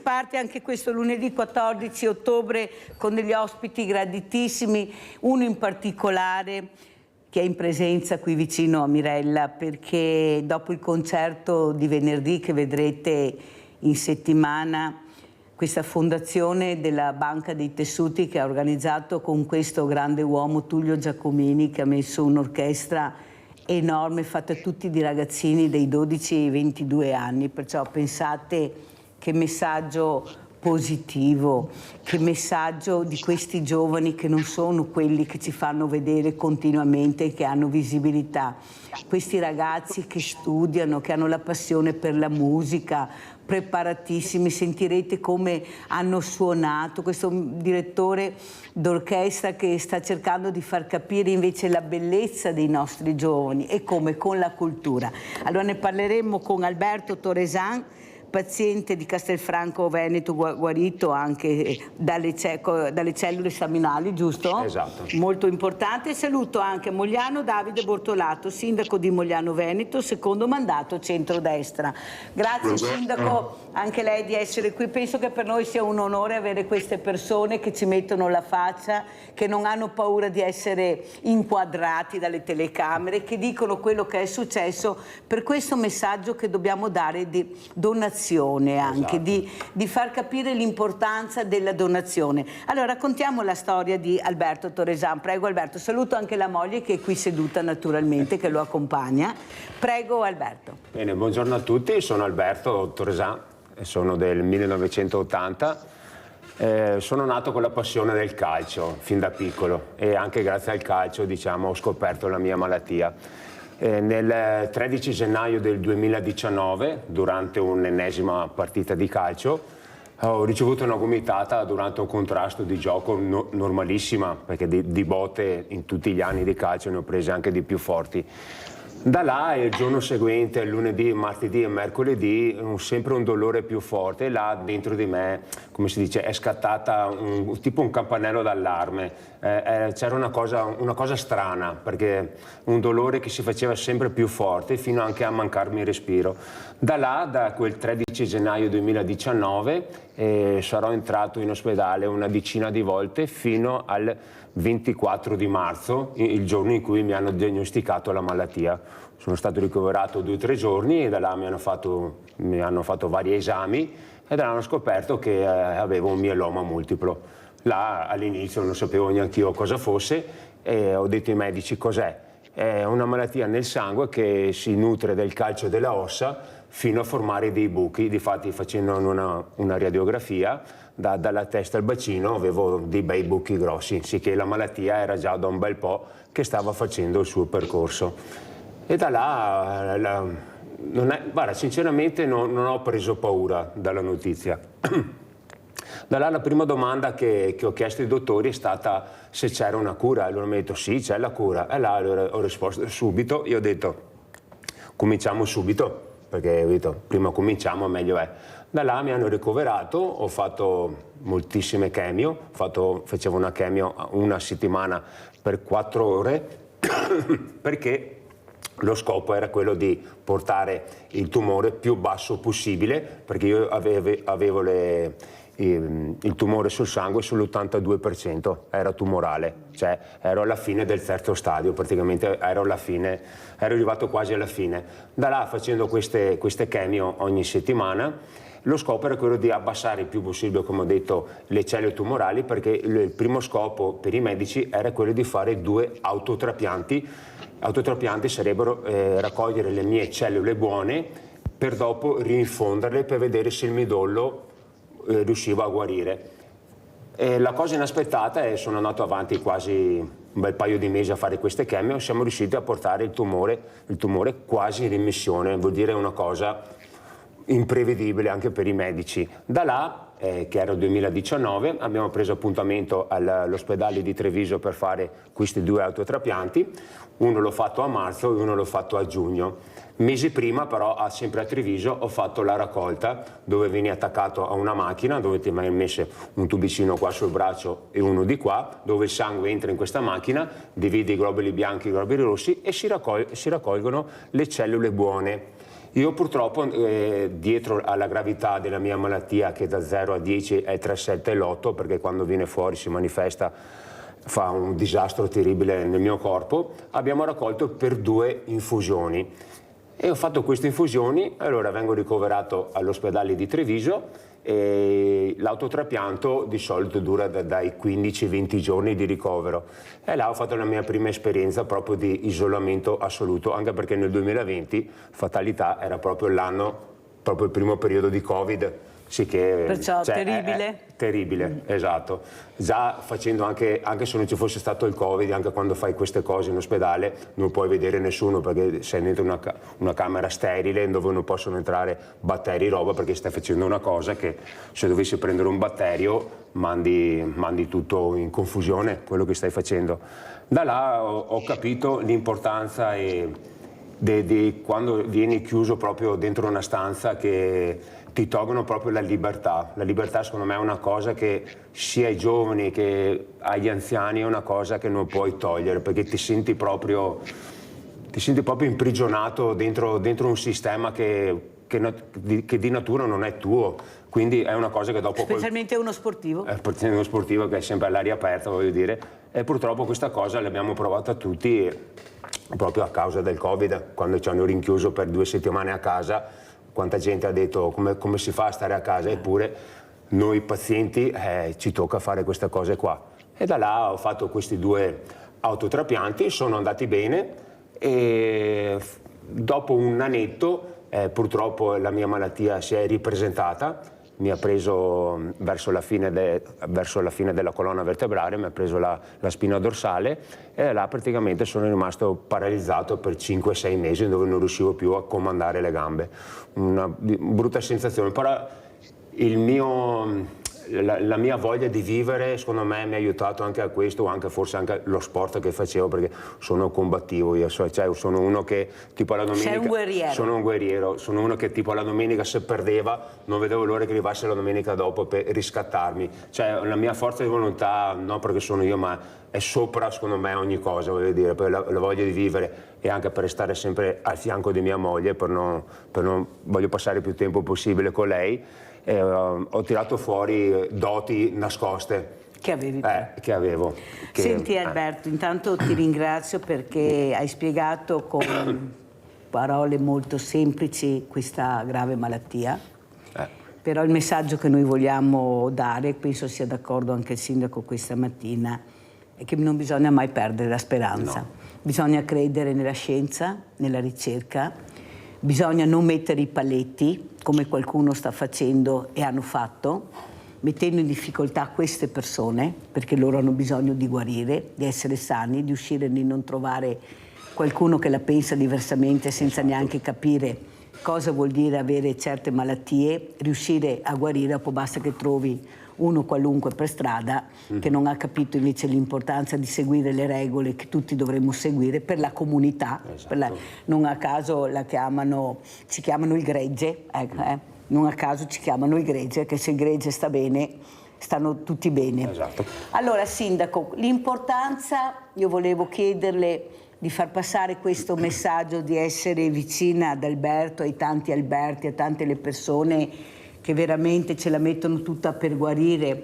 parte anche questo lunedì 14 ottobre con degli ospiti graditissimi, uno in particolare che è in presenza qui vicino a Mirella, perché dopo il concerto di venerdì che vedrete in settimana, questa fondazione della Banca dei Tessuti che ha organizzato con questo grande uomo Tullio Giacomini, che ha messo un'orchestra enorme fatta tutti di ragazzini dei 12 ai 22 anni, perciò pensate che messaggio positivo, che messaggio di questi giovani che non sono quelli che ci fanno vedere continuamente e che hanno visibilità, questi ragazzi che studiano, che hanno la passione per la musica, preparatissimi, sentirete come hanno suonato, questo direttore d'orchestra che sta cercando di far capire invece la bellezza dei nostri giovani e come con la cultura. Allora ne parleremo con Alberto Toresan, paziente di Castelfranco Veneto, guarito anche dalle cellule staminali, giusto? Esatto. Molto importante. Saluto anche Mogliano Davide Bortolato, sindaco di Mogliano Veneto, secondo mandato centrodestra. Grazie sindaco anche lei di essere qui. Penso che per noi sia un onore avere queste persone che ci mettono la faccia, che non hanno paura di essere inquadrati dalle telecamere, che dicono quello che è successo, per questo messaggio che dobbiamo dare di donazione anche, esatto, di far capire l'importanza della donazione. Allora raccontiamo la storia di Alberto Toresan. Prego Alberto, saluto anche la moglie che è qui seduta naturalmente, che lo accompagna. Prego Alberto. Bene, buongiorno a tutti, sono Alberto Toresan, sono del 1980. Sono nato con la passione del calcio fin da piccolo e anche grazie al calcio, diciamo, ho scoperto la mia malattia. Nel 13 gennaio del 2019, durante un'ennesima partita di calcio, ho ricevuto una gomitata durante un contrasto di gioco normalissima, perché di botte in tutti gli anni di calcio ne ho prese anche di più forti. Da là il giorno seguente, lunedì, martedì e mercoledì, sempre un dolore più forte, e là dentro di me, come si dice, è scattata tipo un campanello d'allarme. C'era una cosa strana, perché un dolore che si faceva sempre più forte fino anche a mancarmi il respiro. Da là, da quel 13 gennaio 2019, sarò entrato in ospedale una decina di volte fino al 24 di marzo, il giorno in cui mi hanno diagnosticato la malattia. Sono stato ricoverato 2 o 3 giorni e da là mi hanno fatto vari esami e da là hanno scoperto che avevo un mieloma multiplo. Là all'inizio non sapevo neanche io cosa fosse e ho detto ai medici cos'è. È una malattia nel sangue che si nutre del calcio della ossa fino a formare dei buchi. Difatti, facendo una radiografia, dalla testa al bacino avevo dei bei buchi grossi, sicché la malattia era già da un bel po' che stava facendo il suo percorso. E da là, guarda, sinceramente non ho preso paura dalla notizia. Da là la prima domanda che ho chiesto ai dottori è stata se c'era una cura, e loro mi hanno detto sì, c'è la cura. E là ho risposto subito, io ho detto cominciamo subito, perché ho detto prima cominciamo meglio è. Da là mi hanno ricoverato, ho fatto moltissime chemio, facevo una chemio una settimana per 4 ore, perché lo scopo era quello di portare il tumore più basso possibile, perché io avevo il tumore sul sangue sull'82%, era tumorale, cioè ero alla fine del 3° stadio, praticamente ero arrivato quasi alla fine. Da là, facendo queste chemio ogni settimana, lo scopo era quello di abbassare il più possibile, come ho detto, le cellule tumorali, perché il primo scopo per i medici era quello di fare 2 autotrapianti. Autotrapianti sarebbero raccogliere le mie cellule buone per dopo rinfonderle per vedere se il midollo riusciva a guarire. La cosa inaspettata è che sono andato avanti quasi un bel paio di mesi a fare queste chemie e siamo riusciti a portare il tumore quasi in remissione, vuol dire una cosa imprevedibile anche per i medici. Da là, che era il 2019, abbiamo preso appuntamento all'ospedale di Treviso per fare questi 2 autotrapianti. Uno l'ho fatto a marzo e uno l'ho fatto a giugno. Mesi prima però, sempre a Treviso, ho fatto la raccolta, dove vieni attaccato a una macchina, dove ti hai messo un tubicino qua sul braccio e uno di qua, dove il sangue entra in questa macchina, divide i globuli bianchi e i globuli rossi e si raccolgono le cellule buone. Io purtroppo, dietro alla gravità della mia malattia, che da 0 a 10 è tra 7 e l'8, perché quando viene fuori si manifesta, fa un disastro terribile nel mio corpo, abbiamo raccolto per 2 infusioni. E ho fatto queste infusioni, allora vengo ricoverato all'ospedale di Treviso, e l'autotrapianto di solito dura dai 15-20 giorni di ricovero, e là ho fatto la mia prima esperienza proprio di isolamento assoluto, anche perché nel 2020, fatalità, era proprio l'anno, proprio il primo periodo di Covid. Sì, che, perciò terribile? È terribile, esatto. Già facendo anche se non ci fosse stato il Covid, anche quando fai queste cose in ospedale non puoi vedere nessuno, perché sei dentro una camera sterile dove non possono entrare batteri, roba, perché stai facendo una cosa che, se dovessi prendere un batterio, mandi tutto in confusione, quello che stai facendo. Da là ho capito l'importanza di quando vieni chiuso proprio dentro una stanza, che ti tolgono proprio la libertà. La libertà, secondo me, è una cosa che sia ai giovani che agli anziani è una cosa che non puoi togliere, perché ti senti proprio imprigionato dentro un sistema che di natura non è tuo. Quindi è una cosa che dopo... Specialmente uno sportivo. Uno sportivo che è sempre all'aria aperta, voglio dire. E purtroppo questa cosa l'abbiamo provata tutti proprio a causa del Covid, quando ci hanno rinchiuso per 2 settimane a casa. Quanta gente ha detto come si fa a stare a casa, eppure noi pazienti ci tocca fare queste cose qua. E da là ho fatto questi 2 autotrapianti, sono andati bene, e dopo un annetto purtroppo la mia malattia si è ripresentata, mi ha preso verso la fine della colonna vertebrale, mi ha preso la spina dorsale, e là praticamente sono rimasto paralizzato per 5-6 mesi, dove non riuscivo più a comandare le gambe. Una brutta sensazione, però la mia voglia di vivere, secondo me, mi ha aiutato anche a questo, o anche forse anche lo sport che facevo, perché sono combattivo io, cioè sono uno che tipo alla domenica... Sei un guerriero. Sono un guerriero, sono uno che tipo alla domenica, se perdeva, non vedevo l'ora che arrivasse la domenica dopo per riscattarmi. Cioè la mia forza di volontà, non perché sono io, ma è sopra, secondo me, ogni cosa, voglio dire, per la voglia di vivere, e anche per stare sempre al fianco di mia moglie, voglio passare il più tempo possibile con lei. Ho tirato fuori doti nascoste che avevi. Che avevo. Senti Alberto, intanto ti ringrazio perché hai spiegato con parole molto semplici questa grave malattia. Però il messaggio che noi vogliamo dare, penso sia d'accordo anche il sindaco questa mattina, è che non bisogna mai perdere la speranza. No. Bisogna credere nella scienza, nella ricerca, bisogna non mettere i paletti, come qualcuno sta facendo e hanno fatto, mettendo in difficoltà queste persone, perché loro hanno bisogno di guarire, di essere sani, di uscire, di non trovare qualcuno che la pensa diversamente senza neanche capire cosa vuol dire avere certe malattie, riuscire a guarire. Dopo basta che trovi uno qualunque per strada che non ha capito invece l'importanza di seguire le regole che tutti dovremmo seguire per la comunità. Esatto. Non a caso ci chiamano il gregge, non a caso ci chiamano il gregge, che se il gregge sta bene stanno tutti bene. Esatto. Allora sindaco, l'importanza, io volevo chiederle di far passare questo messaggio, di essere vicina ad Alberto, ai tanti Alberti, a tante le persone che veramente ce la mettono tutta per guarire,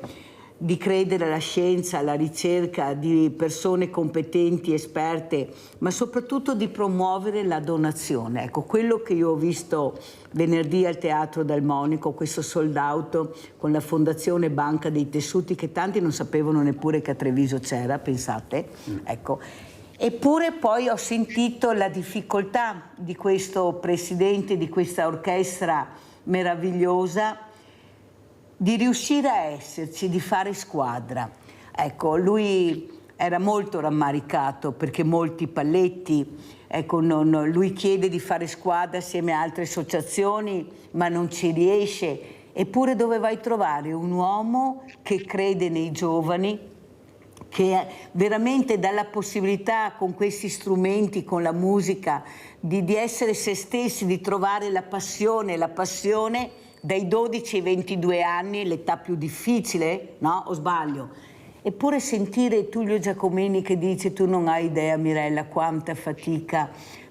di credere alla scienza, alla ricerca, di persone competenti, esperte, ma soprattutto di promuovere la donazione. Ecco, quello che io ho visto venerdì al Teatro Dal Monico, questo sold out con la Fondazione Banca dei Tessuti, che tanti non sapevano neppure che a Treviso c'era, pensate, ecco. Eppure poi ho sentito la difficoltà di questo presidente, di questa orchestra meravigliosa, di riuscire a esserci, di fare squadra. Ecco, lui era molto rammaricato perché molti paletti, ecco, lui chiede di fare squadra assieme a altre associazioni, ma non ci riesce. Eppure dove vai a trovare un uomo che crede nei giovani, che veramente dà la possibilità con questi strumenti, con la musica, di essere se stessi, di trovare la passione dai 12 ai 22 anni, l'età più difficile, no? O sbaglio? Eppure sentire Tullio Giacomini che dice: tu non hai idea, Mirella, quanta fatica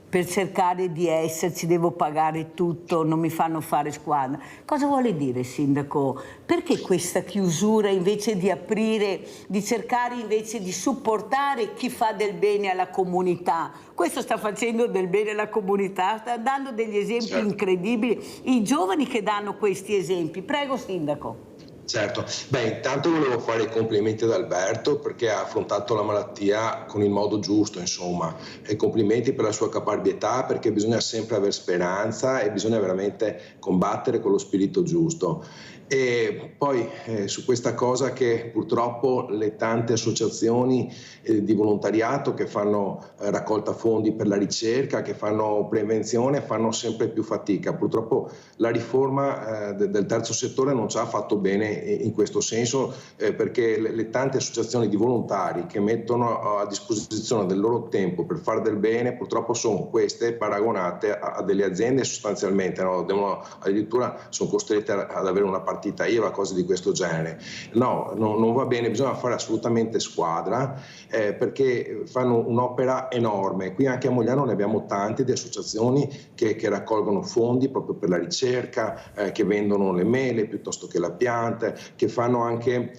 per cercare di esserci, devo pagare tutto, non mi fanno fare squadra. Cosa vuole dire, Sindaco? Perché questa chiusura invece di aprire, di cercare invece di supportare chi fa del bene alla comunità? Questo sta facendo del bene alla comunità, sta dando degli esempi incredibili, i giovani che danno questi esempi. Prego, Sindaco. Certo, intanto volevo fare i complimenti ad Alberto perché ha affrontato la malattia con il modo giusto, insomma, e complimenti per la sua caparbietà, perché bisogna sempre avere speranza e bisogna veramente combattere con lo spirito giusto. E poi su questa cosa che purtroppo le tante associazioni di volontariato che fanno raccolta fondi per la ricerca, che fanno prevenzione, fanno sempre più fatica. Purtroppo la riforma del terzo settore non ci ha fatto bene in questo senso, perché le tante associazioni di volontari che mettono a disposizione del loro tempo per fare del bene, purtroppo sono queste paragonate a delle aziende sostanzialmente, no? Addirittura sono costrette ad avere una partita IVA, cose di questo genere. No, non va bene, bisogna fare assolutamente squadra, perché fanno un'opera enorme. Qui anche a Mogliano ne abbiamo tante di associazioni che raccolgono fondi proprio per la ricerca, che vendono le mele piuttosto che la pianta, che fanno anche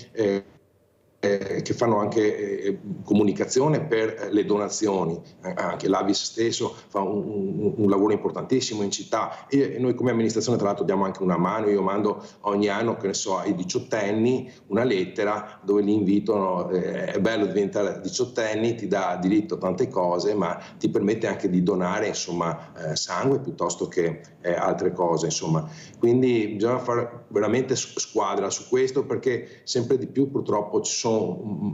comunicazione per le donazioni. Anche l'Avis stesso fa un lavoro importantissimo in città, e noi come amministrazione tra l'altro diamo anche una mano. Io mando ogni anno, che ne so, ai diciottenni una lettera dove li invitano, è bello diventare diciottenni, ti dà diritto a tante cose, ma ti permette anche di donare, insomma, sangue piuttosto che altre cose, insomma. Quindi bisogna fare veramente squadra su questo, perché sempre di più purtroppo ci sono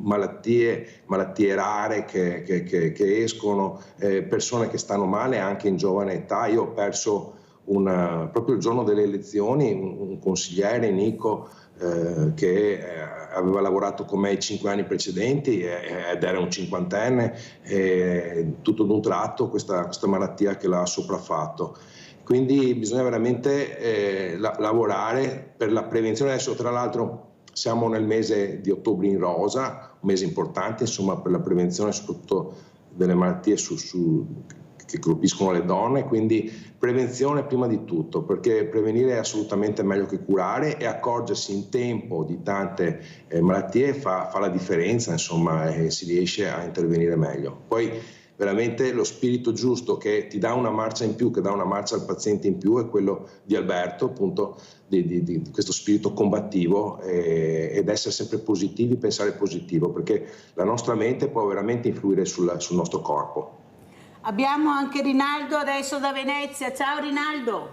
malattie rare che escono, persone che stanno male anche in giovane età. Io ho perso proprio il giorno delle elezioni un consigliere, Nico, che aveva lavorato con me i 5 anni precedenti ed era un cinquantenne, tutto d'un tratto questa malattia che l'ha sopraffatto. Quindi bisogna veramente lavorare per la prevenzione. Adesso tra l'altro siamo nel mese di ottobre in rosa, un mese importante, insomma, per la prevenzione soprattutto delle malattie che colpiscono le donne, quindi prevenzione prima di tutto, perché prevenire è assolutamente meglio che curare, e accorgersi in tempo di tante malattie fa la differenza, insomma, e si riesce a intervenire meglio. Poi veramente lo spirito giusto che ti dà una marcia in più, che dà una marcia al paziente in più, è quello di Alberto, appunto, di questo spirito combattivo, ed essere sempre positivi, pensare positivo, perché la nostra mente può veramente influire sul nostro corpo. Abbiamo anche Rinaldo adesso da Venezia. Ciao Rinaldo.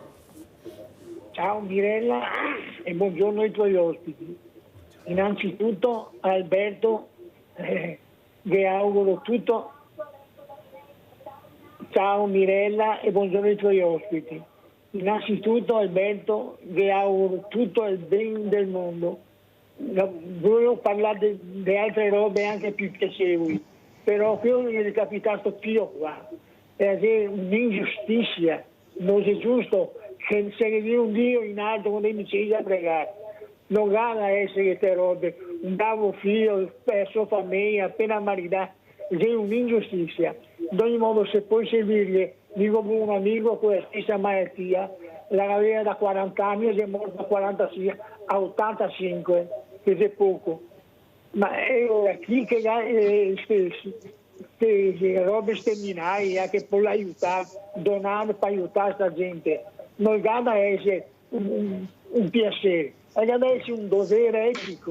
Ciao Mirella e buongiorno ai tuoi ospiti. Innanzitutto a Alberto vi auguro tutto. Ciao Mirella e buongiorno ai tuoi ospiti. Innanzitutto Alberto vi auguro tutto il bene del mondo. Volevo parlare di altre robe anche più piacevoli, però quello che mi è capitato più qua è un'ingiustizia. Non è giusto che se ne viene un Dio in alto quando mi scende a pregare. Non gana essere queste robe. Un bravo figlio per sua famiglia, appena maritato, è un'ingiustizia. Ad ogni modo, se puoi servirgli, dico un amico con la stessa malattia, la aveva da 40 anni ed è morto da 46 a 85, che è poco. Ma è chi che ha queste robe sterminarie che può aiutare, donare per aiutare questa gente. Non deve essere un piacere, deve essere un dovere etico.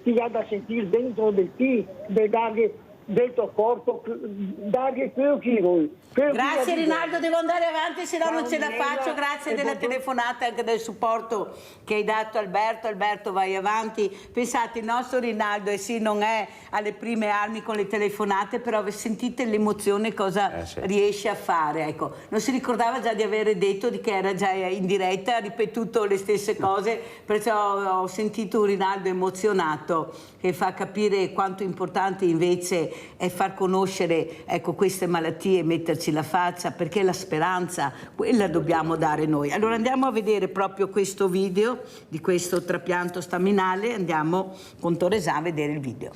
Ti deve sentire dentro di te, deve dare del tuo corpo, dargli quello che vuoi. Grazie Rinaldo, devo andare avanti, se no non ce la faccio. Grazie della telefonata e anche del supporto che hai dato Alberto. Alberto, vai avanti. Pensate, il nostro Rinaldo sì, non è alle prime armi con le telefonate, però sentite l'emozione cosa riesce a fare. Ecco, non si ricordava già di avere detto che era già in diretta, ha ripetuto le stesse cose, perciò ho sentito un Rinaldo emozionato che fa capire quanto importante invece è far conoscere, ecco, queste malattie e metterci la faccia, perché la speranza, quella dobbiamo dare noi. Allora andiamo a vedere proprio questo video di questo trapianto staminale, andiamo con Toresà a vedere il video.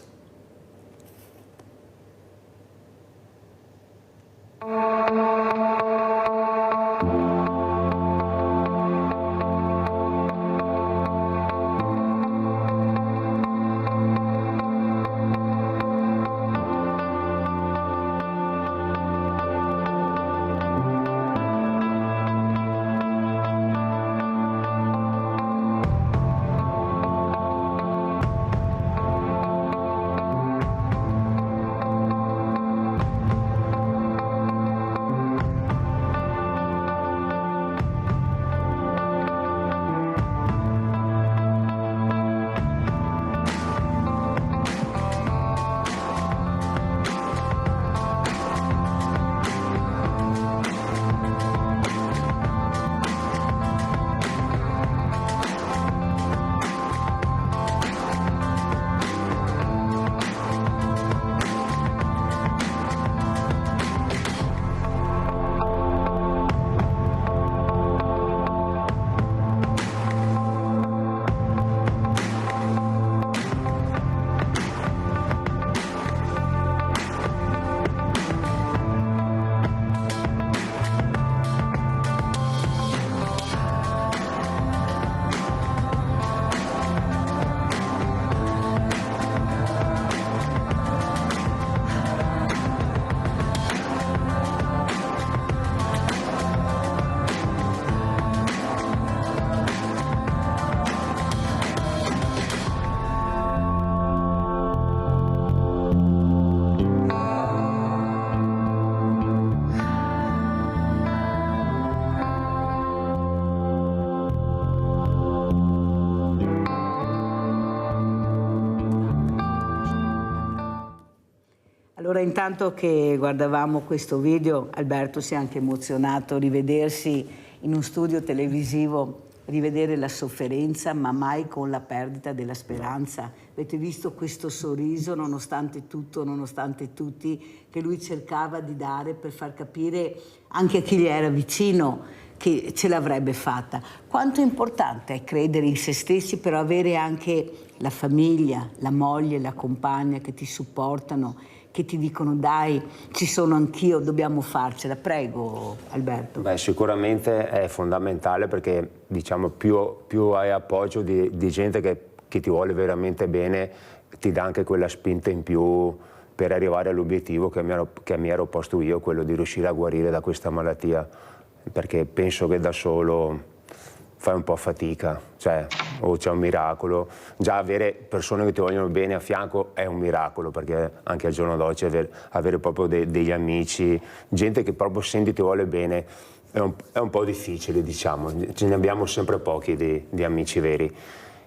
Allora, intanto che guardavamo questo video, Alberto si è anche emozionato rivedersi in un studio televisivo, rivedere la sofferenza, ma mai con la perdita della speranza. Avete visto questo sorriso, nonostante tutto, nonostante tutti, che lui cercava di dare per far capire anche a chi gli era vicino che ce l'avrebbe fatta. Quanto importante è credere in se stessi, però avere anche la famiglia, la moglie, la compagna che ti supportano, che ti dicono dai, ci sono anch'io, dobbiamo farcela. Prego Alberto. Beh, sicuramente è fondamentale, perché diciamo più hai appoggio di gente che ti vuole veramente bene, ti dà anche quella spinta in più per arrivare all'obiettivo che mi ero posto io, quello di riuscire a guarire da questa malattia, perché penso che da solo fai un po' fatica, cioè o c'è un miracolo. Già avere persone che ti vogliono bene a fianco è un miracolo, perché anche al giorno d'oggi avere proprio degli amici, gente che proprio senti ti vuole bene, è un po' difficile, diciamo. Ce ne abbiamo sempre pochi di amici veri,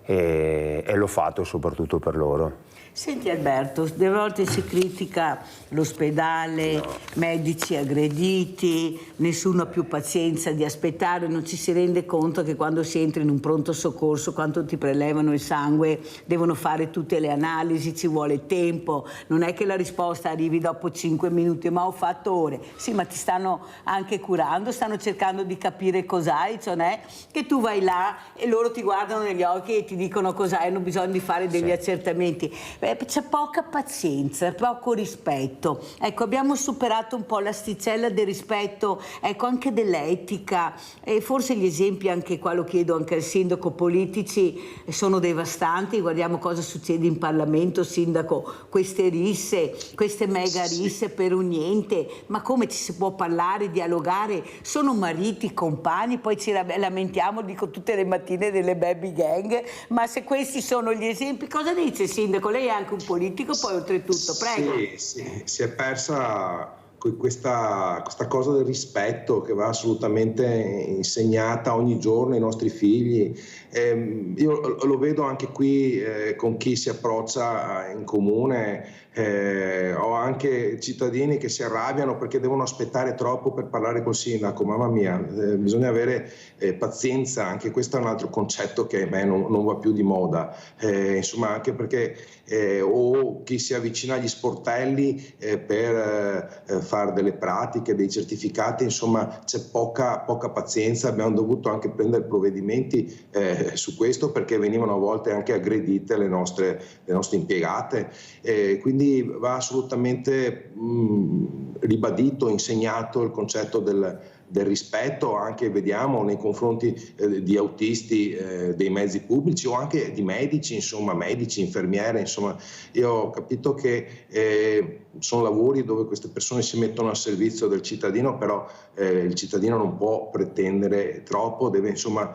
e l'ho fatto soprattutto per loro. Senti Alberto, delle volte si critica l'ospedale, medici aggrediti, nessuno ha più pazienza di aspettare, non ci si rende conto che quando si entra in un pronto soccorso, quando ti prelevano il sangue, devono fare tutte le analisi, ci vuole tempo, non è che la risposta arrivi dopo 5 minuti, ma ho fatto ore. Sì, ma ti stanno anche curando, stanno cercando di capire cos'hai, cioè non è che tu vai là e loro ti guardano negli occhi e ti dicono cos'hai, hanno bisogno di fare degli accertamenti. C'è poca pazienza, poco rispetto. Ecco, abbiamo superato un po' l'asticella del rispetto, ecco, anche dell'etica, e forse gli esempi, anche qua lo chiedo anche al sindaco, politici sono devastanti. Guardiamo cosa succede in Parlamento, sindaco, queste risse, queste mega risse per un niente, ma come ci si può parlare, dialogare? Sono mariti, compagni, poi ci lamentiamo, dico tutte le mattine, delle baby gang, ma se questi sono gli esempi, cosa dice sindaco? Lei è anche un politico, poi oltretutto, prego. Sì, si è persa questa cosa del rispetto che va assolutamente insegnata ogni giorno ai nostri figli. Io lo vedo anche qui con chi si approccia in comune. Ho anche cittadini che si arrabbiano perché devono aspettare troppo per parlare col sindaco. Mamma mia, bisogna avere pazienza. Anche questo è un altro concetto che a me non va più di moda, insomma, anche perché o chi si avvicina agli sportelli per fare delle pratiche, dei certificati, insomma c'è poca pazienza. Abbiamo dovuto anche prendere provvedimenti su questo, perché venivano a volte anche aggredite le nostre impiegate, quindi va assolutamente ribadito, insegnato il concetto del rispetto, anche vediamo nei confronti di autisti dei mezzi pubblici, o anche di medici, insomma, medici, infermiere, insomma. Io ho capito che sono lavori dove queste persone si mettono al servizio del cittadino, però il cittadino non può pretendere troppo, deve insomma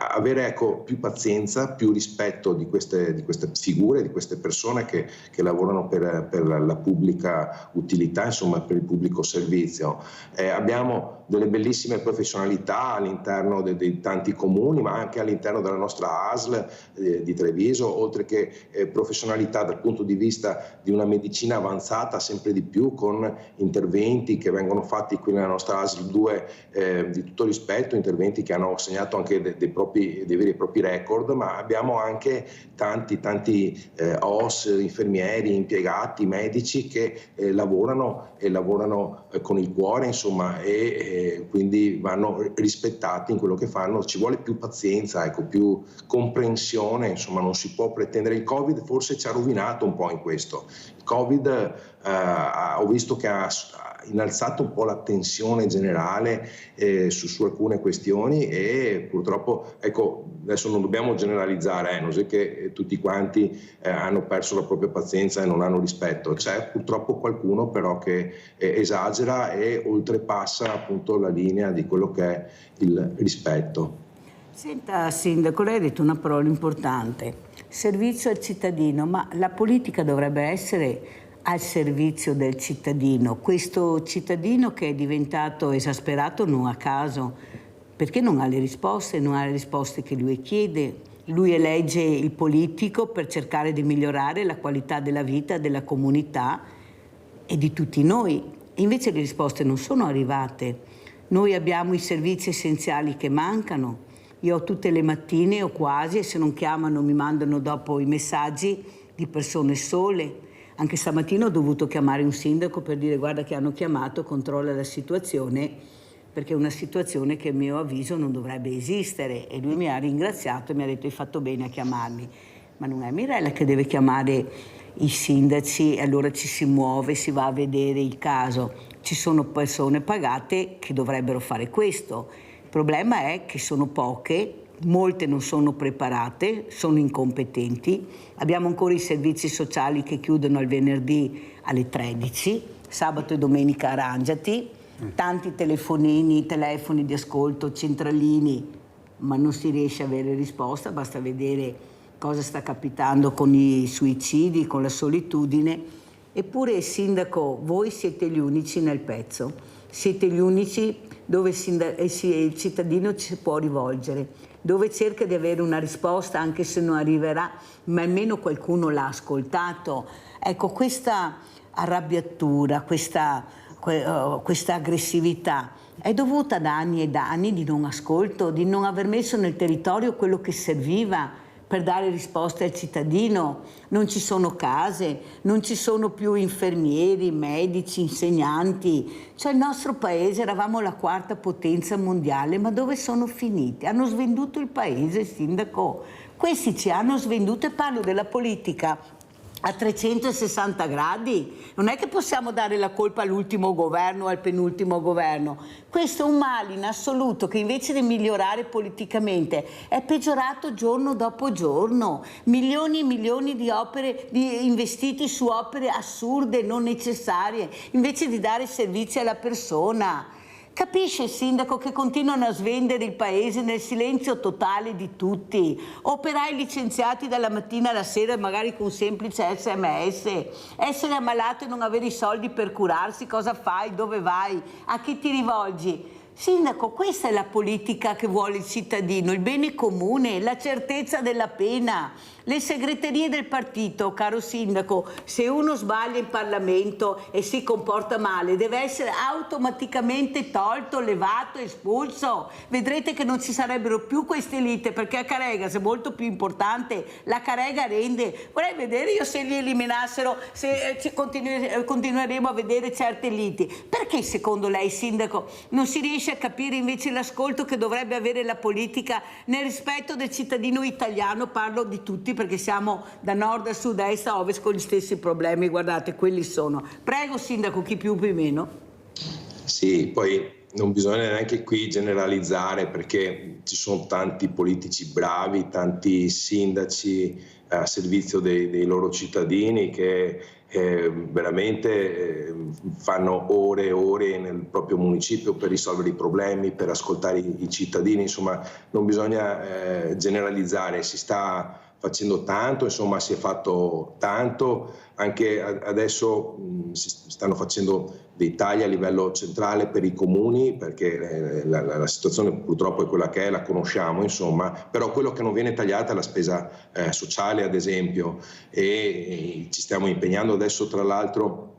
avere, ecco, più pazienza, più rispetto di queste figure, di queste persone che lavorano per la pubblica utilità, insomma per il pubblico servizio. Abbiamo delle bellissime professionalità all'interno dei tanti comuni, ma anche all'interno della nostra ASL di Treviso, oltre che professionalità dal punto di vista di una medicina avanzata sempre di più, con interventi che vengono fatti qui nella nostra ASL 2 di tutto rispetto, interventi che hanno segnato anche dei veri e propri record, ma abbiamo anche tanti OS, infermieri, impiegati, medici che lavorano con il cuore, insomma, e quindi vanno rispettati in quello che fanno. Ci vuole più pazienza, ecco, più comprensione, insomma non si può pretendere. Il Covid forse ci ha rovinato un po' in questo. Il Covid ho visto che ha innalzato un po' la tensione generale su alcune questioni, e purtroppo, ecco, adesso non dobbiamo generalizzare, non è che tutti quanti hanno perso la propria pazienza e non hanno rispetto. C'è purtroppo qualcuno però che esagera e oltrepassa appunto la linea di quello che è il rispetto. Senta sindaco, lei ha detto una parola importante, servizio al cittadino, ma la politica dovrebbe essere al servizio del cittadino. Questo cittadino che è diventato esasperato non a caso, perché non ha le risposte che lui chiede, lui elegge il politico per cercare di migliorare la qualità della vita della comunità e di tutti noi. E invece le risposte non sono arrivate. Noi abbiamo i servizi essenziali che mancano. Io ho tutte le mattine, o quasi, e se non chiamano mi mandano dopo i messaggi di persone sole. Anche stamattina ho dovuto chiamare un sindaco per dire: guarda che hanno chiamato, controlla la situazione, perché è una situazione che a mio avviso non dovrebbe esistere. E lui mi ha ringraziato e mi ha detto: hai fatto bene a chiamarmi. Ma non è Mirella che deve chiamare i sindaci e allora ci si muove, si va a vedere il caso. Ci sono persone pagate che dovrebbero fare questo. Il problema è che sono poche, molte non sono preparate, sono incompetenti. Abbiamo ancora i servizi sociali che chiudono il venerdì alle 13, sabato e domenica arrangiati, tanti telefoni di ascolto, centralini, ma non si riesce a avere risposta. Basta vedere cosa sta capitando con i suicidi, con la solitudine. Eppure, sindaco, voi siete gli unici nel pezzo, siete gli unici dove il cittadino ci può rivolgere, dove cerca di avere una risposta, anche se non arriverà, ma almeno qualcuno l'ha ascoltato. Ecco, questa arrabbiatura, questa aggressività è dovuta ad anni ed anni di non ascolto, di non aver messo nel territorio quello che serviva per dare risposte al cittadino. Non ci sono case, non ci sono più infermieri, medici, insegnanti. Cioè il nostro paese, eravamo la quarta potenza mondiale, ma dove sono finiti? Hanno svenduto il paese, sindaco. Questi ci hanno svenduto, e parlo della politica a 360 gradi. Non è che possiamo dare la colpa all'ultimo governo o al penultimo governo. Questo è un male in assoluto che invece di migliorare politicamente è peggiorato giorno dopo giorno. Milioni e milioni di opere investiti su opere assurde, non necessarie, invece di dare servizi alla persona. Capisce il sindaco che continuano a svendere il paese nel silenzio totale di tutti? Operai licenziati dalla mattina alla sera, magari con un semplice SMS. Essere ammalato e non avere i soldi per curarsi, cosa fai? Dove vai? A chi ti rivolgi? Sindaco, questa è la politica che vuole il cittadino, il bene comune, la certezza della pena. Le segreterie del partito, caro sindaco, se uno sbaglia in Parlamento e si comporta male, deve essere automaticamente tolto, levato, espulso. Vedrete che non ci sarebbero più queste liti, perché a Caregas è molto più importante. La Carega rende. Vorrei vedere io se li eliminassero, se continueremo a vedere certe liti. Perché secondo lei, sindaco, non si riesce a capire invece l'ascolto che dovrebbe avere la politica nel rispetto del cittadino italiano? Parlo di tutti, perché siamo da nord a sud, a est a ovest con gli stessi problemi. Guardate, quelli sono. Prego sindaco, chi più chi meno. Sì, poi non bisogna neanche qui generalizzare, perché ci sono tanti politici bravi, tanti sindaci a servizio dei loro cittadini che veramente fanno ore e ore nel proprio municipio per risolvere i problemi, per ascoltare i cittadini. Insomma, non bisogna generalizzare, si sta facendo tanto, insomma si è fatto tanto, anche adesso si stanno facendo dei tagli a livello centrale per i comuni, perché la situazione purtroppo è quella che è, la conosciamo, insomma, però quello che non viene tagliata è la spesa sociale, ad esempio, e ci stiamo impegnando adesso, tra l'altro.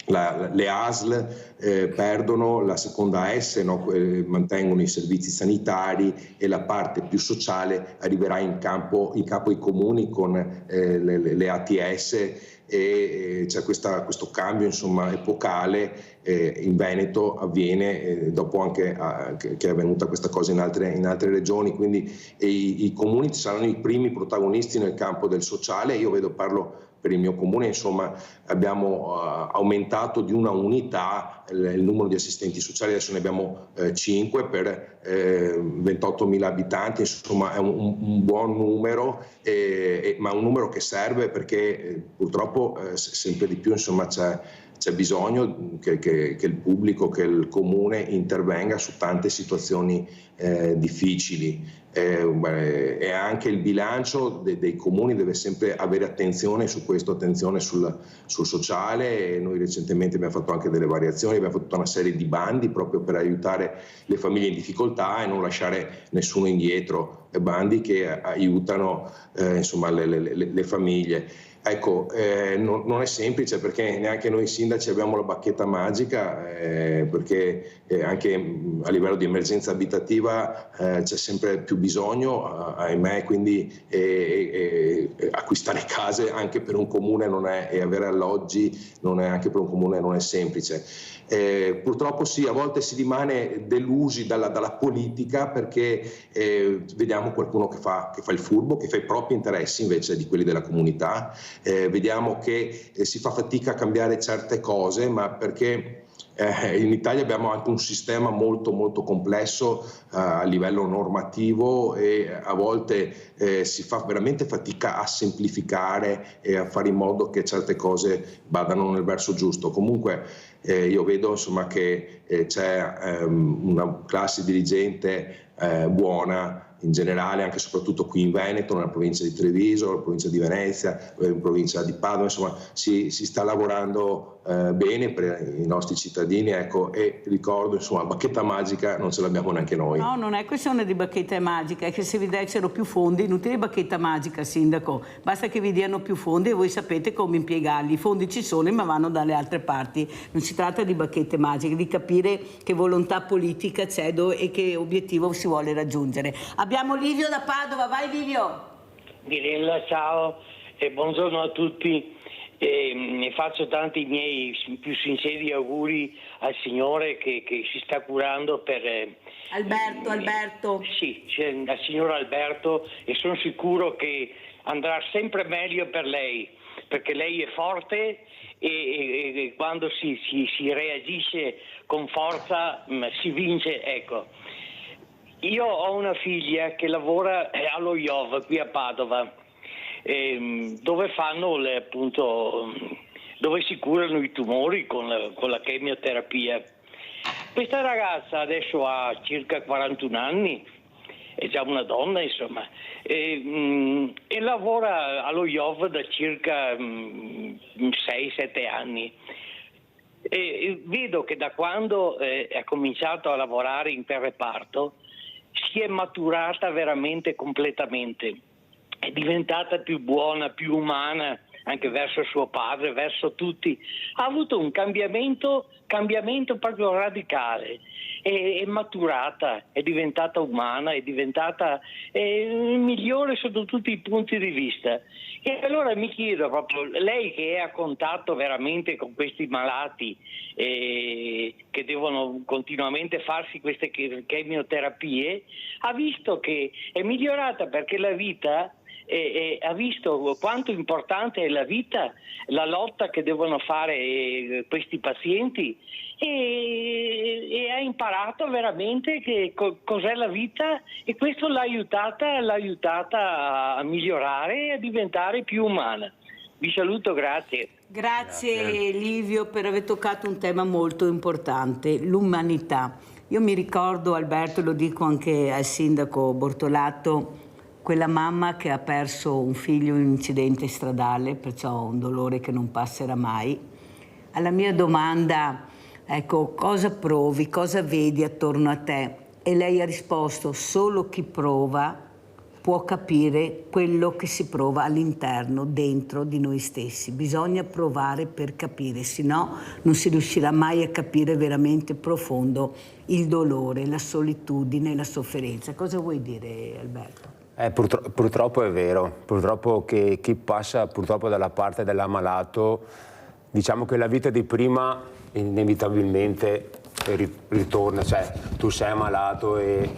Le ASL perdono la seconda S, no? Mantengono i servizi sanitari, e la parte più sociale arriverà in campo i comuni con le ATS, e c'è questo cambio, insomma, epocale. In Veneto avviene dopo anche che è avvenuta questa cosa in altre regioni, quindi i comuni saranno i primi protagonisti nel campo del sociale. Io parlo per il mio comune, insomma, abbiamo aumentato di una unità il numero di assistenti sociali, adesso ne abbiamo 5 per 28.000 abitanti, insomma è un buon numero, ma un numero che serve, perché purtroppo sempre di più, insomma, c'è c'è bisogno che il pubblico, che il comune intervenga su tante situazioni difficili. E anche il bilancio dei comuni deve sempre avere attenzione su questo, attenzione sul sociale, e noi recentemente abbiamo fatto anche delle variazioni, abbiamo fatto tutta una serie di bandi proprio per aiutare le famiglie in difficoltà e non lasciare nessuno indietro, bandi che aiutano insomma le famiglie. Ecco, non è semplice, perché neanche noi sindaci abbiamo la bacchetta magica, perché anche a livello di emergenza abitativa c'è sempre più bisogno, ahimè, quindi acquistare case anche per un comune non è, e avere alloggi non è, anche per un comune non è semplice. Purtroppo sì, a volte si rimane delusi dalla politica, perché vediamo qualcuno che fa il furbo, che fa i propri interessi invece di quelli della comunità. Vediamo che si fa fatica a cambiare certe cose, ma perché in Italia abbiamo anche un sistema molto molto complesso a livello normativo, e a volte si fa veramente fatica a semplificare e a fare in modo che certe cose vadano nel verso giusto. Comunque io vedo insomma che c'è una classe dirigente buona in generale, anche e soprattutto qui in Veneto, nella provincia di Treviso, nella provincia di Venezia, in provincia di Padova, insomma si sta lavorando bene per i nostri cittadini, ecco, e ricordo insomma bacchetta magica non ce l'abbiamo neanche noi. No, non è questione di bacchetta magica, è che se vi dessero più fondi, inutile bacchetta magica, sindaco, basta che vi diano più fondi e voi sapete come impiegarli. I fondi ci sono ma vanno dalle altre parti, non si tratta di bacchette magiche, di capire che volontà politica c'è e che obiettivo si vuole raggiungere. Abbiamo Livio da Padova, vai Livio! Mirella, ciao e buongiorno a tutti. Ne faccio tanti miei più sinceri auguri al Signore che si sta curando per... Alberto. Sì, al signor Alberto, e sono sicuro che andrà sempre meglio per lei, perché lei è forte e quando si reagisce con forza si vince, ecco. Io ho una figlia che lavora allo IOV qui a Padova, dove fanno appunto, dove si curano i tumori con la chemioterapia. Questa ragazza adesso ha circa 41 anni, è già una donna insomma, e lavora allo IOV da circa 6-7 anni. E vedo che da quando ha cominciato a lavorare in prereparto si è maturata veramente completamente. È diventata più buona, più umana, anche verso suo padre, verso tutti. Ha avuto un cambiamento proprio radicale. È maturata, è diventata umana, è diventata migliore sotto tutti i punti di vista. E allora mi chiedo proprio, lei che è a contatto veramente con questi malati che devono continuamente farsi queste chemioterapie, ha visto che è migliorata, perché la vita... ha visto quanto importante è la vita, la lotta che devono fare questi pazienti, e ha imparato veramente che cos'è la vita, e questo l'ha aiutata a migliorare e a diventare più umana. Vi saluto, grazie. Grazie Livio per aver toccato un tema molto importante, l'umanità. Io mi ricordo, Alberto, lo dico anche al sindaco Bortolato, quella mamma che ha perso un figlio in un incidente stradale, perciò un dolore che non passerà mai. Alla mia domanda, ecco, cosa provi, cosa vedi attorno a te? E lei ha risposto, solo chi prova può capire quello che si prova all'interno, dentro di noi stessi. Bisogna provare per capire, se no non si riuscirà mai a capire veramente profondo il dolore, la solitudine, la sofferenza. Cosa vuoi dire, Alberto? Purtroppo è vero, purtroppo che chi passa purtroppo dalla parte dell'ammalato, diciamo che la vita di prima inevitabilmente ritorna, cioè tu sei ammalato e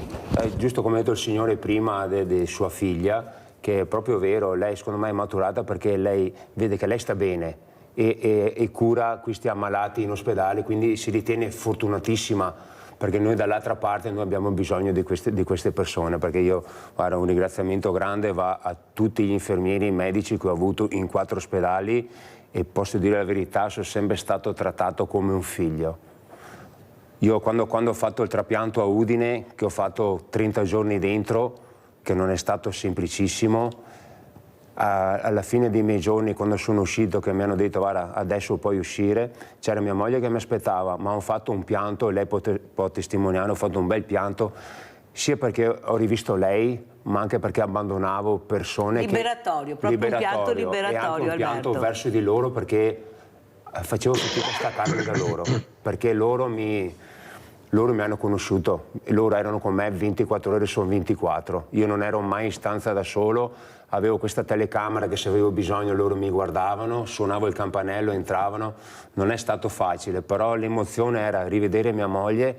giusto come ha detto il Signore prima di sua figlia, che è proprio vero, lei secondo me è maturata perché lei vede che lei sta bene e cura questi ammalati in ospedale, quindi si ritiene fortunatissima, perché noi dall'altra parte noi abbiamo bisogno di queste persone, perché io, guarda, un ringraziamento grande va a tutti gli infermieri e i medici che ho avuto in 4 ospedali e posso dire la verità, sono sempre stato trattato come un figlio. Io quando ho fatto il trapianto a Udine, che ho fatto 30 giorni dentro, che non è stato semplicissimo, alla fine dei miei giorni, quando sono uscito, che mi hanno detto guarda adesso puoi uscire, c'era mia moglie che mi aspettava, ma ho fatto un pianto, e lei può testimoniare, ho fatto un bel pianto, sia perché ho rivisto lei, ma anche perché abbandonavo persone liberatorio, proprio un pianto liberatorio, e anche un pianto Alberto, verso di loro, perché facevo fatica a staccarmi da loro, perché loro mi hanno conosciuto, loro erano con me 24 ore su 24, io non ero mai in stanza da solo, avevo questa telecamera che se avevo bisogno loro mi guardavano, suonavo il campanello, entravano, non è stato facile, però l'emozione era rivedere mia moglie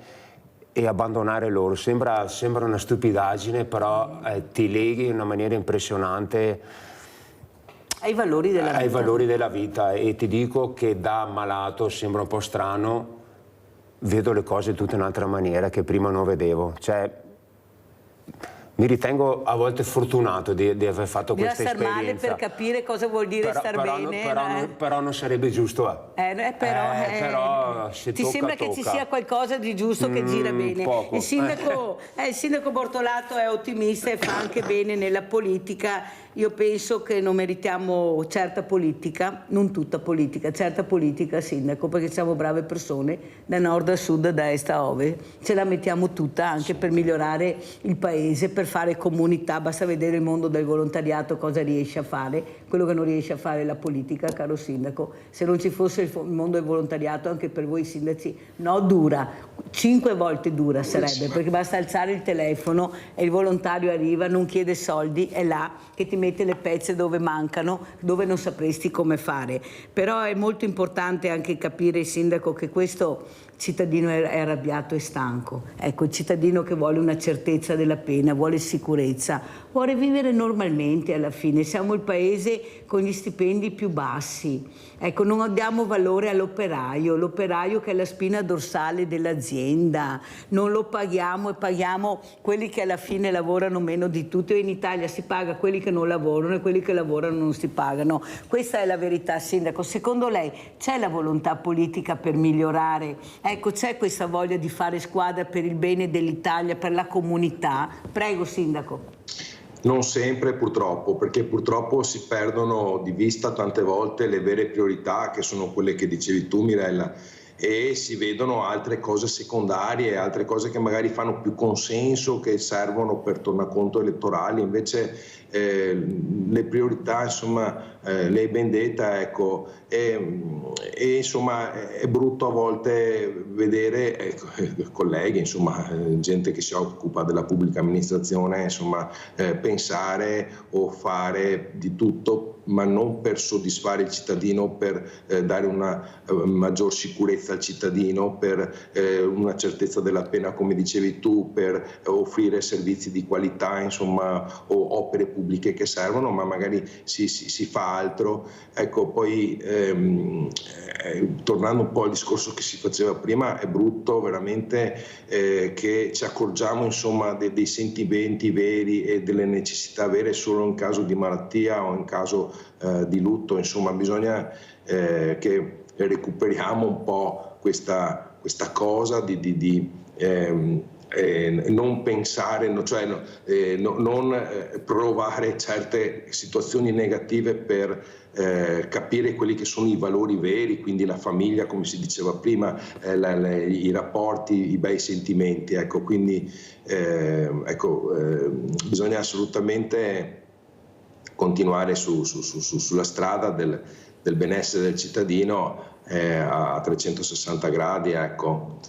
e abbandonare loro. Sembra una stupidaggine, però ti leghi in una maniera impressionante ai valori della vita. Ai valori della vita, e ti dico che da ammalato, sembra un po' strano, vedo le cose tutta in un'altra maniera che prima non vedevo. Cioè, mi ritengo a volte fortunato di aver fatto questa esperienza. Bisogna star male per capire cosa vuol dire star bene. Però non sarebbe giusto. Però se ti tocca, sembra che ci sia qualcosa di giusto che gira bene. Poco. Il sindaco Bortolato è ottimista e fa anche bene nella politica. Io penso che non meritiamo certa politica, non tutta politica, certa politica, sindaco, perché siamo brave persone da nord a sud, da est a ovest. Ce la mettiamo tutta anche per migliorare il paese, per fare comunità. Basta vedere il mondo del volontariato cosa riesce a fare, quello che non riesce a fare la politica, caro sindaco. Se non ci fosse il mondo del volontariato, anche per voi sindaci, no, dura, 5 volte dura sarebbe, perché basta alzare il telefono e il volontario arriva, non chiede soldi, è là che ti mette le pezze dove mancano, dove non sapresti come fare. Però è molto importante anche capire, sindaco, che questo cittadino è arrabbiato e stanco. Ecco, il cittadino che vuole una certezza della pena, vuole sicurezza, vuole vivere normalmente alla fine. Siamo il paese con gli stipendi più bassi. Ecco, non diamo valore all'operaio, l'operaio che è la spina dorsale dell'azienda. Non lo paghiamo e paghiamo quelli che alla fine lavorano meno di tutti. In Italia si paga quelli che non lavorano e quelli che lavorano non si pagano. Questa è la verità, sindaco. Secondo lei c'è la volontà politica per migliorare? Ecco, c'è questa voglia di fare squadra per il bene dell'Italia, per la comunità? Prego, sindaco. Non sempre, purtroppo, perché purtroppo si perdono di vista tante volte le vere priorità, che sono quelle che dicevi tu, Mirella, e si vedono altre cose secondarie, altre cose che magari fanno più consenso, che servono per tornaconto elettorali. Invece le priorità, insomma, le ben detta, ecco, e insomma è brutto a volte vedere, ecco, colleghi, insomma, gente che si occupa della pubblica amministrazione, insomma, pensare o fare di tutto, ma non per soddisfare il cittadino, per dare una maggior sicurezza al cittadino, per una certezza della pena, come dicevi tu, per offrire servizi di qualità, insomma, o opere pubbliche che servono, ma magari si fa altro. Ecco, poi tornando un po' al discorso che si faceva prima, è brutto veramente che ci accorgiamo, insomma, dei sentimenti veri e delle necessità vere solo in caso di malattia o in caso di lutto. Insomma, bisogna che recuperiamo un po' questa cosa di non pensare, cioè non provare certe situazioni negative per capire quelli che sono i valori veri, quindi la famiglia, come si diceva prima, i rapporti, i bei sentimenti. Ecco, quindi bisogna assolutamente continuare sulla strada del benessere del cittadino a 360 gradi, ecco.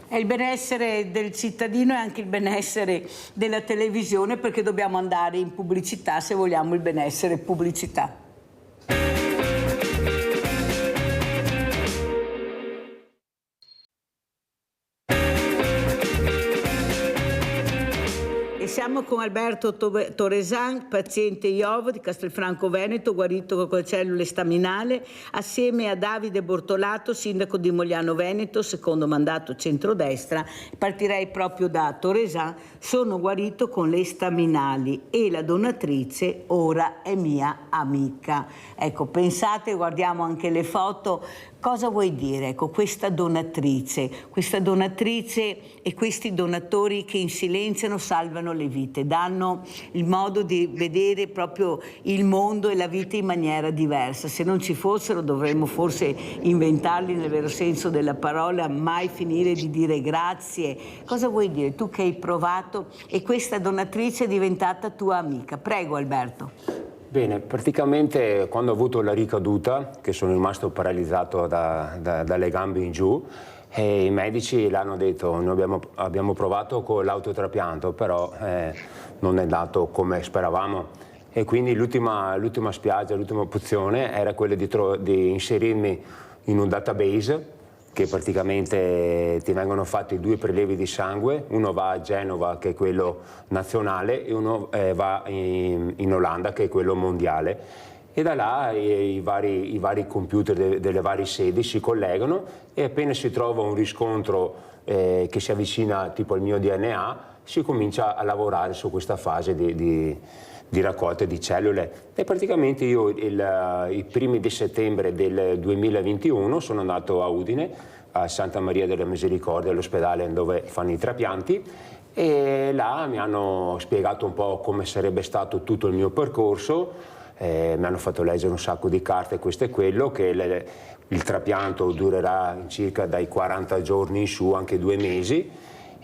È il benessere del cittadino e anche il benessere della televisione, perché dobbiamo andare in pubblicità se vogliamo il benessere pubblicità. Siamo con Alberto Toresan, paziente IOV di Castelfranco Veneto, guarito con cellule staminali, assieme a Davide Bortolato, sindaco di Mogliano Veneto, secondo mandato centrodestra. Partirei proprio da Toresan. Sono guarito con le staminali e la donatrice ora è mia amica. Ecco, pensate, guardiamo anche le foto. Cosa vuoi dire? Ecco, questa donatrice e questi donatori che in silenzio salvano le vite, danno il modo di vedere proprio il mondo e la vita in maniera diversa. Se non ci fossero dovremmo forse inventarli nel vero senso della parola, mai finire di dire grazie. Cosa vuoi dire? Tu che hai provato e questa donatrice è diventata tua amica. Prego Alberto. Bene, praticamente quando ho avuto la ricaduta, che sono rimasto paralizzato dalle gambe in giù, e i medici l'hanno detto, noi abbiamo provato con l'autotrapianto, però non è andato come speravamo. E quindi l'ultima spiaggia, l'ultima opzione era quella di inserirmi in un database, che praticamente ti vengono fatti 2 prelevi di sangue, uno va a Genova che è quello nazionale e uno va in Olanda che è quello mondiale, e da là i vari computer delle varie sedi si collegano e appena si trova un riscontro che si avvicina tipo al mio DNA si comincia a lavorare su questa fase di raccolta di cellule. E praticamente io i primi di settembre del 2021 sono andato a Udine, a Santa Maria della Misericordia, all'ospedale dove fanno i trapianti, e là mi hanno spiegato un po' come sarebbe stato tutto il mio percorso, mi hanno fatto leggere un sacco di carte, questo e quello, che il trapianto durerà circa dai 40 giorni in su, anche 2 mesi,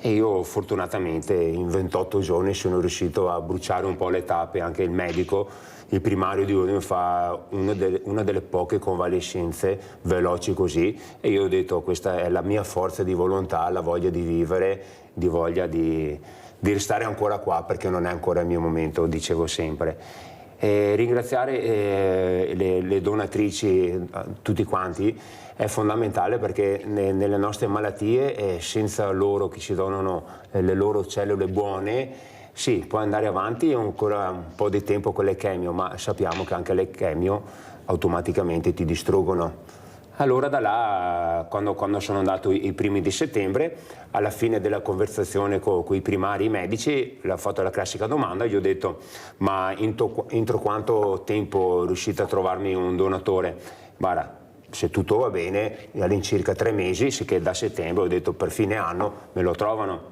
e io fortunatamente in 28 giorni sono riuscito a bruciare un po' le tappe. Anche il medico, il primario di Udine, fa una delle poche convalescenze veloci così, e io ho detto questa è la mia forza di volontà, la voglia di vivere, di voglia di restare ancora qua perché non è ancora il mio momento, dicevo sempre. Ringraziare le donatrici, tutti quanti, è fondamentale perché nelle nostre malattie, senza loro che ci donano le loro cellule buone, sì, puoi andare avanti ancora un po' di tempo con le chemio, ma sappiamo che anche le chemio automaticamente ti distruggono. Allora da là, quando sono andato i primi di settembre, alla fine della conversazione con i primari medici, ho fatto la classica domanda, gli ho detto ma entro quanto tempo riuscite a trovarmi un donatore? Guarda, se tutto va bene, all'incirca 3 mesi, sicché da settembre ho detto per fine anno me lo trovano.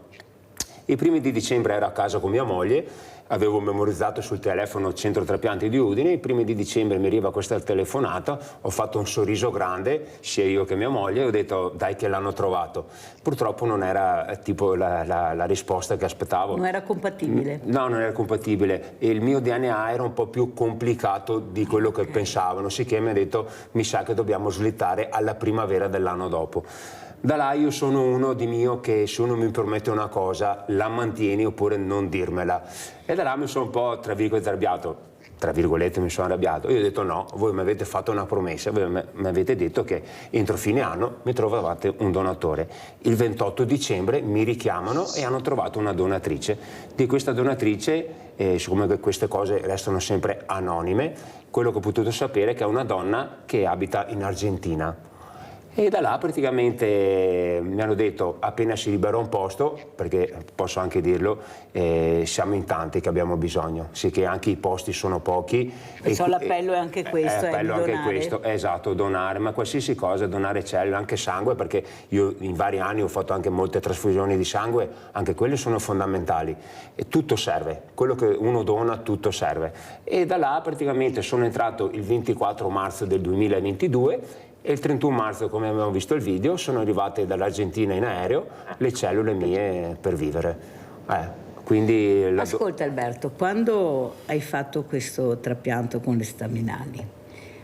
I primi di dicembre ero a casa con mia moglie, avevo memorizzato sul telefono centro trapianti di Udine, i primi di dicembre mi arriva questa telefonata, ho fatto un sorriso grande, sia io che mia moglie, e ho detto dai che l'hanno trovato. Purtroppo non era tipo la risposta che aspettavo. Non era compatibile? No, non era compatibile. E il mio DNA era un po' più complicato di quello che pensavano, sicché mi ha detto mi sa che dobbiamo slittare alla primavera dell'anno dopo. Da là io sono uno di mio che se uno mi promette una cosa la mantieni oppure non dirmela, e da là mi sono un po' tra virgolette mi sono arrabbiato. Io ho detto no, voi mi avete fatto una promessa, voi mi avete detto che entro fine anno mi trovavate un donatore. Il 28 dicembre mi richiamano e hanno trovato una donatrice. Di questa donatrice, siccome queste cose restano sempre anonime, quello che ho potuto sapere è che è una donna che abita in Argentina. E da là praticamente mi hanno detto appena si libera un posto, perché posso anche dirlo, siamo in tanti che abbiamo bisogno, sì che anche i posti sono pochi. Perciò l'appello è anche questo, l'appello è anche questo, esatto, donare, ma qualsiasi cosa, donare cellule, anche sangue, perché io in vari anni ho fatto anche molte trasfusioni di sangue, anche quelle sono fondamentali, e tutto serve, quello che uno dona tutto serve. E da là praticamente sono entrato il 24 marzo del 2022, e il 31 marzo, come abbiamo visto il video, sono arrivate dall'Argentina in aereo le cellule mie per vivere. Quindi ascolta Alberto, quando hai fatto questo trapianto con le staminali,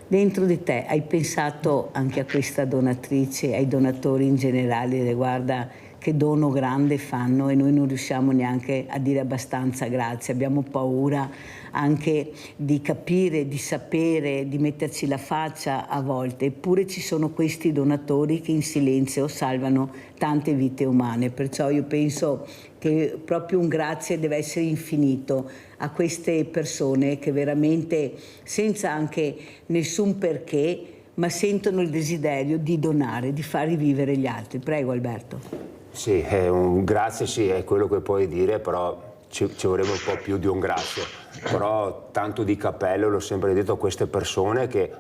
dentro di te hai pensato anche a questa donatrice, ai donatori in generale, guarda che dono grande fanno, e noi non riusciamo neanche a dire abbastanza grazie. Abbiamo paura anche di capire, di sapere, di metterci la faccia a volte, eppure ci sono questi donatori che in silenzio salvano tante vite umane. Perciò io penso che proprio un grazie deve essere infinito a queste persone che veramente, senza anche nessun perché, ma sentono il desiderio di donare, di far rivivere gli altri. Prego Alberto. Sì, un grazie sì, è quello che puoi dire, però ci vorrebbe un po' più di un grazie. Però tanto di cappello, l'ho sempre detto a queste persone, che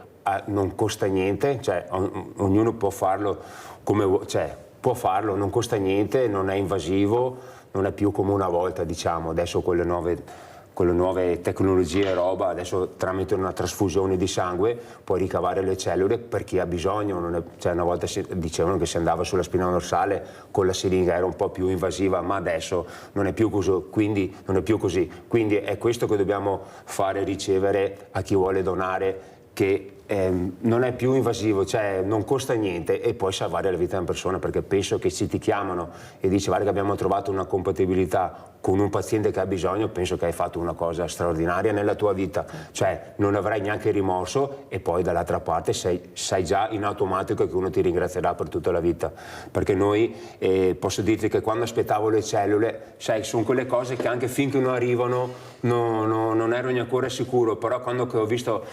non costa niente, cioè ognuno può farlo come vuole, cioè può farlo, non costa niente, non è invasivo, non è più come una volta, diciamo, adesso con le nuove tecnologie e roba, adesso tramite una trasfusione di sangue puoi ricavare le cellule per chi ha bisogno. Non è, cioè una volta dicevano che si andava sulla spina dorsale con la siringa, era un po' più invasiva, ma adesso non è più così, quindi è questo che dobbiamo fare, ricevere a chi vuole donare, che non è più invasivo, cioè non costa niente, e puoi salvare la vita di una persona, perché penso che se ti chiamano e dici guarda che abbiamo trovato una compatibilità con un paziente che ha bisogno, penso che hai fatto una cosa straordinaria nella tua vita, cioè non avrai neanche rimorso, e poi dall'altra parte sai già in automatico che uno ti ringrazierà per tutta la vita, perché noi posso dirti che quando aspettavo le cellule, sai, sono quelle cose che anche finché non arrivano non ero ancora sicuro, però quando ho visto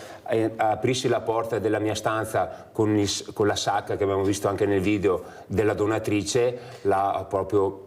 aprirsi la porta della mia stanza con la sacca che abbiamo visto anche nel video della donatrice, proprio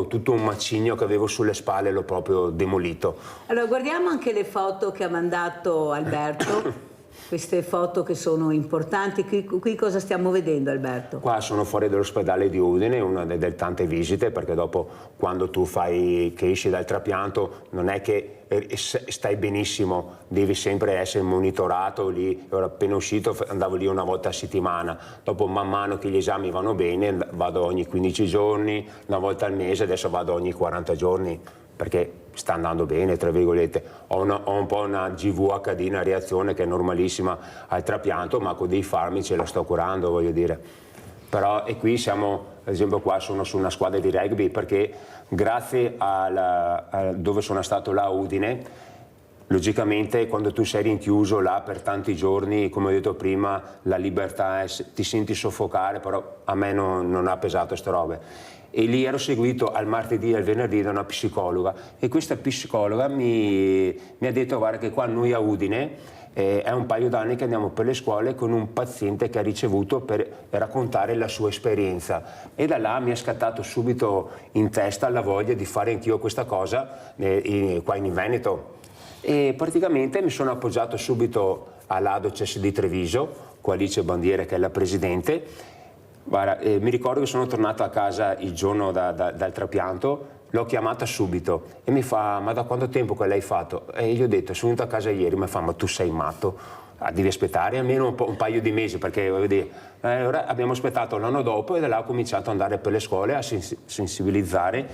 tutto un macigno che avevo sulle spalle l'ho proprio demolito. Allora guardiamo anche le foto che ha mandato Alberto. Queste foto che sono importanti. Qui cosa stiamo vedendo, Alberto? Qua sono fuori dall'ospedale di Udine, una delle tante visite, perché dopo quando tu che esci dal trapianto non è che stai benissimo, devi sempre essere monitorato. Lì ero appena uscito, andavo lì una volta a settimana, dopo man mano che gli esami vanno bene vado ogni 15 giorni, una volta al mese, adesso vado ogni 40 giorni, perché sta andando bene, tra virgolette. Ho un po' una GVHD, una reazione che è normalissima al trapianto, ma con dei farmaci la sto curando, voglio dire. Però, e qui siamo, ad esempio qua sono su una squadra di rugby, perché grazie a dove sono stato là a Udine, logicamente quando tu sei rinchiuso là per tanti giorni, come ho detto prima, la libertà ti senti soffocare, però a me non ha pesato ste robe. E lì ero seguito al martedì e al venerdì da una psicologa, e questa psicologa mi ha detto guarda che qua noi a Udine è un paio d'anni che andiamo per le scuole con un paziente che ha ricevuto per raccontare la sua esperienza, e da là mi è scattato subito in testa la voglia di fare anch'io questa cosa qua in Veneto, e praticamente mi sono appoggiato subito all'Adoces di Treviso con Alice Bandiere, che è la presidente. Guarda, mi ricordo che sono tornato a casa il giorno dal trapianto, l'ho chiamata subito e mi fa ma da quanto tempo che l'hai fatto? E gli ho detto sono venuto a casa ieri. Mi fa ma tu sei matto, devi aspettare almeno un paio di mesi, perché voglio dire, allora abbiamo aspettato l'anno dopo, e da là ho cominciato ad andare per le scuole a sensibilizzare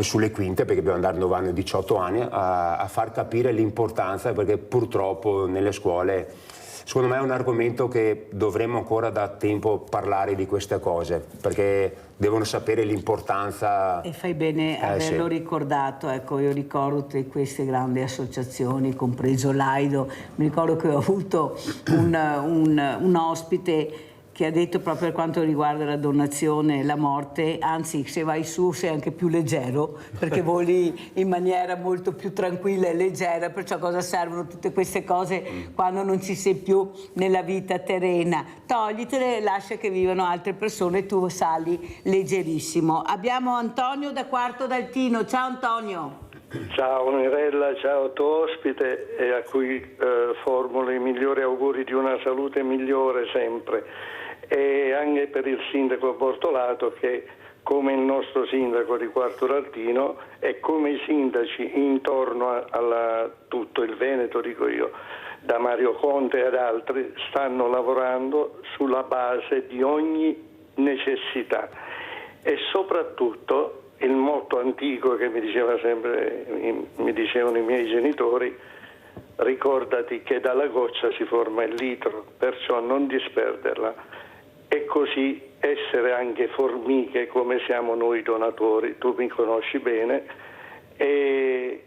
sulle quinte, perché dobbiamo andare 9 anni, 18 anni, a far capire l'importanza, perché purtroppo nelle scuole secondo me è un argomento che dovremmo ancora da tempo parlare di queste cose, perché devono sapere l'importanza. E fai bene averlo ricordato. Ecco, io ricordo tutte queste grandi associazioni, compreso l'AIDO. Mi ricordo che ho avuto un ospite che ha detto proprio per quanto riguarda la donazione e la morte, anzi se vai su sei anche più leggero, perché voli in maniera molto più tranquilla e leggera, perciò cosa servono tutte queste cose quando non ci sei più nella vita terrena? Toglitele e lascia che vivano altre persone e tu sali leggerissimo. Abbiamo Antonio da Quarto d'Altino. Ciao Antonio. Ciao Mirella, ciao tuo ospite, e a cui formulo i migliori auguri di una salute migliore sempre, e anche per il sindaco Bortolato, che come il nostro sindaco di Quarto d'Altino e come i sindaci intorno a tutto il Veneto, dico io, da Mario Conte ad altri, stanno lavorando sulla base di ogni necessità, e soprattutto il motto antico che mi dicevano i miei genitori: ricordati che dalla goccia si forma il litro, perciò non disperderla. e così essere anche formiche come siamo noi donatori, tu mi conosci bene, e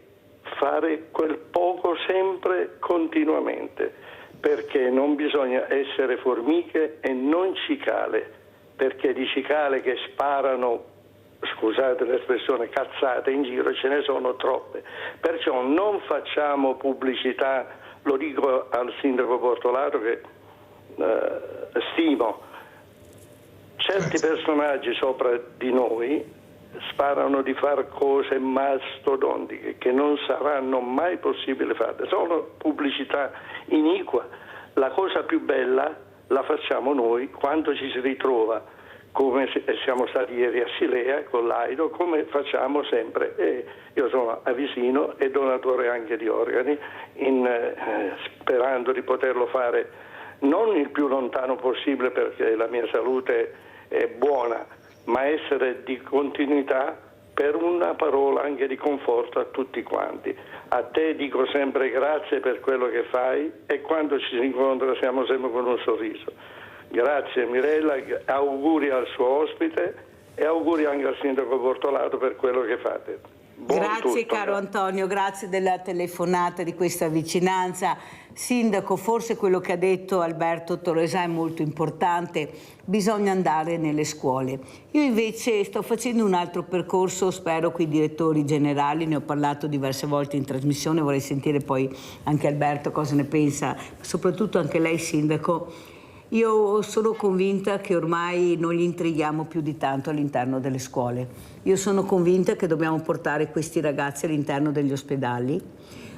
fare quel poco sempre continuamente, perché non bisogna essere formiche e non cicale, perché di cicale che sparano, scusate l'espressione, cazzate in giro ce ne sono troppe, perciò non facciamo pubblicità, lo dico al sindaco Bortolato che stimo, certi personaggi sopra di noi sparano di far cose mastodontiche che non saranno mai possibili fare, sono pubblicità iniqua. La cosa più bella la facciamo noi quando ci si ritrova, come siamo stati ieri a Silea con l'Aido, come facciamo sempre. E io sono avicino e donatore anche di organi, sperando di poterlo fare non il più lontano possibile perché la mia salute è buona, ma essere di continuità per una parola anche di conforto a tutti quanti. A te dico sempre grazie per quello che fai e quando ci si incontra siamo sempre con un sorriso. Grazie Mirella, auguri al suo ospite e auguri anche al sindaco Bortolato per quello che fate. Grazie caro Antonio, grazie della telefonata, di questa vicinanza. Sindaco, forse quello che ha detto Alberto Torresà è molto importante, bisogna andare nelle scuole. Io invece sto facendo un altro percorso, spero con i direttori generali, ne ho parlato diverse volte in trasmissione, vorrei sentire poi anche Alberto cosa ne pensa, soprattutto anche lei sindaco. Io sono convinta che ormai non li intrighiamo più di tanto all'interno delle scuole. Io sono convinta che dobbiamo portare questi ragazzi all'interno degli ospedali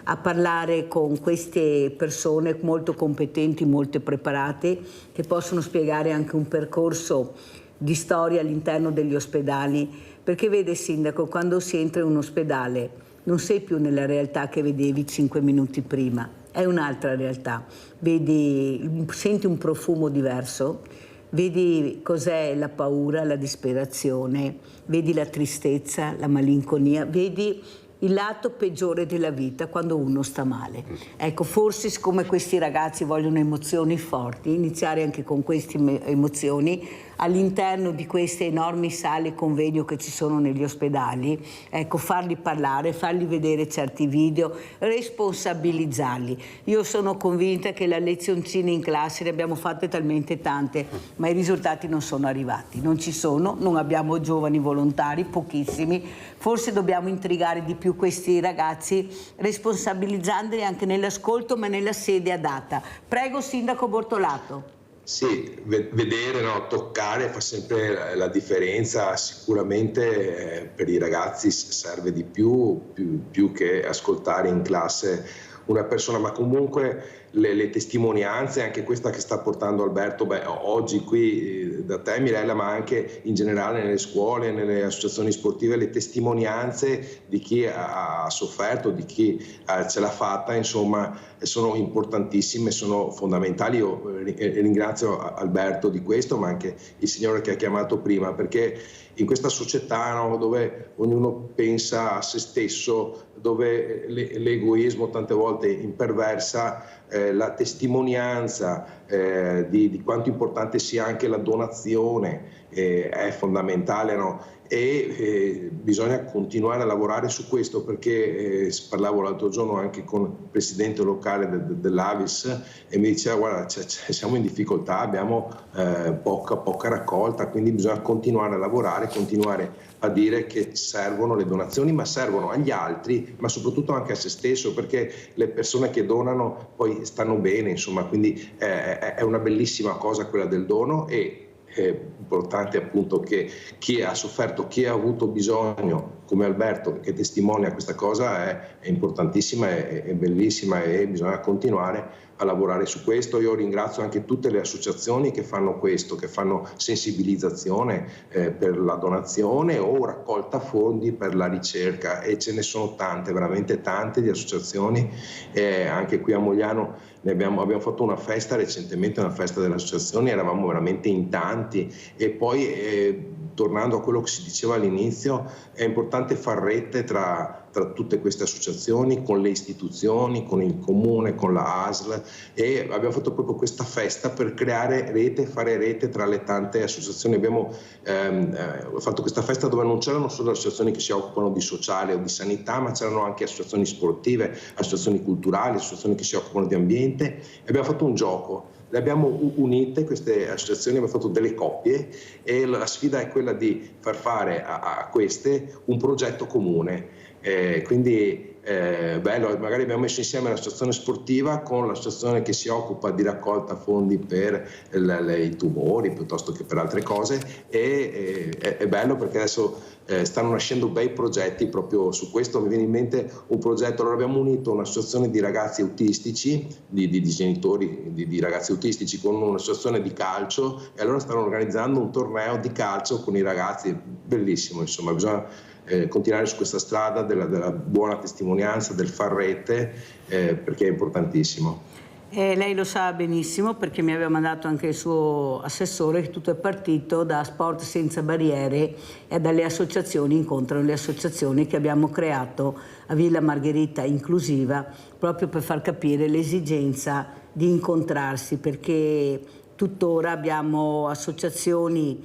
a parlare con queste persone molto competenti, molto preparate, che possono spiegare anche un percorso di storia all'interno degli ospedali. Perché vede sindaco, quando si entra in un ospedale non sei più nella realtà che vedevi 5 minuti prima. È un'altra realtà, senti un profumo diverso, vedi cos'è la paura, la disperazione, vedi la tristezza, la malinconia, vedi il lato peggiore della vita quando uno sta male. Ecco, forse siccome questi ragazzi vogliono emozioni forti, iniziare anche con queste emozioni all'interno di queste enormi sale convegno che ci sono negli ospedali, ecco, farli parlare, farli vedere certi video, responsabilizzarli. Io sono convinta che le lezioncine in classe ne abbiamo fatte talmente tante, ma i risultati non sono arrivati, non ci sono, non abbiamo giovani volontari, pochissimi. Forse dobbiamo intrigare di più questi ragazzi, responsabilizzandoli anche nell'ascolto, ma nella sede adatta. Prego, sindaco Bortolato. Sì, vedere, no, toccare fa sempre la differenza, sicuramente per i ragazzi serve di più che ascoltare in classe una persona, ma comunque le testimonianze, anche questa che sta portando Alberto, oggi qui da te Mirella, ma anche in generale nelle scuole, nelle associazioni sportive, le testimonianze di chi ha sofferto, di chi ce l'ha fatta, insomma, sono importantissime, sono fondamentali. Io ringrazio Alberto di questo, ma anche il signore che ha chiamato prima, perché in questa società, no, dove ognuno pensa a se stesso, dove l'egoismo tante volte imperversa, la testimonianza di quanto importante sia anche la donazione è fondamentale, no? E bisogna continuare a lavorare su questo, perché parlavo l'altro giorno anche con il presidente locale dell'Avis e mi diceva: guarda, siamo in difficoltà, abbiamo poca raccolta, quindi bisogna continuare a lavorare, continuare a dire che servono le donazioni, ma servono agli altri, ma soprattutto anche a se stesso, perché le persone che donano poi stanno bene, insomma, quindi è una bellissima cosa quella del dono. E è importante appunto che chi ha sofferto, chi ha avuto bisogno, come Alberto che testimonia questa cosa, è importantissima, è bellissima, e bisogna continuare a lavorare su questo. Io ringrazio anche tutte le associazioni che fanno questo, che fanno sensibilizzazione per la donazione o raccolta fondi per la ricerca, e ce ne sono tante, veramente tante di associazioni. Anche qui a Mogliano abbiamo fatto una festa recentemente, una festa delle associazioni, eravamo veramente in tanti, e poi tornando a quello che si diceva all'inizio, è importante far rete tra tutte queste associazioni, con le istituzioni, con il comune, con la ASL, e abbiamo fatto proprio questa festa per creare rete, fare rete tra le tante associazioni. Abbiamo fatto questa festa dove non c'erano solo associazioni che si occupano di sociale o di sanità, ma c'erano anche associazioni sportive, associazioni culturali, associazioni che si occupano di ambiente, e abbiamo fatto un gioco. Le abbiamo unite queste associazioni, abbiamo fatto delle coppie, e la sfida è quella di far fare a queste un progetto comune. Quindi bello, magari abbiamo messo insieme l'associazione sportiva con l'associazione che si occupa di raccolta fondi per i tumori piuttosto che per altre cose, e è bello perché adesso stanno nascendo bei progetti proprio su questo. Mi viene in mente un progetto, allora abbiamo unito un'associazione di ragazzi autistici, di genitori di ragazzi autistici, con un'associazione di calcio, e allora stanno organizzando un torneo di calcio con i ragazzi, bellissimo. Insomma, bisogna continuare su questa strada della buona testimonianza, del far rete, perché è importantissimo. Lei lo sa benissimo perché mi aveva mandato anche il suo assessore, che tutto è partito da Sport Senza Barriere e dalle associazioni, incontrano le associazioni che abbiamo creato a Villa Margherita Inclusiva, proprio per far capire l'esigenza di incontrarsi, perché tuttora abbiamo associazioni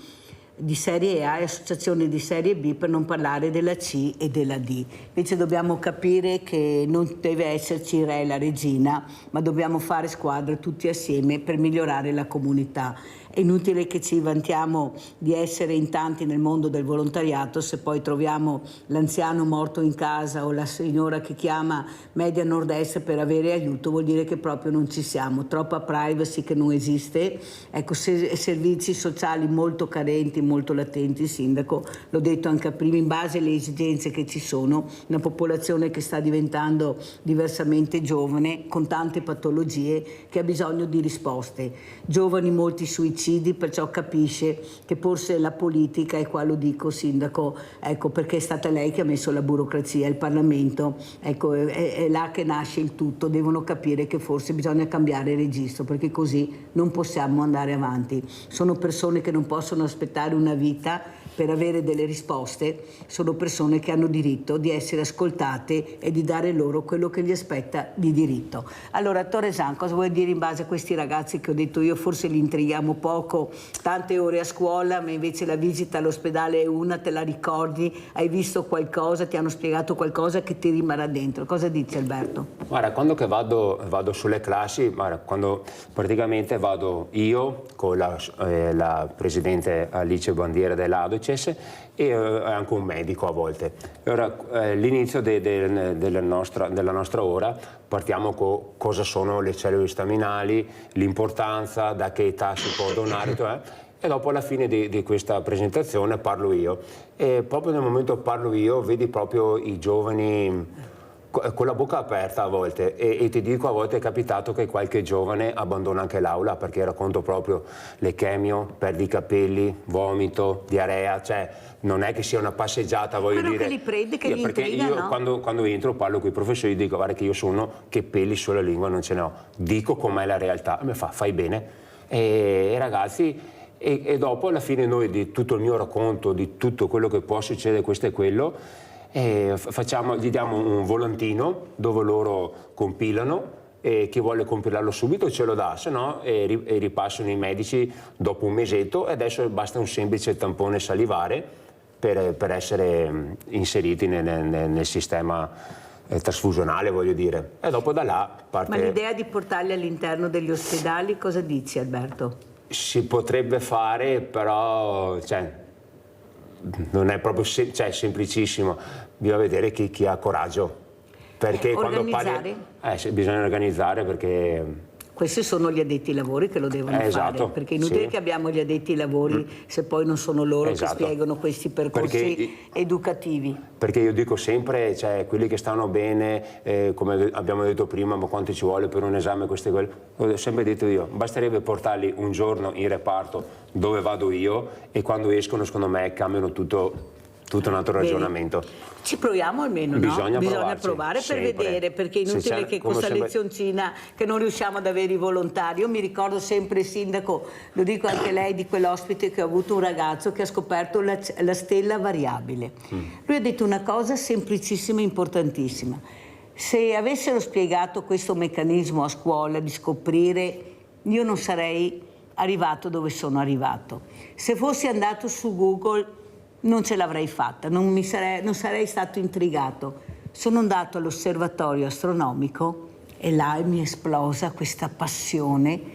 di serie A e associazioni di serie B, per non parlare della C e della D. Invece dobbiamo capire che non deve esserci re la regina, ma dobbiamo fare squadra tutti assieme per migliorare la comunità. È inutile che ci vantiamo di essere in tanti nel mondo del volontariato se poi troviamo l'anziano morto in casa o la signora che chiama Media Nord-Est per avere aiuto, vuol dire che proprio non ci siamo, troppa privacy che non esiste, ecco, servizi sociali molto carenti, molto latenti. Sindaco, l'ho detto anche prima, in base alle esigenze che ci sono, una popolazione che sta diventando diversamente giovane, con tante patologie, che ha bisogno di risposte, giovani, molti suicidi, perciò capisce che forse la politica, e qua lo dico Sindaco, ecco, perché è stata lei che ha messo la burocrazia, il Parlamento, ecco, è là che nasce il tutto, devono capire che forse bisogna cambiare registro, perché così non possiamo andare avanti. Sono persone che non possono aspettare una vita per avere delle risposte, sono persone che hanno diritto di essere ascoltate e di dare loro quello che gli aspetta di diritto. Allora, Torresan, cosa vuoi dire in base a questi ragazzi che ho detto io? Forse li intrighiamo poco, tante ore a scuola, ma invece la visita all'ospedale è una, te la ricordi, hai visto qualcosa, ti hanno spiegato qualcosa che ti rimarrà dentro. Cosa dici, Alberto? Guarda, quando che vado sulle classi, guarda, quando praticamente vado io con la presidente Alice Bandiera dell'ADOCES e anche un medico a volte. Ora, l'inizio della nostra ora partiamo con cosa sono le cellule staminali, l'importanza, da che età si può donare, e dopo alla fine di questa presentazione parlo io. E proprio nel momento che parlo io vedi proprio i giovani con la bocca aperta a volte, e ti dico, a volte è capitato che qualche giovane abbandona anche l'aula perché racconto proprio le chemio, perdi i capelli, vomito, diarrea, cioè non è che sia una passeggiata, voglio dire. Che li prende, che li perché intriga, io no? quando entro parlo con i professori, dico guarda che io sono che peli sulla lingua non ce ne ho, dico com'è la realtà, e mi fa fai bene, e i ragazzi. E dopo alla fine noi di tutto il mio racconto, di tutto quello che può succedere, questo e quello, gli diamo un volantino dove loro compilano, e chi vuole compilarlo subito ce lo dà, se no ripassano i medici dopo un mesetto, e adesso basta un semplice tampone salivare per essere inseriti nel sistema trasfusionale, voglio dire, e dopo da là parte. Ma l'idea di portarli all'interno degli ospedali, cosa dici, Alberto? Si potrebbe fare, però non è proprio semplicissimo, bisogna vedere chi ha coraggio, perché quando parli bisogna organizzare, perché questi sono gli addetti ai lavori che lo devono fare, perché è inutile che abbiamo gli addetti ai lavori se poi non sono loro che spiegano questi percorsi educativi. Perché io dico sempre, quelli che stanno bene, come abbiamo detto prima, ma quanto ci vuole per un esame, questo e quello, ho sempre detto io, basterebbe portarli un giorno in reparto dove vado io, e quando escono secondo me cambiano tutto Tutto un altro ragionamento. Ci proviamo almeno, Bisogna provare sempre. per vedere, perché è inutile che questa lezioncina che non riusciamo ad avere i volontari. Io mi ricordo sempre, sindaco, lo dico anche lei, di quell'ospite che ho avuto, un ragazzo che ha scoperto la stella variabile. Lui ha detto una cosa semplicissima e importantissima: se avessero spiegato questo meccanismo a scuola di scoprire, io non sarei arrivato dove sono arrivato. Se fossi andato su Google non ce l'avrei fatta, non sarei stato intrigato. Sono andato all'osservatorio astronomico e là mi è esplosa questa passione,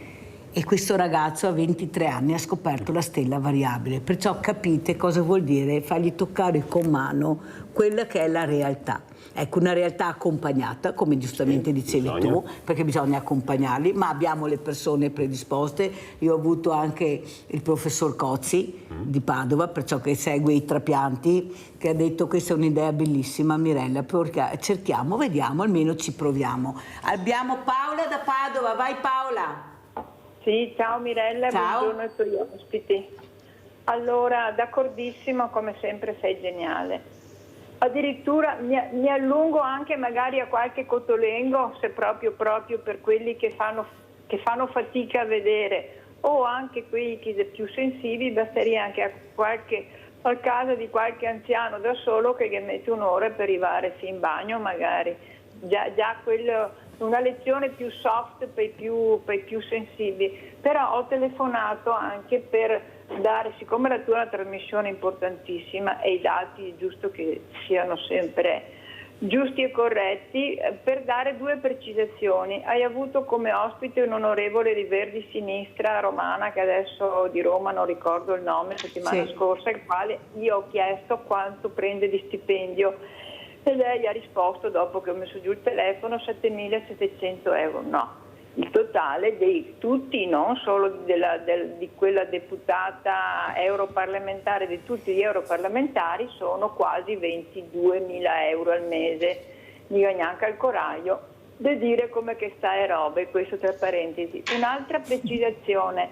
e questo ragazzo a 23 anni ha scoperto la stella variabile. Perciò capite cosa vuol dire fargli toccare con mano quella che è la realtà. Ecco, una realtà accompagnata, come giustamente dicevi tu, perché bisogna accompagnarli, ma abbiamo le persone predisposte. Io ho avuto anche il professor Cozzi di Padova, perciò che segue i trapianti, che ha detto: questa è un'idea bellissima, Mirella, perché cerchiamo, vediamo, almeno ci proviamo. Abbiamo Paola da Padova, vai Paola! Sì, ciao Mirella, ciao. Buongiorno ai tuoi ospiti. Allora, d'accordissimo, come sempre sei geniale. Addirittura mi allungo anche magari a qualche cotolengo, se proprio per quelli che fanno fatica a vedere, o anche quelli più sensibili, basteria anche al caso di qualche anziano da solo che gli mette un'ora per arrivare fin in bagno magari. Già quello, una lezione più soft per i più sensibili. Però ho telefonato anche per dare, siccome la tua è una trasmissione importantissima e i dati è giusto che siano sempre giusti e corretti, per dare due precisazioni. Hai avuto come ospite un onorevole di Verdi Sinistra romana, che adesso di Roma non ricordo il nome, settimana scorsa, il quale io ho chiesto quanto prende di stipendio e lei ha risposto, dopo che ho messo giù il telefono, 7.700 euro. No, il totale di tutti, non solo di quella deputata europarlamentare, di tutti gli europarlamentari, sono quasi 22.000 euro al mese. Mica neanche al coraggio di dire come che sta e robe, questo tra parentesi. Un'altra precisazione: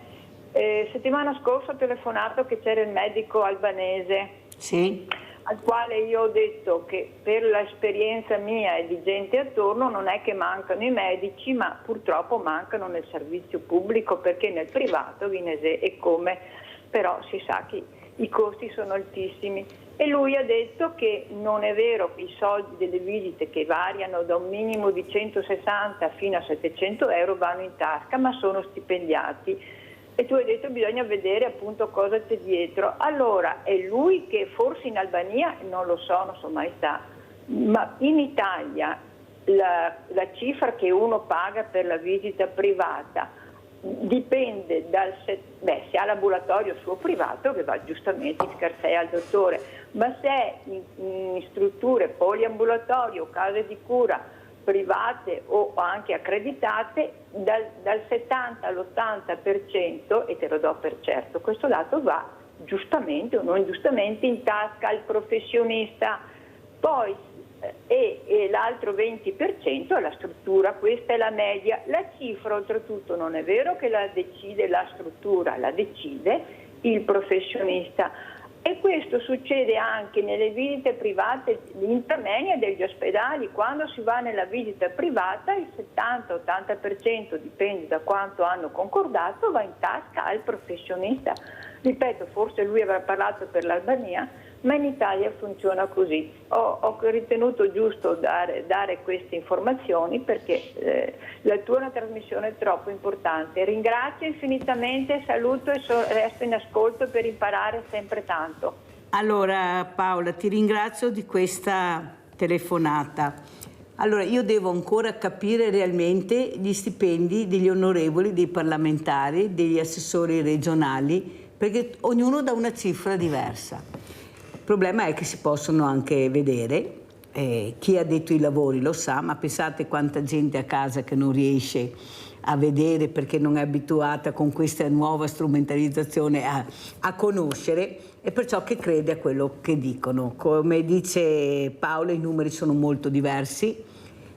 settimana scorsa ho telefonato che c'era il medico albanese. Sì. Al quale io ho detto che per l'esperienza mia e di gente attorno non è che mancano i medici, ma purtroppo mancano nel servizio pubblico, perché nel privato e come, però si sa che i costi sono altissimi. E lui ha detto che non è vero che i soldi delle visite, che variano da un minimo di 160 fino a 700 euro, vanno in tasca, ma sono stipendiati. E tu hai detto bisogna vedere appunto cosa c'è dietro. Allora è lui che forse in Albania, non lo so, non so mai sta, ma in Italia la cifra che uno paga per la visita privata dipende se ha l'ambulatorio suo privato, che va giustamente in scarsea al dottore, ma se è in strutture poliambulatorie o case di cura private o anche accreditate, dal 70 all'80%, e te lo do per certo, questo dato va giustamente o non giustamente in tasca al professionista. Poi e l'altro 20% è la struttura, questa è la media. La cifra oltretutto non è vero che la decide la struttura, la decide il professionista. E questo succede anche nelle visite private intermedie degli ospedali. Quando si va nella visita privata il 70-80%, dipende da quanto hanno concordato, va in tasca al professionista. Ripeto, forse lui avrà parlato per l'Albania, ma in Italia funziona così. Ho ritenuto giusto dare queste informazioni perché la tua è una trasmissione troppo importante. Ringrazio infinitamente, saluto e resto in ascolto per imparare sempre tanto. Allora Paola, ti ringrazio di questa telefonata. Allora, io devo ancora capire realmente gli stipendi degli onorevoli, dei parlamentari, degli assessori regionali, perché ognuno dà una cifra diversa. Il problema è che si possono anche vedere, chi ha detto i lavori lo sa, ma pensate quanta gente a casa che non riesce a vedere perché non è abituata con questa nuova strumentalizzazione a conoscere, e perciò che crede a quello che dicono. Come dice Paolo, i numeri sono molto diversi,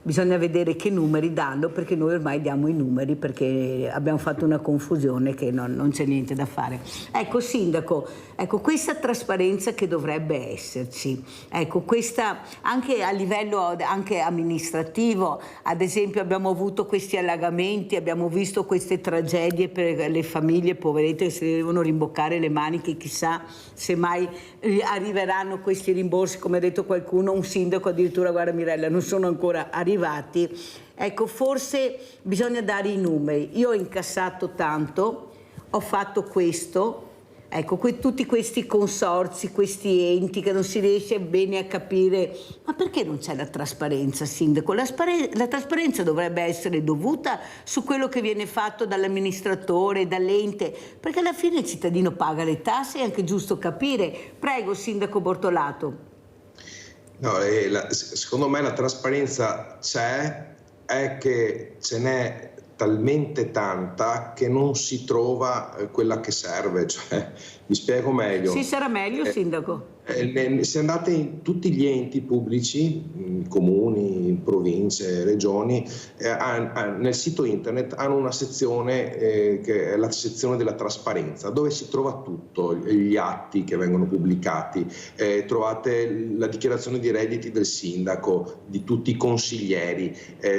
bisogna vedere che numeri danno, perché noi ormai diamo i numeri, perché abbiamo fatto una confusione che non c'è niente da fare. Ecco, Sindaco, ecco, questa trasparenza che dovrebbe esserci, ecco, questa anche a livello anche amministrativo, ad esempio abbiamo avuto questi allagamenti, abbiamo visto queste tragedie per le famiglie poverette che si devono rimboccare le maniche, chissà se mai arriveranno questi rimborsi, come ha detto qualcuno, un sindaco addirittura, guarda Mirella, non sono ancora arrivati. Ecco, forse bisogna dare i numeri. Io ho incassato tanto, ho fatto questo, ecco, tutti questi consorzi, questi enti che non si riesce bene a capire, ma perché non c'è la trasparenza, Sindaco? La trasparenza dovrebbe essere dovuta su quello che viene fatto dall'amministratore, dall'ente, perché alla fine il cittadino paga le tasse, è anche giusto capire. Prego, Sindaco Bortolato. No, secondo me la trasparenza c'è, è che ce n'è talmente tanta che non si trova quella che serve, cioè, mi spiego meglio. Sì, sarà meglio, Sindaco. Se andate in tutti gli enti pubblici, comuni, province, regioni, nel sito internet hanno una sezione che è la sezione della trasparenza, dove si trova tutto, gli atti che vengono pubblicati, trovate la dichiarazione di redditi del sindaco, di tutti i consiglieri,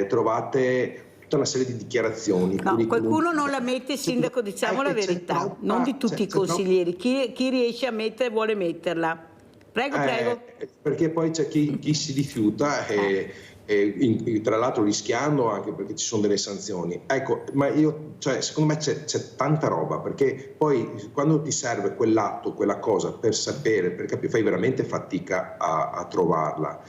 trovate tutta una serie di dichiarazioni. No, qualcuno non la mette, Sindaco, diciamo la verità, non di tutti i consiglieri, chi riesce a mettere vuole metterla. Prego, prego. Perché poi c'è chi si rifiuta, tra l'altro rischiando anche perché ci sono delle sanzioni. Ecco, ma secondo me c'è tanta roba, perché poi quando ti serve quell'atto, quella cosa per sapere, per capire, fai veramente fatica a trovarla.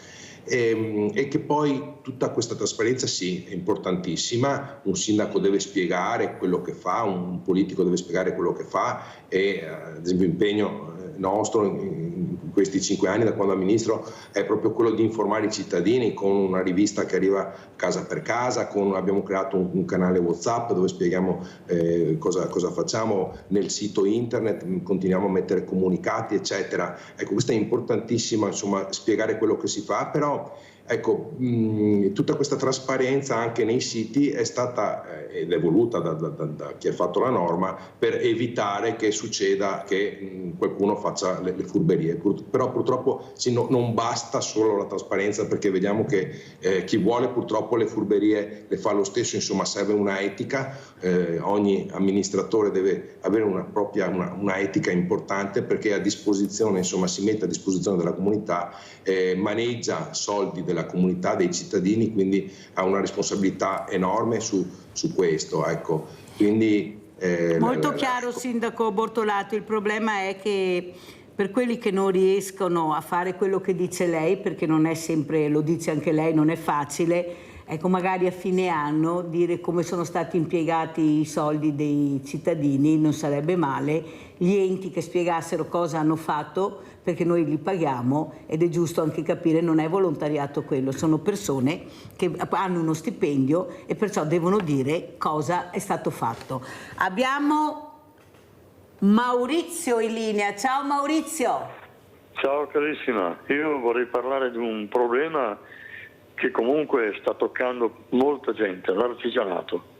E che poi tutta questa trasparenza sì, è importantissima, un sindaco deve spiegare quello che fa, un politico deve spiegare quello che fa e ad esempio l'impegno nostro in questi 5 anni da quando amministro è proprio quello di informare i cittadini con una rivista che arriva casa per casa, abbiamo creato un canale WhatsApp dove spieghiamo cosa facciamo, nel sito internet continuiamo a mettere comunicati eccetera. Ecco, questo è importantissimo, insomma, spiegare quello che si fa, però ecco, tutta questa trasparenza anche nei siti è stata ed è voluta da chi ha fatto la norma per evitare che succeda che qualcuno faccia le furberie. Però purtroppo non basta solo la trasparenza, perché vediamo che chi vuole purtroppo le furberie le fa lo stesso, insomma serve una etica, ogni amministratore deve avere una etica importante, perché a disposizione, insomma si mette a disposizione della comunità, maneggia soldi della comunità, dei cittadini, quindi ha una responsabilità enorme su questo, ecco. Quindi molto chiaro, Sindaco Bortolato. Il problema è che per quelli che non riescono a fare quello che dice lei, perché non è sempre, lo dice anche lei, non è facile, ecco, magari a fine anno dire come sono stati impiegati i soldi dei cittadini non sarebbe male, gli enti che spiegassero cosa hanno fatto, perché noi li paghiamo ed è giusto anche capire, non è volontariato quello, sono persone che hanno uno stipendio e perciò devono dire cosa è stato fatto. Abbiamo Maurizio in linea. Ciao Maurizio. Ciao carissima, io vorrei parlare di un problema che comunque sta toccando molta gente, l'artigianato.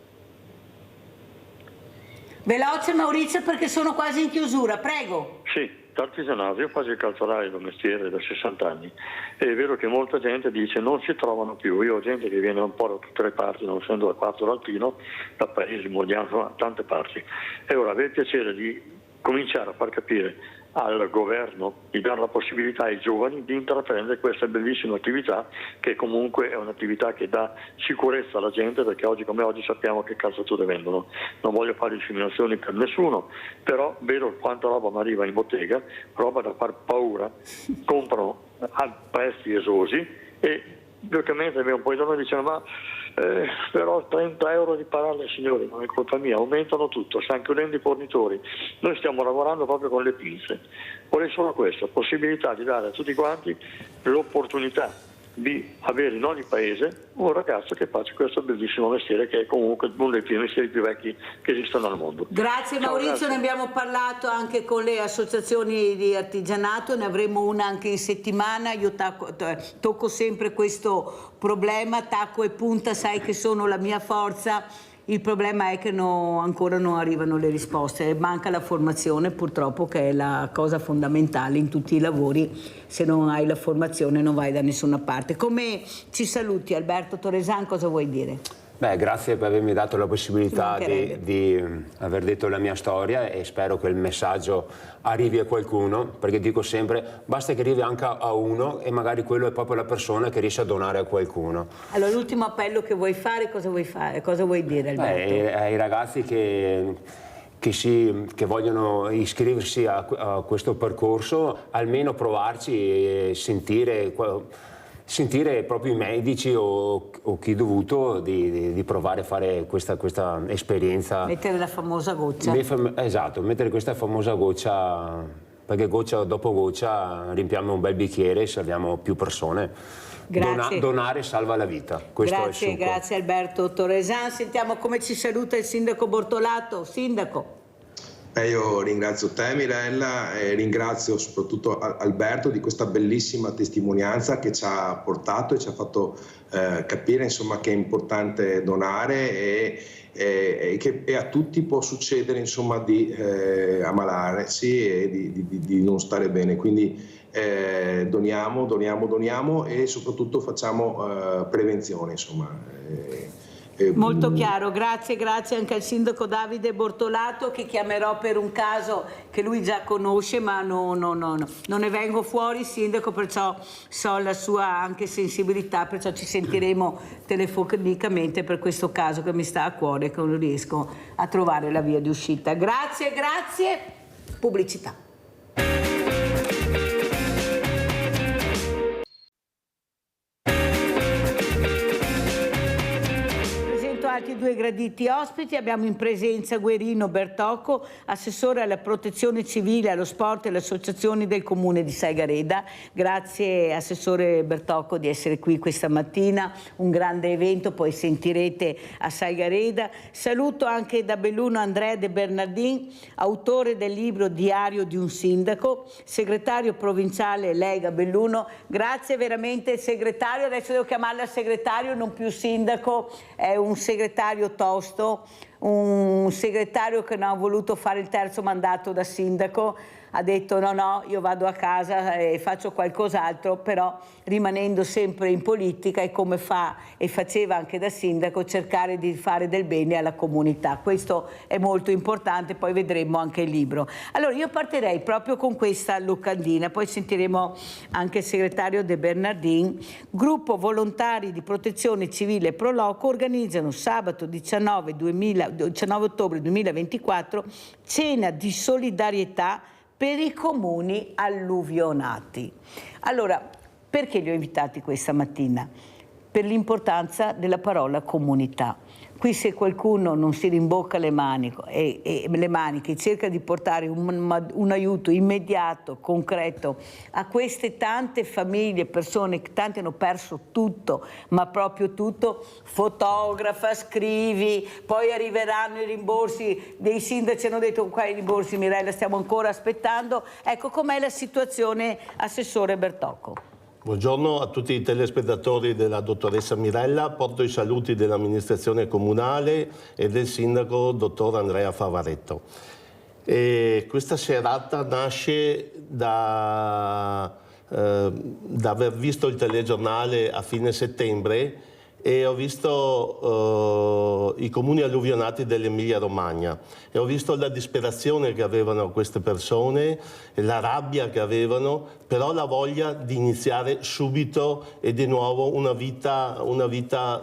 Veloce Maurizio, perché sono quasi in chiusura, prego. Sì, l'artigianato, io faccio il calzolaio da mestiere da 60 anni, è vero che molta gente dice non si trovano più, io ho gente che viene un po' da tutte le parti, non essendo da Quarto d'Alpino, da paesi mondiali, da tante parti, e ora aver piacere di cominciare a far capire al governo di dare la possibilità ai giovani di intraprendere questa bellissima attività, che comunque è un'attività che dà sicurezza alla gente, perché oggi come oggi sappiamo che calzature vendono. Non voglio fare discriminazioni per nessuno, però vedo quanta roba mi arriva in bottega, roba da far paura, comprano a prezzi esosi e logicamente un po' di giorni dicono ma però 30 euro di parole, signori, non è colpa mia, aumentano tutto, stanno chiudendo i fornitori, noi stiamo lavorando proprio con le pinze. Vorrei solo questo, possibilità di dare a tutti quanti l'opportunità di avere in ogni paese un ragazzo che faccia questo bellissimo mestiere, che è comunque uno dei mestieri più vecchi che esistono al mondo. Grazie Maurizio, grazie. Ne abbiamo parlato anche con le associazioni di artigianato, ne avremo una anche in settimana. Io tocco sempre questo problema, tacco e punta, sai che sono la mia forza. Il problema è che ancora non arrivano le risposte, manca la formazione purtroppo, che è la cosa fondamentale in tutti i lavori. Se non hai la formazione non vai da nessuna parte. Come ci saluti Alberto Torresan, cosa vuoi dire? Beh, grazie per avermi dato la possibilità di aver detto la mia storia, e spero che il messaggio arrivi a qualcuno, perché dico sempre, basta che arrivi anche a uno e magari quello è proprio la persona che riesce a donare a qualcuno. Allora, l'ultimo appello che vuoi fare, cosa vuoi dire Alberto? Ai ragazzi che vogliono iscriversi a questo percorso, almeno provarci e sentire proprio i medici o chi è dovuto di provare a fare questa esperienza. Mettere la famosa goccia. Esatto, mettere questa famosa goccia, perché goccia dopo goccia riempiamo un bel bicchiere e salviamo più persone. Grazie. Donare salva la vita. Questo è il succo. Grazie Alberto Torresan. Sentiamo come ci saluta il sindaco Bortolato. Sindaco. Io ringrazio te Mirella e ringrazio soprattutto Alberto di questa bellissima testimonianza che ci ha portato e ci ha fatto capire insomma che è importante donare e che a tutti può succedere insomma di ammalarsi e di non stare bene, quindi doniamo e soprattutto facciamo prevenzione insomma. Molto chiaro, grazie anche al sindaco Davide Bortolato, che chiamerò per un caso che lui già conosce, ma non ne vengo fuori sindaco, perciò so la sua anche sensibilità, perciò ci sentiremo telefonicamente per questo caso che mi sta a cuore, che non riesco a trovare la via di uscita. Grazie, pubblicità. Altri due graditi ospiti, abbiamo in presenza Guerino Bertocco, assessore alla protezione civile, allo sport e alle associazioni del comune di Saigareda. Grazie assessore Bertocco di essere qui questa mattina, un grande evento, poi sentirete a Saigareda. Saluto anche da Belluno Andrea De Bernardin, autore del libro Diario di un sindaco, segretario provinciale Lega Belluno. Grazie veramente segretario, adesso devo chiamarla segretario, non più sindaco, è un segretario tosto, un segretario che non ha voluto fare il terzo mandato da sindaco, ha detto no, io vado a casa e faccio qualcos'altro, però rimanendo sempre in politica e come fa e faceva anche da sindaco, cercare di fare del bene alla comunità. Questo è molto importante, poi vedremo anche il libro. Allora io partirei proprio con questa locandina, poi sentiremo anche il segretario De Bernardin. Gruppo Volontari di Protezione Civile Proloco organizzano sabato 19 ottobre 2024 cena di solidarietà per i comuni alluvionati. Allora, perché li ho invitati questa mattina? Per l'importanza della parola comunità. Qui se qualcuno non si rimbocca le maniche e cerca di portare un aiuto immediato, concreto a queste tante famiglie, persone che tanti hanno perso tutto, ma proprio tutto, fotografa, scrivi, poi arriveranno i rimborsi, dei sindaci hanno detto qua i rimborsi Mirella stiamo ancora aspettando. Ecco com'è la situazione, assessore Bertocco. Buongiorno a tutti i telespettatori della dottoressa Mirella, porto i saluti dell'amministrazione comunale e del sindaco dottor Andrea Favaretto. Questa serata nasce da aver visto il telegiornale a fine settembre e ho visto i comuni alluvionati dell'Emilia Romagna e ho visto la disperazione che avevano queste persone, la rabbia che avevano, però la voglia di iniziare subito e di nuovo una vita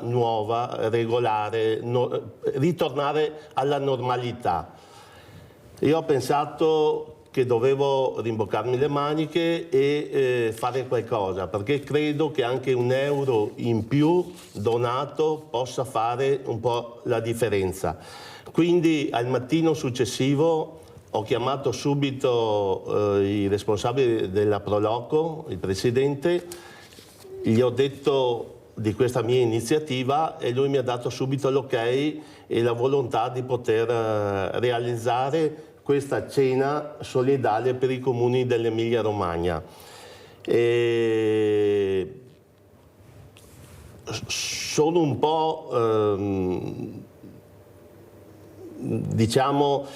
nuova, regolare, ritornare alla normalità. Io ho pensato che dovevo rimboccarmi le maniche e fare qualcosa, perché credo che anche un euro in più donato possa fare un po' la differenza. Quindi al mattino successivo ho chiamato subito i responsabili della Proloco, il presidente, gli ho detto di questa mia iniziativa e lui mi ha dato subito l'ok e la volontà di poter realizzare questa cena solidale per i comuni dell'Emilia Romagna. Sono un po' diciamo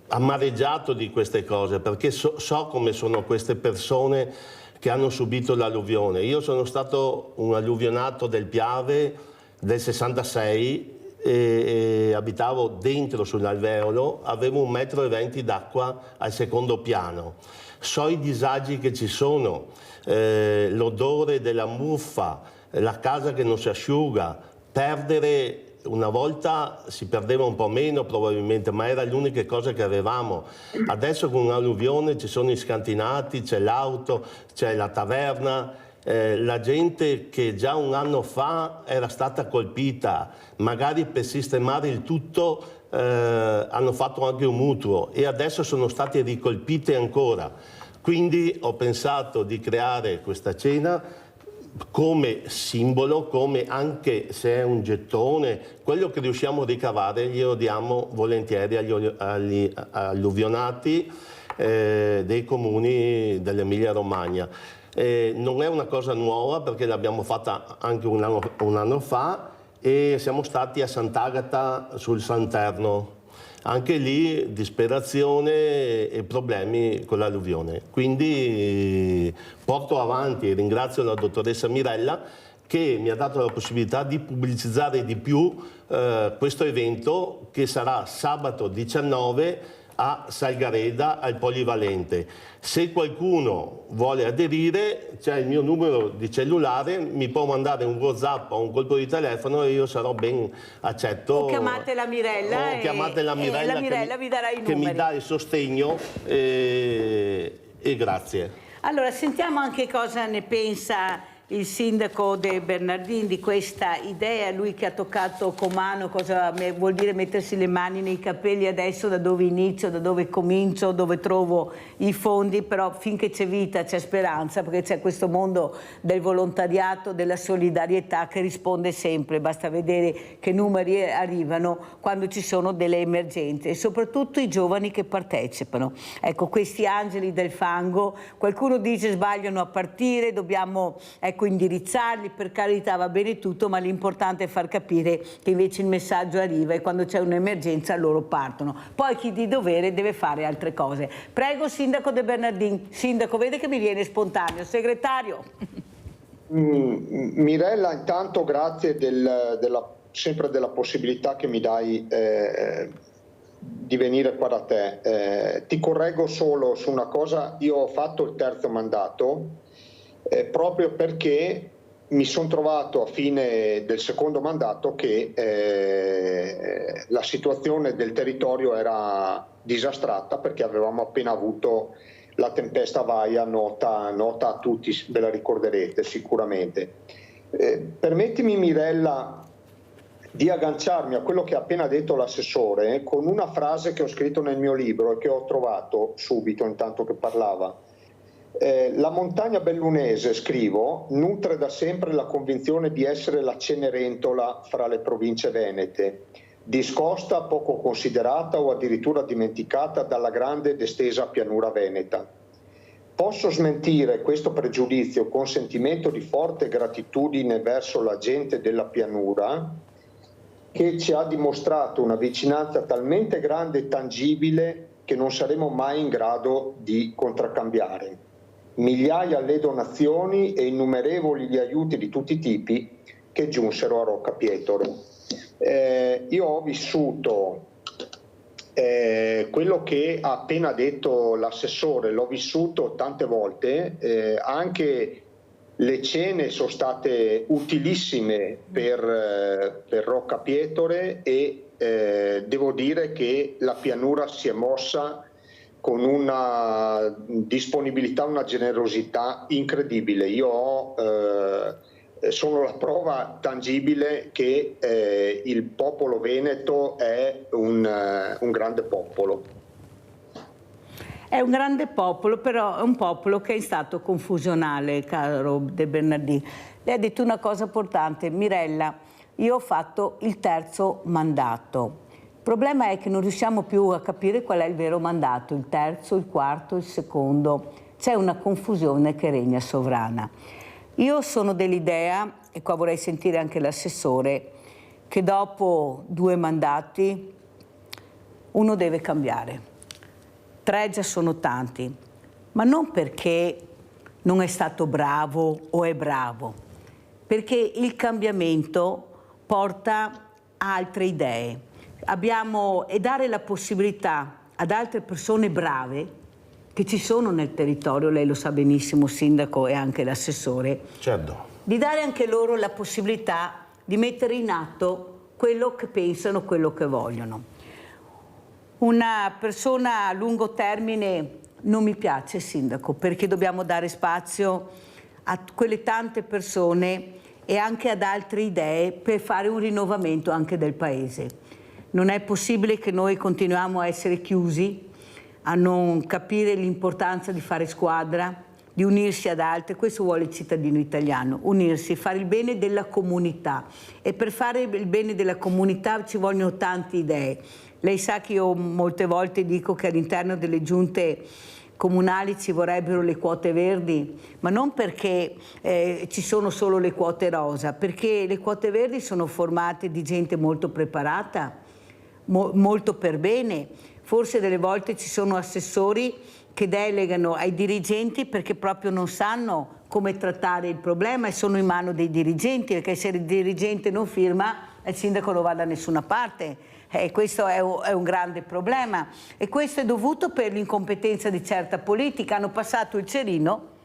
amareggiato di queste cose, perché so come sono queste persone che hanno subito l'alluvione. Io sono stato un alluvionato del Piave del 66 e abitavo dentro sull'alveolo, avevo 1,20 m d'acqua al secondo piano. So i disagi che ci sono, l'odore della muffa, la casa che non si asciuga, perdere. Una volta si perdeva un po' meno probabilmente, ma era l'unica cosa che avevamo. Adesso con un'alluvione ci sono i scantinati, c'è l'auto, c'è la taverna, la gente che già un anno fa era stata colpita, magari per sistemare il tutto hanno fatto anche un mutuo e adesso sono state ricolpite ancora. Quindi ho pensato di creare questa cena come simbolo, come anche se è un gettone, quello che riusciamo a ricavare glielo diamo volentieri agli alluvionati dei comuni dell'Emilia Romagna. Non è una cosa nuova perché l'abbiamo fatta anche un anno fa e siamo stati a Sant'Agata sul Santerno. Anche lì disperazione e problemi con l'alluvione. Quindi porto avanti e ringrazio la dottoressa Mirella che mi ha dato la possibilità di pubblicizzare di più questo evento che sarà sabato 19 a Salgareda al Polivalente. Se qualcuno vuole aderire c'è il mio numero di cellulare, mi può mandare un WhatsApp o un colpo di telefono e io sarò ben accetto. O chiamate la Mirella, o chiamate la Mirella, la Mirella vi darà i numeri. Che mi dà il sostegno e grazie. Allora sentiamo anche cosa ne pensa il sindaco De Bernardin di questa idea, lui che ha toccato con mano cosa vuol dire mettersi le mani nei capelli adesso, da dove inizio, da dove comincio, dove trovo i fondi, però finché c'è vita c'è speranza, perché c'è questo mondo del volontariato, della solidarietà che risponde sempre, basta vedere che numeri arrivano quando ci sono delle emergenze e soprattutto i giovani che partecipano. Ecco, questi angeli del fango, qualcuno dice sbagliano a partire, dobbiamo indirizzarli, per carità va bene tutto, ma l'importante è far capire che invece il messaggio arriva e quando c'è un'emergenza loro partono. Poi chi di dovere deve fare altre cose. Prego, sindaco De Bernardin. Sindaco, vede che mi viene spontaneo. Segretario. Mirella, intanto grazie sempre della possibilità che mi dai di venire qua da te. Ti correggo solo su una cosa, io ho fatto il terzo mandato proprio perché mi sono trovato a fine del secondo mandato che la situazione del territorio era disastrata perché avevamo appena avuto la tempesta Vaia, nota a tutti, ve la ricorderete sicuramente. Permettimi Mirella di agganciarmi a quello che ha appena detto l'assessore con una frase che ho scritto nel mio libro e che ho trovato subito intanto che parlava. La montagna bellunese, scrivo, nutre da sempre la convinzione di essere la Cenerentola fra le province venete, discosta, poco considerata o addirittura dimenticata dalla grande ed estesa pianura veneta. Posso smentire questo pregiudizio con sentimento di forte gratitudine verso la gente della pianura che ci ha dimostrato una vicinanza talmente grande e tangibile che non saremo mai in grado di contraccambiare. Migliaia le donazioni e innumerevoli gli aiuti di tutti i tipi che giunsero a Rocca Pietore. Io ho vissuto quello che ha appena detto l'assessore, l'ho vissuto tante volte, anche le cene sono state utilissime per Rocca Pietore e devo dire che la pianura si è mossa con una disponibilità, una generosità incredibile. Io sono la prova tangibile che il popolo veneto è un grande popolo. È un grande popolo, però è un popolo che è in stato confusionale, caro De Bernardini. Lei ha detto una cosa importante, Mirella, io ho fatto il terzo mandato. Il problema è che non riusciamo più a capire qual è il vero mandato, il terzo, il quarto, il secondo. C'è una confusione che regna sovrana. Io sono dell'idea, e qua vorrei sentire anche l'assessore, che dopo 2 mandati uno deve cambiare. 3 già sono tanti, ma non perché non è stato bravo o è bravo, perché il cambiamento porta a altre idee. E dare la possibilità ad altre persone brave che ci sono nel territorio, lei lo sa benissimo, sindaco e anche l'assessore, certo, di dare anche loro la possibilità di mettere in atto quello che pensano, quello che vogliono. Una persona a lungo termine non mi piace, sindaco, perché dobbiamo dare spazio a quelle tante persone e anche ad altre idee per fare un rinnovamento anche del paese. Non è possibile che noi continuiamo a essere chiusi, a non capire l'importanza di fare squadra, di unirsi ad altri. Questo vuole il cittadino italiano, unirsi, fare il bene della comunità. E per fare il bene della comunità ci vogliono tante idee. Lei sa che io molte volte dico che all'interno delle giunte comunali ci vorrebbero le quote verdi, ma non perché ci sono solo le quote rosa, perché le quote verdi sono formate di gente molto preparata, molto per bene. Forse delle volte ci sono assessori che delegano ai dirigenti perché proprio non sanno come trattare il problema e sono in mano dei dirigenti, perché se il dirigente non firma il sindaco non va da nessuna parte. Questo è un grande problema e questo è dovuto per l'incompetenza di certa politica. Hanno passato il cerino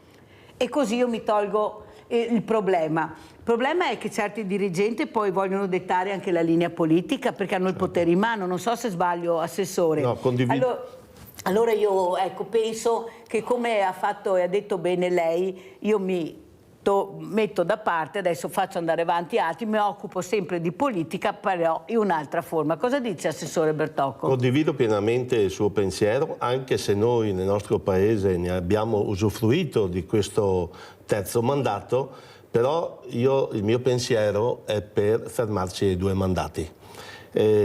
e così io mi tolgo il problema. Il problema è che certi dirigenti poi vogliono dettare anche la linea politica perché hanno il potere in mano. Non so se sbaglio, assessore. No, condivido. Allora io penso che, come ha fatto e ha detto bene lei, io mi metto da parte, adesso faccio andare avanti altri, mi occupo sempre di politica, però in un'altra forma. Cosa dice assessore Bertocco? Condivido pienamente il suo pensiero, anche se noi nel nostro paese ne abbiamo usufruito di questo terzo mandato, però il mio pensiero è per fermarci ai 2 mandati.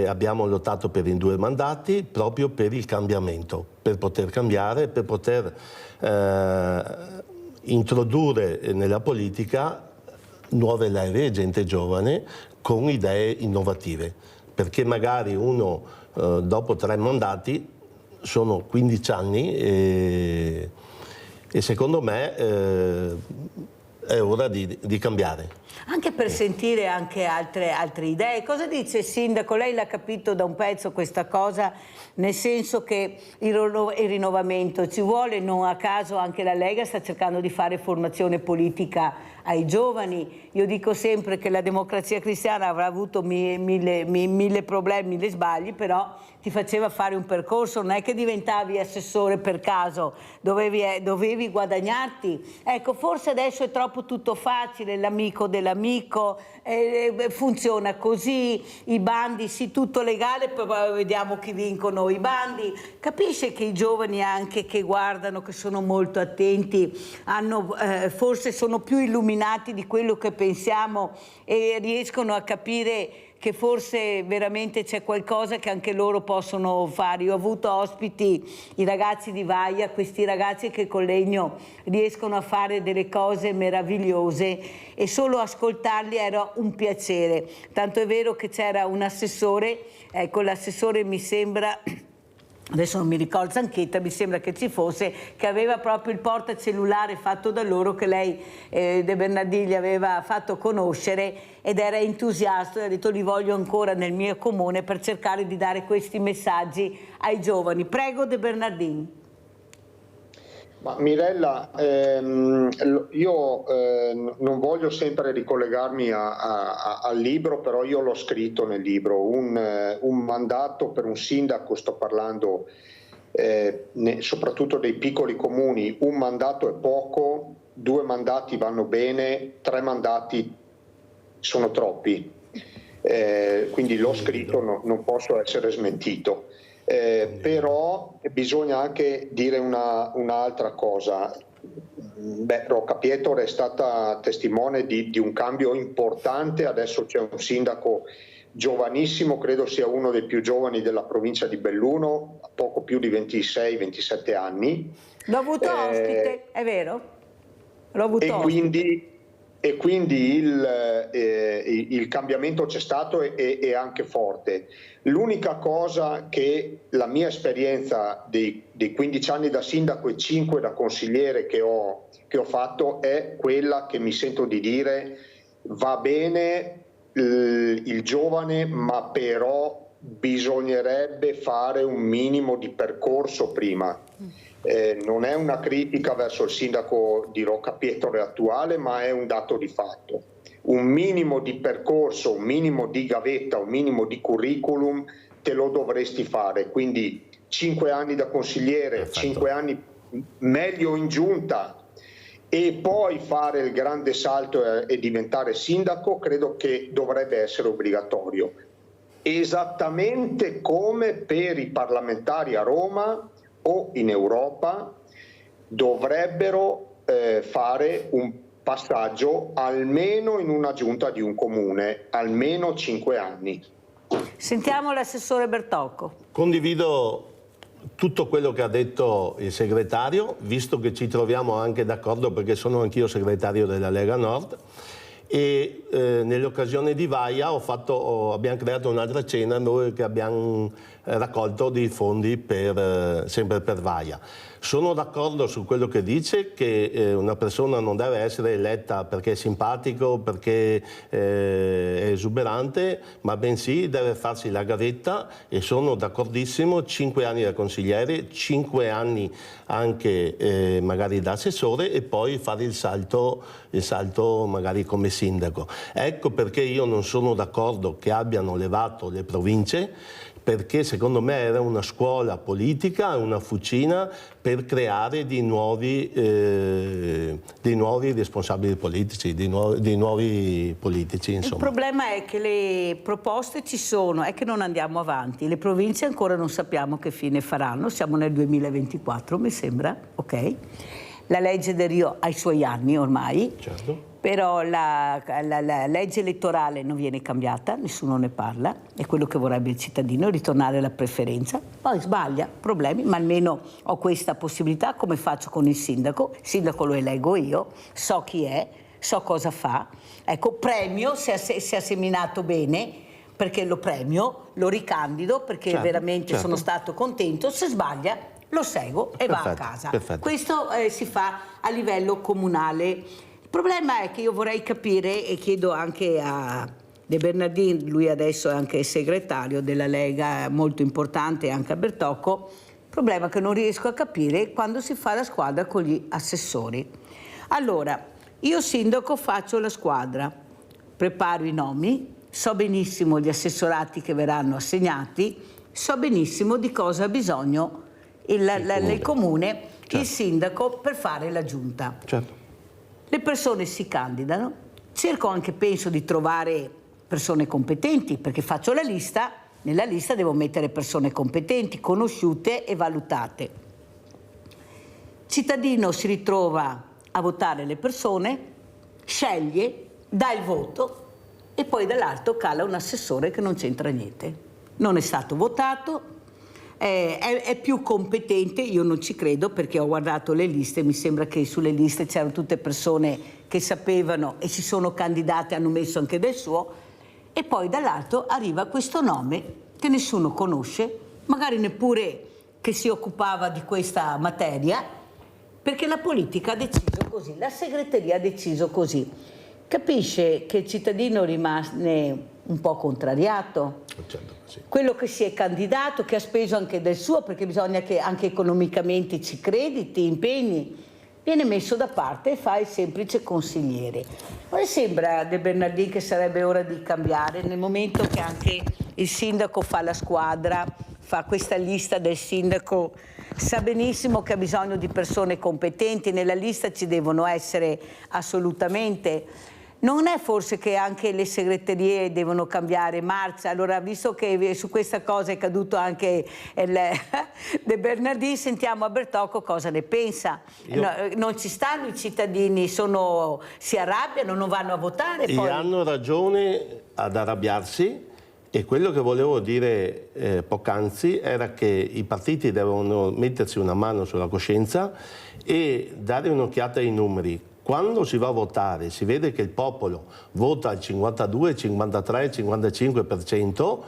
Abbiamo lottato per i 2 mandati proprio per il cambiamento, per poter cambiare, per poter introdurre nella politica nuove leve, gente giovane con idee innovative, perché magari uno dopo 3 mandati sono 15 anni e secondo me è ora di cambiare. Anche per sentire anche altre idee. Cosa dice il sindaco? Lei l'ha capito da un pezzo questa cosa, nel senso che il rinnovamento ci vuole, non a caso anche la Lega sta cercando di fare formazione politica ai giovani. Io dico sempre che la Democrazia Cristiana avrà avuto mille problemi, 1000 sbagli, però ti faceva fare un percorso, non è che diventavi assessore per caso, dovevi guadagnarti. Ecco, forse adesso è troppo tutto facile, l'amico dell'amico, funziona così, i bandi, sì, tutto legale, poi vediamo chi vincono i bandi. Capisce che i giovani anche che guardano, che sono molto attenti, forse sono più illuminati di quello che pensiamo e riescono a capire che forse veramente c'è qualcosa che anche loro possono fare. Io ho avuto ospiti i ragazzi di Vaia, questi ragazzi che con legno riescono a fare delle cose meravigliose e solo ascoltarli era un piacere. Tanto è vero che c'era un assessore, ecco l'assessore mi sembra, adesso non mi ricordo, Zanchetta mi sembra che ci fosse, che aveva proprio il portacellulare fatto da loro che lei De Bernardini gli aveva fatto conoscere ed era entusiasta e ha detto li voglio ancora nel mio comune per cercare di dare questi messaggi ai giovani. Prego De Bernardini. Ma Mirella, io non voglio sempre ricollegarmi al libro, però io l'ho scritto nel libro, un mandato per un sindaco, sto parlando soprattutto dei piccoli comuni, un mandato è poco, 2 mandati vanno bene, 3 mandati sono troppi, quindi l'ho scritto, non posso essere smentito. Però bisogna anche dire un'altra cosa. Rocca Pietor è stata testimone di un cambio importante, adesso c'è un sindaco giovanissimo, credo sia uno dei più giovani della provincia di Belluno, poco più di 26-27 anni. L'ho avuto ospite, è vero? L'ho avuto ospite. E quindi il cambiamento c'è stato e anche forte. L'unica cosa che la mia esperienza dei 15 anni da sindaco e 5 da consigliere che ho fatto è quella che mi sento di dire: va bene il giovane, ma però bisognerebbe fare un minimo di percorso prima. Non è una critica verso il sindaco di Rocca Pietor attuale, ma è un dato di fatto. Un minimo di percorso, un minimo di gavetta, un minimo di curriculum te lo dovresti fare. Quindi 5 anni da consigliere, perfetto, 5 anni meglio in giunta, e poi fare il grande salto e diventare sindaco, credo che dovrebbe essere obbligatorio. Esattamente come per i parlamentari a Roma o in Europa dovrebbero fare un passaggio almeno in una giunta di un comune, almeno 5 anni. Sentiamo l'assessore Bertocco. Condivido tutto quello che ha detto il segretario, visto che ci troviamo anche d'accordo, perché sono anch'io segretario della Lega Nord, e nell'occasione di Vaia abbiamo creato un'altra cena dove abbiamo raccolto dei fondi sempre per Vaia. Sono d'accordo su quello che dice, che una persona non deve essere eletta perché è simpatico, perché è esuberante, ma bensì deve farsi la gavetta, e sono d'accordissimo. 5 anni da consigliere, 5 anni anche magari da assessore, e poi fare il salto magari come sindaco. Ecco perché io non sono d'accordo che abbiano levato le province, perché secondo me era una scuola politica, una fucina per creare dei nuovi responsabili politici, dei nuovi politici, insomma. Il problema è che le proposte ci sono, è che non andiamo avanti. Le province ancora non sappiamo che fine faranno, siamo nel 2024, mi sembra, ok? La legge del Rio ha i suoi anni ormai, certo, però la legge elettorale non viene cambiata, nessuno ne parla, è quello che vorrebbe il cittadino, ritornare alla preferenza. Poi sbaglia, problemi, ma almeno ho questa possibilità. Come faccio con il sindaco? Il sindaco lo eleggo io, so chi è, so cosa fa, ecco, premio se ha seminato bene, perché lo premio, lo ricandido perché certo, veramente certo, sono stato contento. Se sbaglia lo seguo e va a casa. Perfetto. Questo si fa a livello comunale. Il problema è che io vorrei capire, e chiedo anche a De Bernardin, lui adesso è anche segretario della Lega, molto importante, anche a Bertocco, il problema è che non riesco a capire quando si fa la squadra con gli assessori. Allora, io sindaco faccio la squadra, preparo i nomi, so benissimo gli assessorati che verranno assegnati, so benissimo di cosa ha bisogno il comune, certo, il sindaco per fare la giunta. Certo. Le persone si candidano, cerco anche, penso, di trovare persone competenti, perché faccio la lista, nella lista devo mettere persone competenti, conosciute e valutate. Cittadino si ritrova a votare le persone, sceglie, dà il voto e poi dall'alto cala un assessore che non c'entra niente. Non è stato votato, è più competente, io non ci credo perché ho guardato le liste, mi sembra che sulle liste c'erano tutte persone che sapevano e si sono candidate, hanno messo anche del suo, e poi dall'alto arriva questo nome che nessuno conosce, magari neppure che si occupava di questa materia, perché la politica ha deciso così, la segreteria ha deciso così. Capisce che il cittadino rimane un po' contrariato, certo, sì, quello che si è candidato, che ha speso anche del suo, perché bisogna che anche economicamente ci credi, ti impegni, viene messo da parte e fa il semplice consigliere. Non le sembra, De Bernardin, che sarebbe ora di cambiare, nel momento che anche il sindaco fa la squadra, fa questa lista del sindaco, sa benissimo che ha bisogno di persone competenti, nella lista ci devono essere assolutamente Non è forse che anche le segreterie devono cambiare marcia? Allora, visto che su questa cosa è caduto anche De Bernardin, sentiamo a Bertocco cosa ne pensa. Non ci stanno i cittadini, si arrabbiano, non vanno a votare. E poi hanno ragione ad arrabbiarsi, e quello che volevo dire poc'anzi era che i partiti devono mettersi una mano sulla coscienza e dare un'occhiata ai numeri. Quando si va a votare si vede che il popolo vota al 52, 53, 55%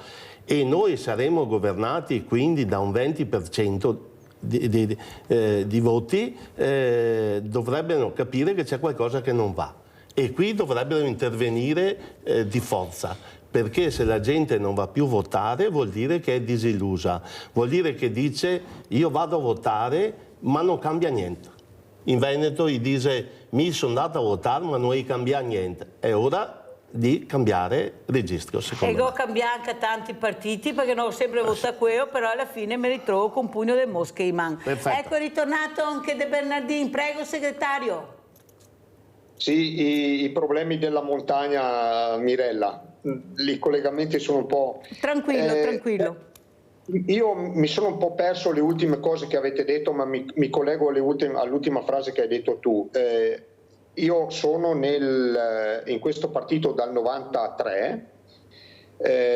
e noi saremo governati quindi da un 20% di voti, dovrebbero capire che c'è qualcosa che non va. E qui dovrebbero intervenire di forza, perché se la gente non va più a votare vuol dire che è disillusa, vuol dire che dice io vado a votare ma non cambia niente. In Veneto gli dice mi sono andato a votare ma non cambia niente, è ora di cambiare registro secondo me. Io cambio anche tanti partiti perché non ho sempre votato quello, però alla fine mi ritrovo con un pugno di mosche in mano. Ecco, è ritornato anche De Bernardin, prego segretario. Sì, i problemi della montagna, Mirella, i collegamenti sono un po'... Tranquillo. Io mi sono un po' perso le ultime cose che avete detto, ma mi collego all'ultima frase che hai detto tu. Io sono in questo partito dal 93,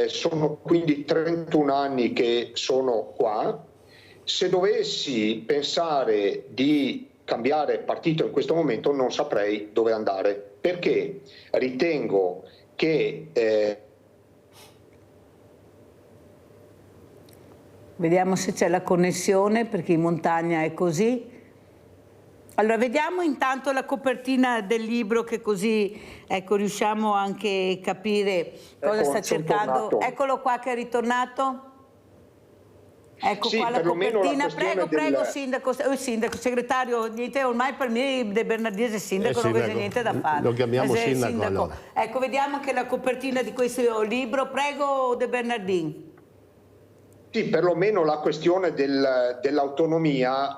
sono quindi 31 anni che sono qua. Se dovessi pensare di cambiare partito in questo momento non saprei dove andare, perché ritengo che... Vediamo se c'è la connessione, perché in montagna è così. Allora, vediamo intanto la copertina del libro, che così riusciamo anche a capire cosa sta cercando. Eccolo qua che è ritornato. Ecco sì, qua la copertina. Prego, sindaco, segretario, niente, ormai per me De Bernardin è sindaco, non c'è niente da fare. Lo chiamiamo sindaco. Allora. Ecco, vediamo anche la copertina di questo libro. Prego, De Bernardin. Sì, perlomeno la questione dell'autonomia,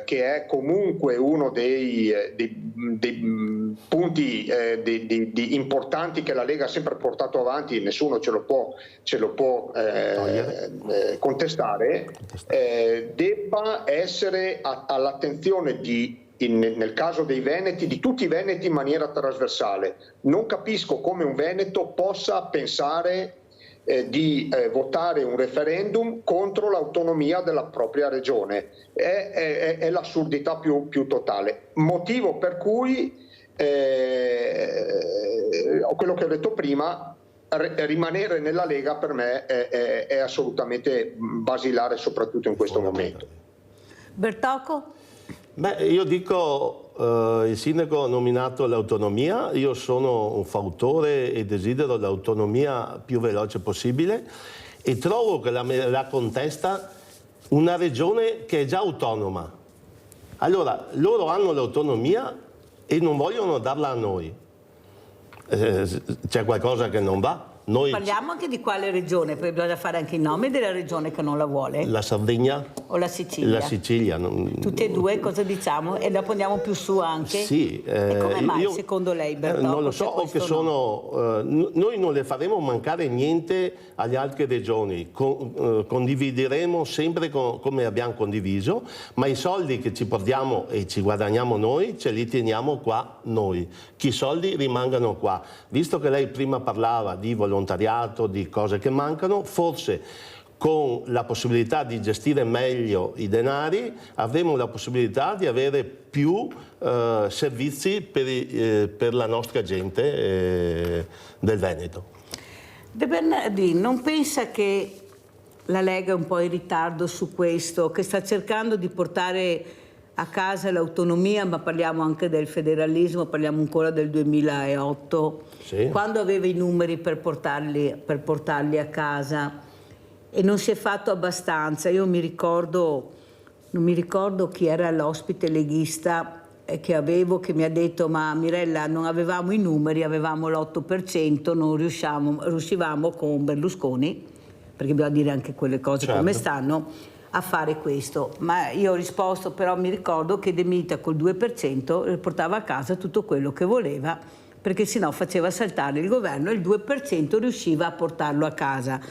che è comunque uno dei punti importanti che la Lega ha sempre portato avanti, nessuno ce lo può contestare, debba essere all'attenzione nel caso dei Veneti, di tutti i Veneti in maniera trasversale. Non capisco come un Veneto possa pensare di votare un referendum contro l'autonomia della propria regione. È l'assurdità più totale. Motivo per cui quello che ho detto prima, rimanere nella Lega per me è assolutamente basilare, soprattutto in questo momento. Bertocco? Beh, io dico, il sindaco ha nominato l'autonomia, io sono un fautore e desidero l'autonomia più veloce possibile e trovo che la contesta una regione che è già autonoma. Allora, loro hanno l'autonomia e non vogliono darla a noi. C'è qualcosa che non va? Parliamo anche di quale regione, perché bisogna fare anche i nomi della regione che non la vuole. La Sardegna o la Sicilia? La Sicilia. Tutte e due, cosa diciamo? E dopo andiamo più su anche? Sì. E come mai secondo lei, Bertocco? Non lo so, o che noi non le faremo mancare niente alle altre regioni, condivideremo sempre come abbiamo condiviso, ma i soldi che ci portiamo e ci guadagniamo noi, ce li teniamo qua noi. Che i soldi rimangano qua. Visto che lei prima parlava di volontariato, di cose che mancano, forse con la possibilità di gestire meglio i denari avremo la possibilità di avere più servizi per la nostra gente del Veneto. De Bernardin, non pensa che la Lega è un po' in ritardo su questo, che sta cercando di portare a casa l'autonomia, ma parliamo anche del federalismo, parliamo ancora del 2008, sì, quando aveva i numeri per portarli a casa, e non si è fatto abbastanza. Io non mi ricordo chi era l'ospite leghista che mi ha detto: ma Mirella, non avevamo i numeri, avevamo l'8%, non riuscivamo con Berlusconi, perché bisogna dire anche quelle cose, certo, come stanno, a fare questo. Ma io ho risposto, però mi ricordo che De Mita col 2% portava a casa tutto quello che voleva perché sennò faceva saltare il governo e il 2% riusciva a portarlo a casa.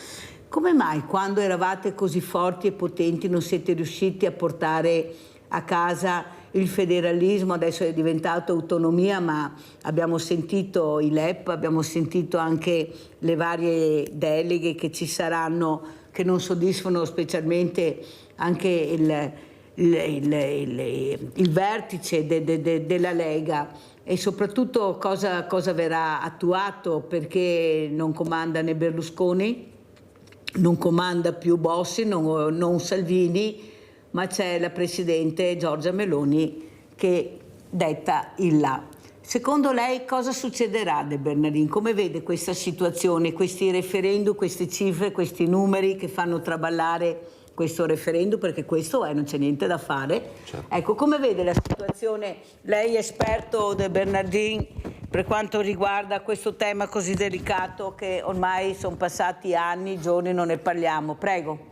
Come mai quando eravate così forti e potenti non siete riusciti a portare a casa il federalismo? Adesso è diventato autonomia, ma abbiamo sentito i LEP, abbiamo sentito anche le varie deleghe che ci saranno, che non soddisfano specialmente anche il vertice della Lega, e soprattutto cosa verrà attuato, perché non comanda né Berlusconi, non comanda più Bossi, non Salvini, ma c'è la Presidente Giorgia Meloni che detta il là. Secondo lei cosa succederà, De Bernardin? Come vede questa situazione, questi referendum, queste cifre, questi numeri che fanno traballare questo referendum, perché questo è, non c'è niente da fare. Certo. Ecco, come vede la situazione, lei esperto, De Bernardin, per quanto riguarda questo tema così delicato che ormai sono passati anni, giorni, non ne parliamo. Prego.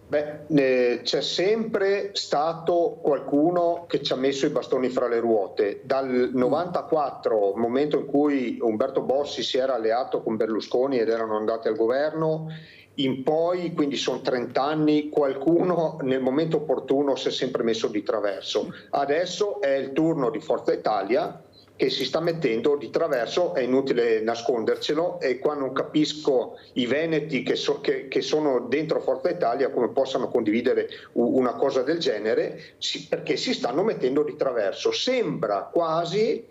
Beh, c'è sempre stato qualcuno che ci ha messo i bastoni fra le ruote. Dal 94, momento in cui Umberto Bossi si era alleato con Berlusconi ed erano andati al governo, in poi, quindi sono 30 anni, qualcuno nel momento opportuno si è sempre messo di traverso. Adesso è il turno di Forza Italia che si sta mettendo di traverso, è inutile nascondercelo, e qua non capisco i veneti che sono dentro Forza Italia come possano condividere una cosa del genere, perché si stanno mettendo di traverso. Sembra quasi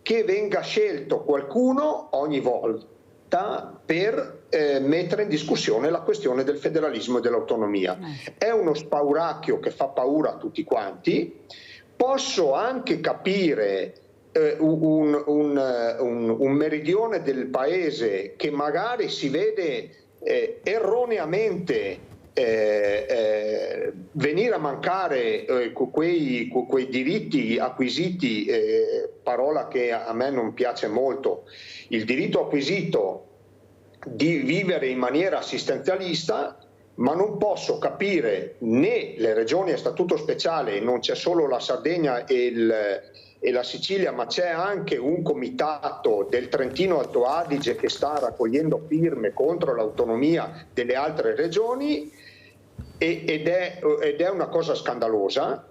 che venga scelto qualcuno ogni volta per mettere in discussione la questione del federalismo e dell'autonomia. È uno spauracchio che fa paura a tutti quanti. Posso anche capire un meridione del paese che magari si vede erroneamente venire a mancare quei diritti acquisiti, parola che a me non piace molto, il diritto acquisito di vivere in maniera assistenzialista, ma non posso capire né le regioni a statuto speciale, non c'è solo la Sardegna e la Sicilia, ma c'è anche un comitato del Trentino Alto Adige che sta raccogliendo firme contro l'autonomia delle altre regioni, ed è una cosa scandalosa,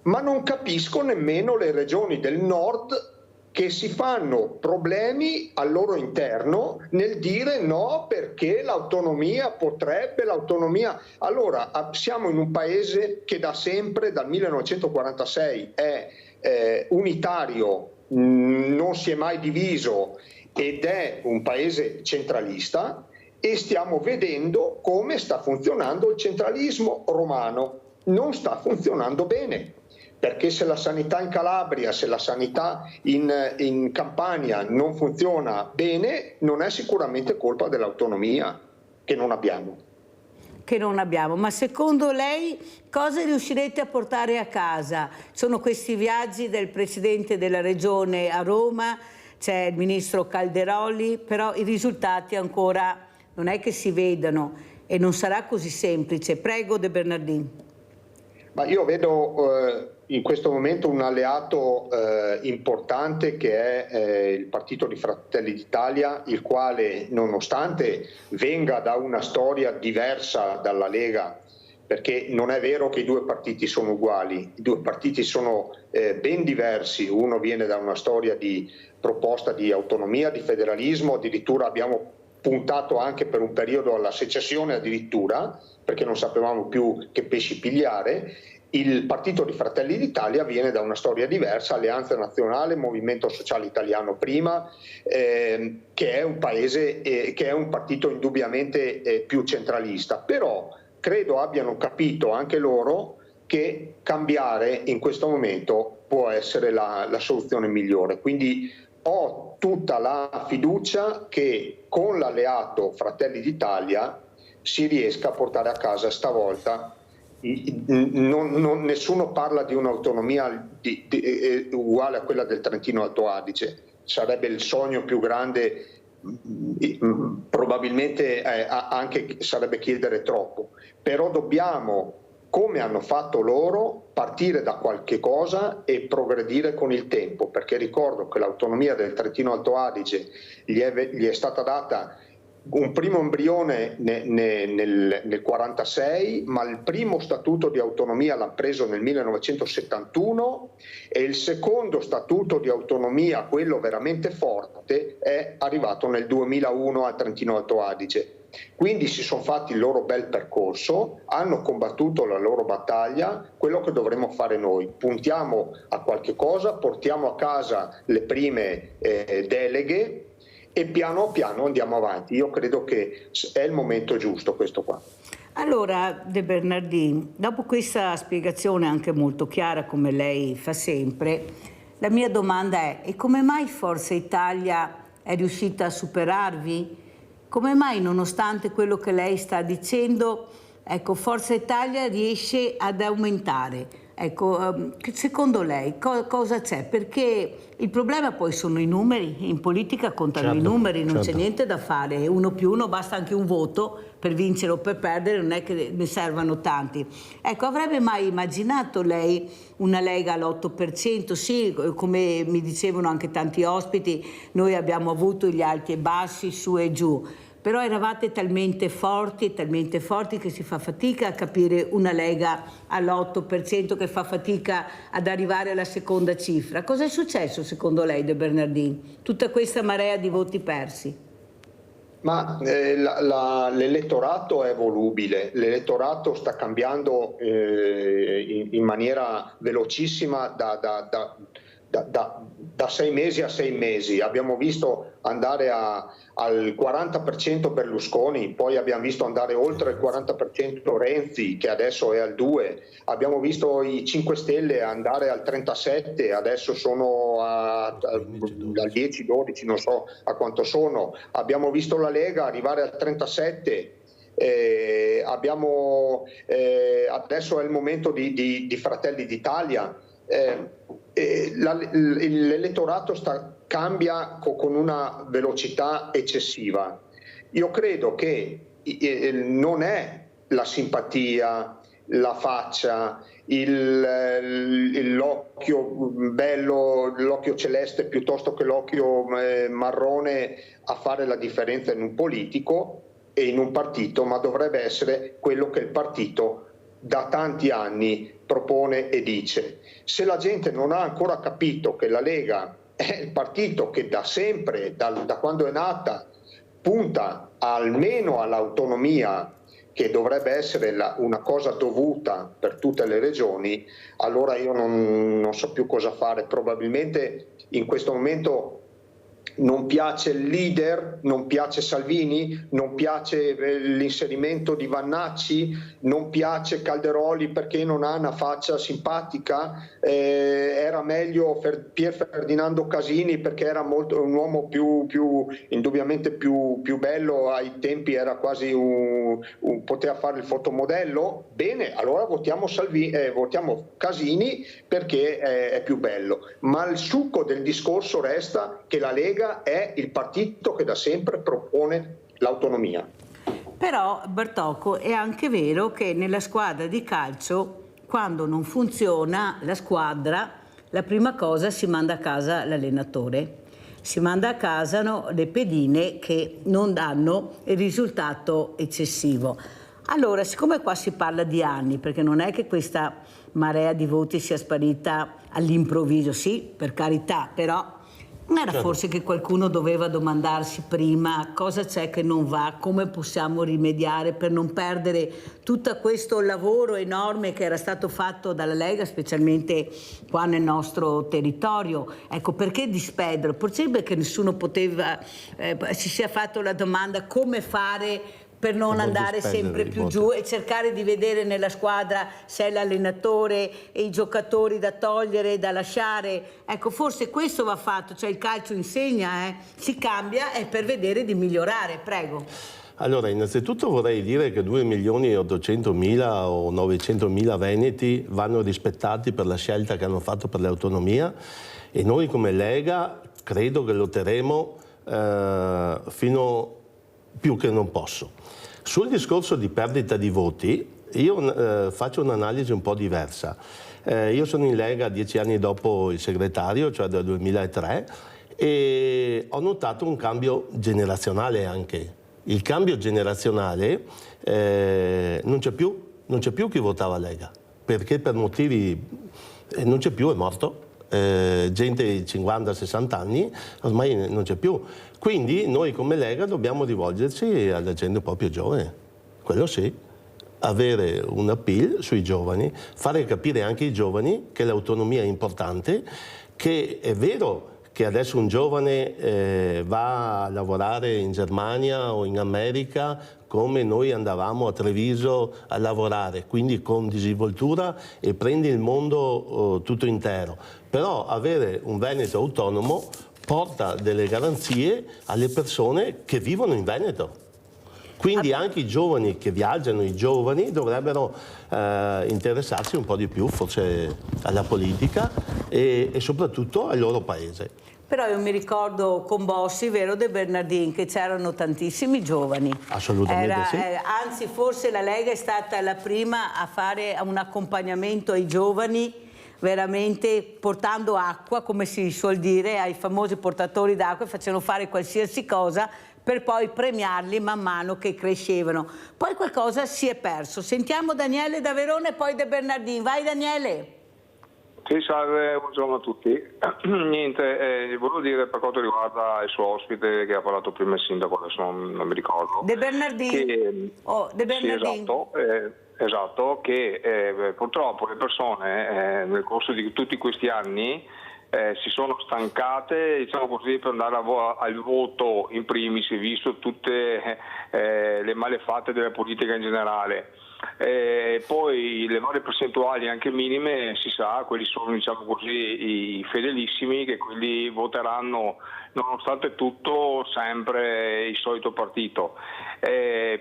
ma non capisco nemmeno le regioni del nord che si fanno problemi al loro interno nel dire no perché l'autonomia potrebbe, Allora, siamo in un paese che da sempre, dal 1946, è unitario, non si è mai diviso ed è un paese centralista, e stiamo vedendo come sta funzionando il centralismo romano. Non sta funzionando bene, perché se la sanità in Calabria, se la sanità in Campania non funziona bene, non è sicuramente colpa dell'autonomia che non abbiamo. Ma secondo lei cosa riuscirete a portare a casa? Sono questi viaggi del Presidente della Regione a Roma, c'è il Ministro Calderoli, però i risultati ancora non è che si vedano e non sarà così semplice. Prego, De Bernardin. Ma io vedo in questo momento un alleato importante che è il partito di Fratelli d'Italia, il quale, nonostante venga da una storia diversa dalla Lega, perché non è vero che i due partiti sono uguali, i due partiti sono ben diversi. Uno viene da una storia di proposta di autonomia, di federalismo, addirittura abbiamo puntato anche per un periodo alla secessione addirittura, perché non sapevamo più che pesci pigliare. Il partito di Fratelli d'Italia viene da una storia diversa, Alleanza Nazionale, Movimento Sociale Italiano prima, che è un partito indubbiamente più centralista, però credo abbiano capito anche loro che cambiare in questo momento può essere la soluzione migliore. Quindi ho tutta la fiducia che con l'alleato Fratelli d'Italia si riesca a portare a casa stavolta. Nessuno parla di un'autonomia uguale a quella del Trentino Alto Adige, sarebbe il sogno più grande, probabilmente anche sarebbe chiedere troppo, però dobbiamo come hanno fatto loro, partire da qualche cosa e progredire con il tempo, perché ricordo che l'autonomia del Trentino Alto Adige gli è stata data un primo embrione nel 1946, ma il primo statuto di autonomia l'ha preso nel 1971 e il secondo statuto di autonomia, quello veramente forte, è arrivato nel 2001 al Trentino Alto Adige. Quindi si sono fatti il loro bel percorso, hanno combattuto la loro battaglia. Quello che dovremmo fare noi: puntiamo a qualche cosa, portiamo a casa le prime deleghe e piano piano andiamo avanti. Io credo che è il momento giusto questo qua. Allora, De Bernardin, dopo questa spiegazione anche molto chiara, come lei fa sempre, la mia domanda è: e come mai Forza Italia è riuscita a superarvi? Come mai, nonostante quello che lei sta dicendo, ecco, Forza Italia riesce ad aumentare? Ecco, secondo lei cosa c'è? Perché il problema poi sono i numeri, in politica contano i numeri, non c'è niente da fare, 1+1 basta anche un voto per vincere o per perdere, non è che ne servano tanti. Ecco, avrebbe mai immaginato lei una Lega all'8%? Sì, come mi dicevano anche tanti ospiti, noi abbiamo avuto gli alti e bassi, su e giù. Però eravate talmente forti che si fa fatica a capire una Lega all'8%, che fa fatica ad arrivare alla seconda cifra. Cosa è successo secondo lei, De Bernardin? Tutta questa marea di voti persi? Ma l'elettorato è volubile, l'elettorato sta cambiando in maniera velocissima da 6 mesi a 6 mesi. Abbiamo visto andare al 40% Berlusconi, poi abbiamo visto andare oltre il 40% Renzi, che adesso è al 2%, abbiamo visto i 5 Stelle andare al 37%, adesso sono al 10-12%, non so a quanto sono, abbiamo visto la Lega arrivare al 37%. Adesso è il momento di Fratelli d'Italia. L'elettorato cambia con una velocità eccessiva. Io credo che non è la simpatia, la faccia, l'occhio bello, l'occhio celeste piuttosto che l'occhio marrone a fare la differenza in un politico e in un partito, ma dovrebbe essere quello che il partito da tanti anni propone e dice. Se la gente non ha ancora capito che la Lega è il partito che da sempre, da quando è nata, punta almeno all'autonomia, che dovrebbe essere una cosa dovuta per tutte le regioni, allora io non so più cosa fare. Probabilmente in questo momento non piace il leader, non piace Salvini, non piace l'inserimento di Vannacci, non piace Calderoli perché non ha una faccia simpatica, era meglio Pier Ferdinando Casini perché era un uomo indubbiamente più bello, ai tempi era quasi poteva fare il fotomodello. Bene, allora votiamo Casini perché è più bello, ma il succo del discorso resta che la Lega è il partito che da sempre propone l'autonomia. Però, Bartocco, è anche vero che nella squadra di calcio, quando non funziona la squadra, la prima cosa si manda a casa l'allenatore. Si manda a casa le pedine che non danno il risultato eccessivo. Allora, siccome qua si parla di anni, perché non è che questa marea di voti sia sparita all'improvviso, sì, per carità, però non era forse che qualcuno doveva domandarsi prima cosa c'è che non va, come possiamo rimediare per non perdere tutto questo lavoro enorme che era stato fatto dalla Lega, specialmente qua nel nostro territorio. Ecco, perché disperdere? Possibile che nessuno si sia fatto la domanda come fare per non andare sempre più giù e cercare di vedere nella squadra se è l'allenatore e i giocatori da togliere e da lasciare. Ecco, forse questo va fatto, cioè il calcio insegna, si cambia, è per vedere di migliorare. Prego. Allora, innanzitutto vorrei dire che 2.800.000 o 900.000 veneti vanno rispettati per la scelta che hanno fatto per l'autonomia e noi come Lega credo che lotteremo fino più che non posso. Sul discorso di perdita di voti, io faccio un'analisi un po' diversa. Io sono in Lega 10 anni dopo il segretario, cioè dal 2003, e ho notato un cambio generazionale anche. Il cambio generazionale non c'è più chi votava Lega, perché per motivi non c'è più, è morto. Gente di 50-60 anni ormai non c'è più. Quindi noi come Lega dobbiamo rivolgerci alla gente un po' più giovane, quello sì, avere un appeal sui giovani, fare capire anche ai giovani che l'autonomia è importante, che è vero che adesso un giovane va a lavorare in Germania o in America come noi andavamo a Treviso a lavorare, quindi con disinvoltura, e prendi il mondo tutto intero. Però avere un Veneto autonomo porta delle garanzie alle persone che vivono in Veneto. Quindi anche i giovani che viaggiano, i giovani dovrebbero interessarsi un po' di più forse alla politica e soprattutto al loro paese. Però io mi ricordo con Bossi, vero, De Bernardin, che c'erano tantissimi giovani. Assolutamente sì. Anzi, forse la Lega è stata la prima a fare un accompagnamento ai giovani, veramente portando acqua, come si suol dire, ai famosi portatori d'acqua, facevano fare qualsiasi cosa per poi premiarli man mano che crescevano. Poi qualcosa si è perso. Sentiamo Daniele da Verona e poi De Bernardin. Vai Daniele. Sì, salve, buongiorno a tutti. Niente, volevo dire per quanto riguarda il suo ospite che ha parlato prima il sindaco, adesso non mi ricordo. De Bernardin. De Bernardin. Sì, esatto, che purtroppo le persone nel corso di tutti questi anni si sono stancate, diciamo così, per andare al voto in primis, visto tutte le malefatte della politica in generale. Poi le varie percentuali anche minime, si sa, quelli sono, diciamo così, i fedelissimi, che quelli voteranno nonostante tutto sempre il solito partito.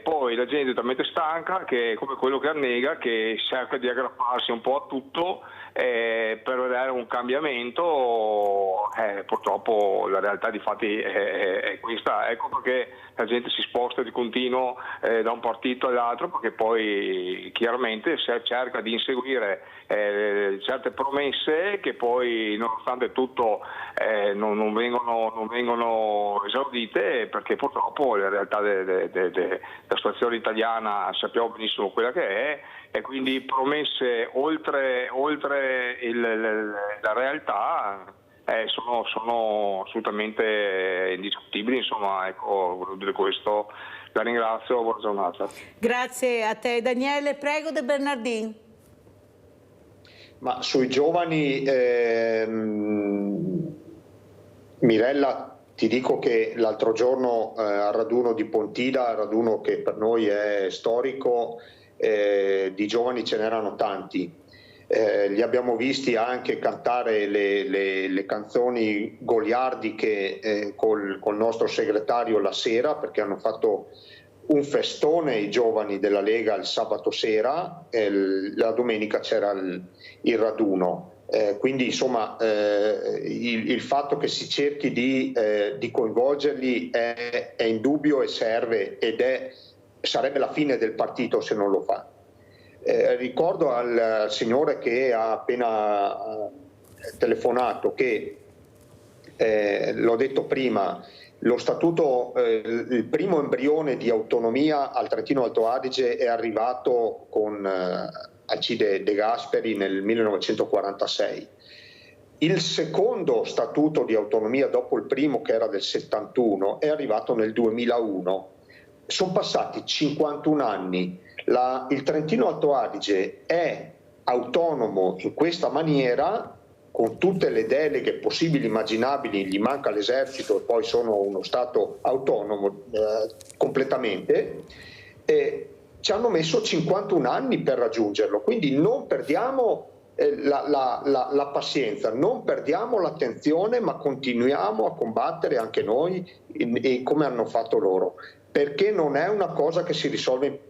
Poi la gente è talmente stanca che, come quello che annega, che cerca di aggrapparsi un po' a tutto per vedere un cambiamento. Purtroppo la realtà di fatti è questa. Ecco perché la gente si sposta di continuo da un partito all'altro, perché poi chiaramente cerca di inseguire certe promesse che poi nonostante tutto non vengono esaudite, per perché purtroppo la realtà della situazione italiana sappiamo benissimo quella che è, e quindi promesse oltre la realtà sono assolutamente indiscutibili. Insomma, ecco, volevo dire questo. La ringrazio, buona giornata. Grazie a te Daniele. Prego De Bernardin. Ma sui giovani, Mirella, ti dico che l'altro giorno al raduno di Pontida, raduno che per noi è storico, di giovani ce n'erano tanti. Li abbiamo visti anche cantare le canzoni goliardiche col nostro segretario la sera, perché hanno fatto un festone i giovani della Lega il sabato sera, la domenica c'era il raduno. Quindi insomma il fatto che si cerchi di coinvolgerli è indubbio e serve, sarebbe la fine del partito se non lo fa. Ricordo al signore che ha appena telefonato che, l'ho detto prima, lo statuto, il primo embrione di autonomia al Trentino Alto Adige è arrivato con Alcide De Gasperi nel 1946. Il secondo statuto di autonomia dopo il primo, che era del 71, è arrivato nel 2001. Sono passati 51 anni. Il Trentino Alto Adige è autonomo in questa maniera, con tutte le deleghe possibili e immaginabili, gli manca l'esercito e poi sono uno Stato autonomo completamente, ci hanno messo 51 anni per raggiungerlo, quindi non perdiamo la pazienza, non perdiamo l'attenzione, ma continuiamo a combattere anche noi come hanno fatto loro, perché non è una cosa che si risolve.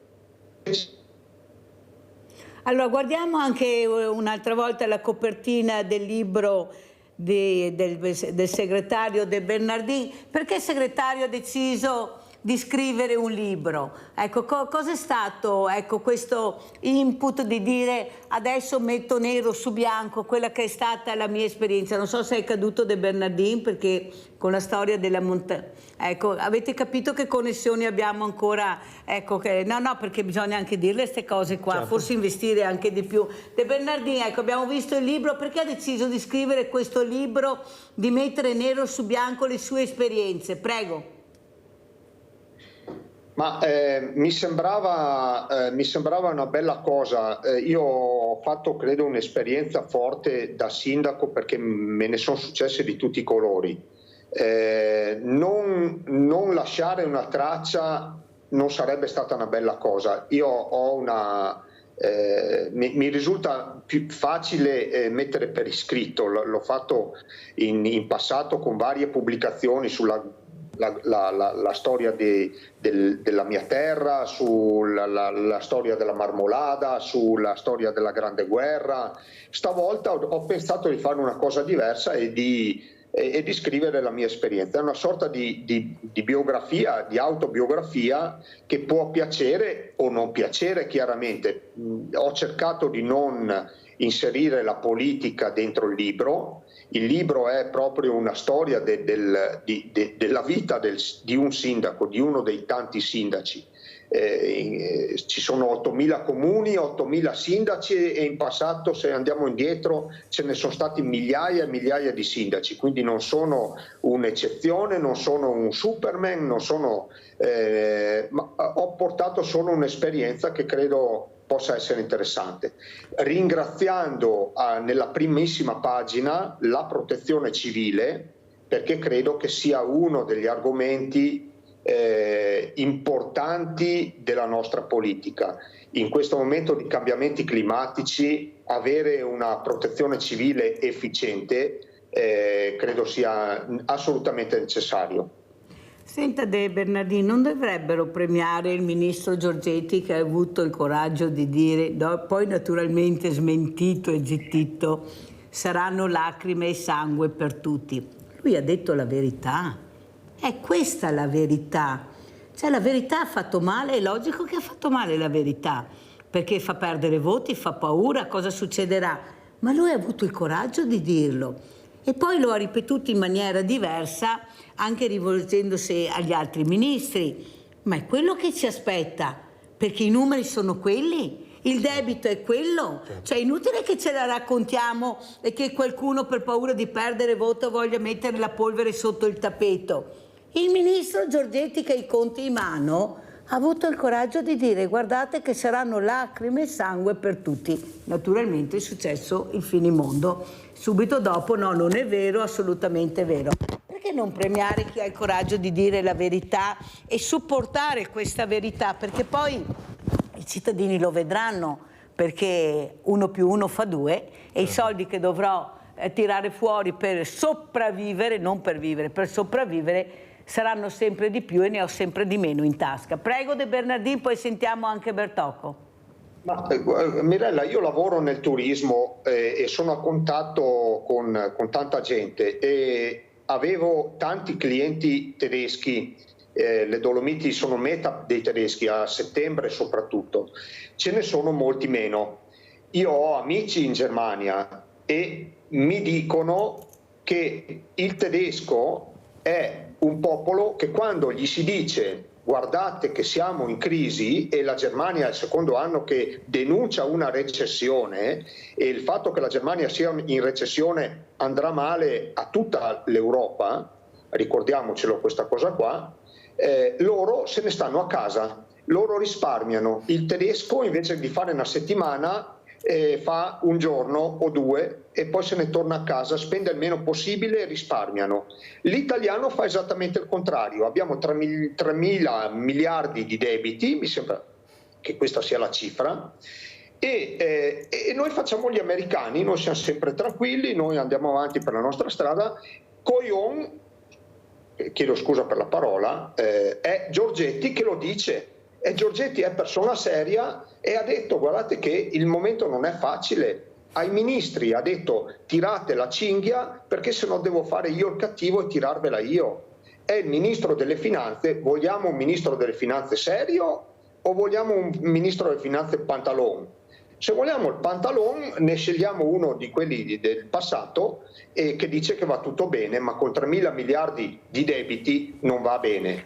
Allora guardiamo anche un'altra volta la copertina del libro del segretario De Bernardin. Perché il segretario ha deciso di scrivere un libro. Ecco, cosa è stato questo input di dire adesso metto nero su bianco quella che è stata la mia esperienza? Non so se è caduto De Bernardin, perché con la storia della montagna, ecco, avete capito che connessioni abbiamo ancora? Ecco, no, perché bisogna anche dirle queste cose qua, certo. Forse investire anche di più. De Bernardin, ecco, abbiamo visto il libro, perché ha deciso di scrivere questo libro, di mettere nero su bianco le sue esperienze? Prego. Ma mi sembrava una bella cosa. Io ho fatto, credo, un'esperienza forte da sindaco, perché me ne sono successe di tutti i colori. Non lasciare una traccia non sarebbe stata una bella cosa. Io ho mi risulta più facile mettere per iscritto. L'ho fatto in passato con varie pubblicazioni sulla la storia della mia terra, sulla storia della Marmolada, sulla storia della Grande Guerra. Stavolta ho pensato di fare una cosa diversa e di scrivere la mia esperienza. È una sorta di biografia, di autobiografia, che può piacere o non piacere, chiaramente. Ho cercato di non inserire la politica dentro il libro. Il libro è proprio una storia della vita di un sindaco, di uno dei tanti sindaci. Ci sono 8.000 comuni, 8.000 sindaci, e in passato, se andiamo indietro, ce ne sono stati migliaia e migliaia di sindaci, quindi non sono un'eccezione, non sono un Superman, ma ho portato solo un'esperienza che credo possa essere interessante, ringraziando nella primissima pagina la Protezione Civile, perché credo che sia uno degli argomenti importanti della nostra politica. In questo momento di cambiamenti climatici, avere una protezione civile efficiente credo sia assolutamente necessario. Senta De Bernardin, non dovrebbero premiare il ministro Giorgetti, che ha avuto il coraggio di dire, poi naturalmente smentito e zittito, saranno lacrime e sangue per tutti. Lui ha detto la verità, è questa la verità. Cioè la verità ha fatto male, è logico che ha fatto male la verità, perché fa perdere voti, fa paura, cosa succederà? Ma lui ha avuto il coraggio di dirlo. E poi lo ha ripetuto in maniera diversa, anche rivolgendosi agli altri ministri. Ma è quello che ci aspetta, perché i numeri sono quelli, il debito è quello. Cioè è inutile che ce la raccontiamo e che qualcuno, per paura di perdere voto, voglia mettere la polvere sotto il tappeto. Il ministro Giorgetti, che ha i conti in mano, ha avuto il coraggio di dire: guardate che saranno lacrime e sangue per tutti. Naturalmente è successo il finimondo. Subito dopo: no, non è vero, assolutamente vero. Perché non premiare chi ha il coraggio di dire la verità e supportare questa verità? Perché poi i cittadini lo vedranno, perché 1 più 1 fa 2, e i soldi che dovrò tirare fuori per sopravvivere, non per vivere, per sopravvivere, saranno sempre di più e ne ho sempre di meno in tasca. Prego De Bernardin, poi sentiamo anche Bertocco. Mirella, io lavoro nel turismo e sono a contatto con tanta gente, e avevo tanti clienti tedeschi. Le Dolomiti sono meta dei tedeschi, a settembre soprattutto. Ce ne sono molti meno. Io ho amici in Germania e mi dicono che il tedesco è un popolo che, quando gli si dice guardate che siamo in crisi, e la Germania è il secondo anno che denuncia una recessione, e il fatto che la Germania sia in recessione andrà male a tutta l'Europa, ricordiamocelo questa cosa qua, loro se ne stanno a casa, loro risparmiano. Il tedesco, invece di fare una settimana, fa un giorno o 2 e poi se ne torna a casa, spende il meno possibile e risparmiano. L'italiano fa esattamente il contrario. Abbiamo 3.000 miliardi di debiti, mi sembra che questa sia la cifra, e noi facciamo gli americani, noi siamo sempre tranquilli, noi andiamo avanti per la nostra strada. Coglion, chiedo scusa per la parola, è Giorgetti che lo dice. E Giorgetti è persona seria e ha detto: guardate che il momento non è facile. Ai ministri ha detto: tirate la cinghia, perché se no devo fare io il cattivo e tirarvela io. è il ministro delle finanze. Vogliamo un ministro delle finanze serio o vogliamo un ministro delle finanze pantalone? Se vogliamo il pantalone, ne scegliamo uno di quelli del passato e che dice che va tutto bene, ma con 3.000 miliardi di debiti non va bene.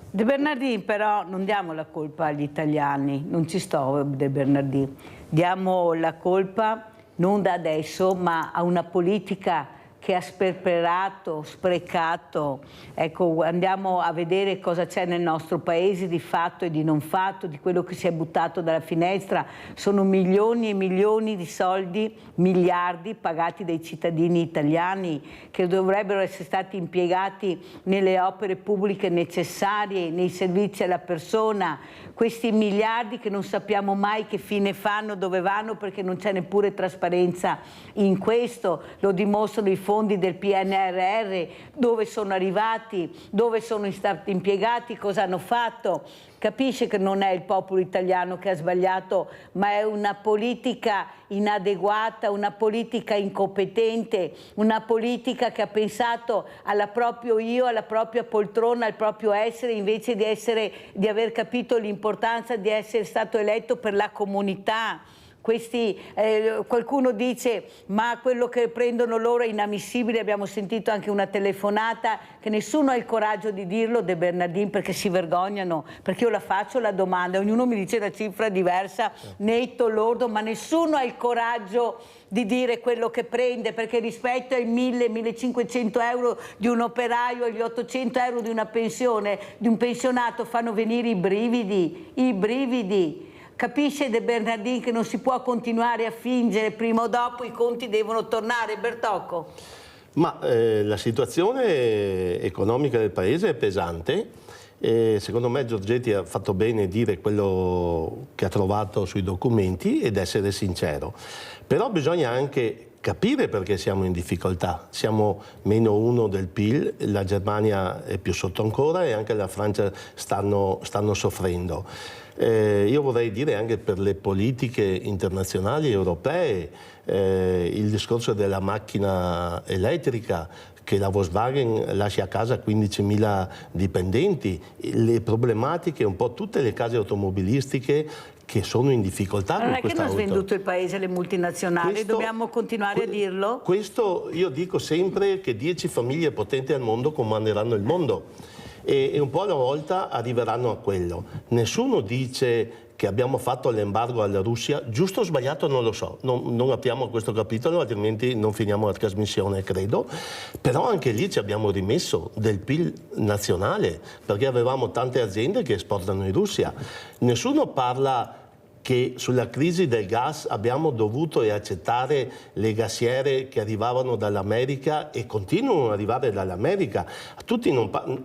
De Bernardin, però non diamo la colpa agli italiani, non ci sto De Bernardin, diamo la colpa non da adesso ma a una politica che ha sperperato, sprecato. Ecco, andiamo a vedere cosa c'è nel nostro paese di fatto e di non fatto, di quello che si è buttato dalla finestra. Sono milioni e milioni di soldi, miliardi pagati dai cittadini italiani che dovrebbero essere stati impiegati nelle opere pubbliche necessarie, nei servizi alla persona. Questi miliardi che non sappiamo mai che fine fanno, dove vanno, perché non c'è neppure trasparenza in questo, lo dimostrano i fondi del PNRR, dove sono arrivati, dove sono stati impiegati, cosa hanno fatto. Capisce che non è il popolo italiano che ha sbagliato, ma è una politica inadeguata, una politica incompetente, una politica che ha pensato alla proprio io, alla propria poltrona, al proprio essere, invece di aver capito l'importanza di essere stato eletto per la comunità. Qualcuno dice ma quello che prendono loro è inammissibile, abbiamo sentito anche una telefonata che nessuno ha il coraggio di dirlo, De Bernardin, perché si vergognano, perché io la faccio la domanda, ognuno mi dice una cifra diversa, netto, lordo, ma nessuno ha il coraggio di dire quello che prende, perché rispetto ai 1.000-1.500 euro di un operaio e gli 800 euro di una pensione, di un pensionato, fanno venire i brividi. Capisce De Bernardin che non si può continuare a fingere, prima o dopo i conti devono tornare, Bertocco? Ma la situazione economica del Paese è pesante. Secondo me Giorgetti ha fatto bene a dire quello che ha trovato sui documenti ed essere sincero. Però bisogna anche capire perché siamo in difficoltà. Siamo -1 del PIL, la Germania è più sotto ancora e anche la Francia stanno soffrendo. Io vorrei dire anche per le politiche internazionali e europee, il discorso della macchina elettrica, che la Volkswagen lascia a casa 15.000 dipendenti, le problematiche, un po' tutte le case automobilistiche che sono in difficoltà con questa auto. Non è che non ha svenduto il paese alle multinazionali, dobbiamo continuare a dirlo? Questo io dico sempre che 10 famiglie potenti al mondo comanderanno il mondo. E un po' alla volta arriveranno a quello. Nessuno dice che abbiamo fatto l'embargo alla Russia, giusto o sbagliato non lo so, non apriamo questo capitolo, altrimenti non finiamo la trasmissione, credo. Però anche lì ci abbiamo rimesso del PIL nazionale, perché avevamo tante aziende che esportano in Russia. Nessuno parla che sulla crisi del gas abbiamo dovuto accettare le che arrivavano dall'America e continuano ad arrivare dall'America.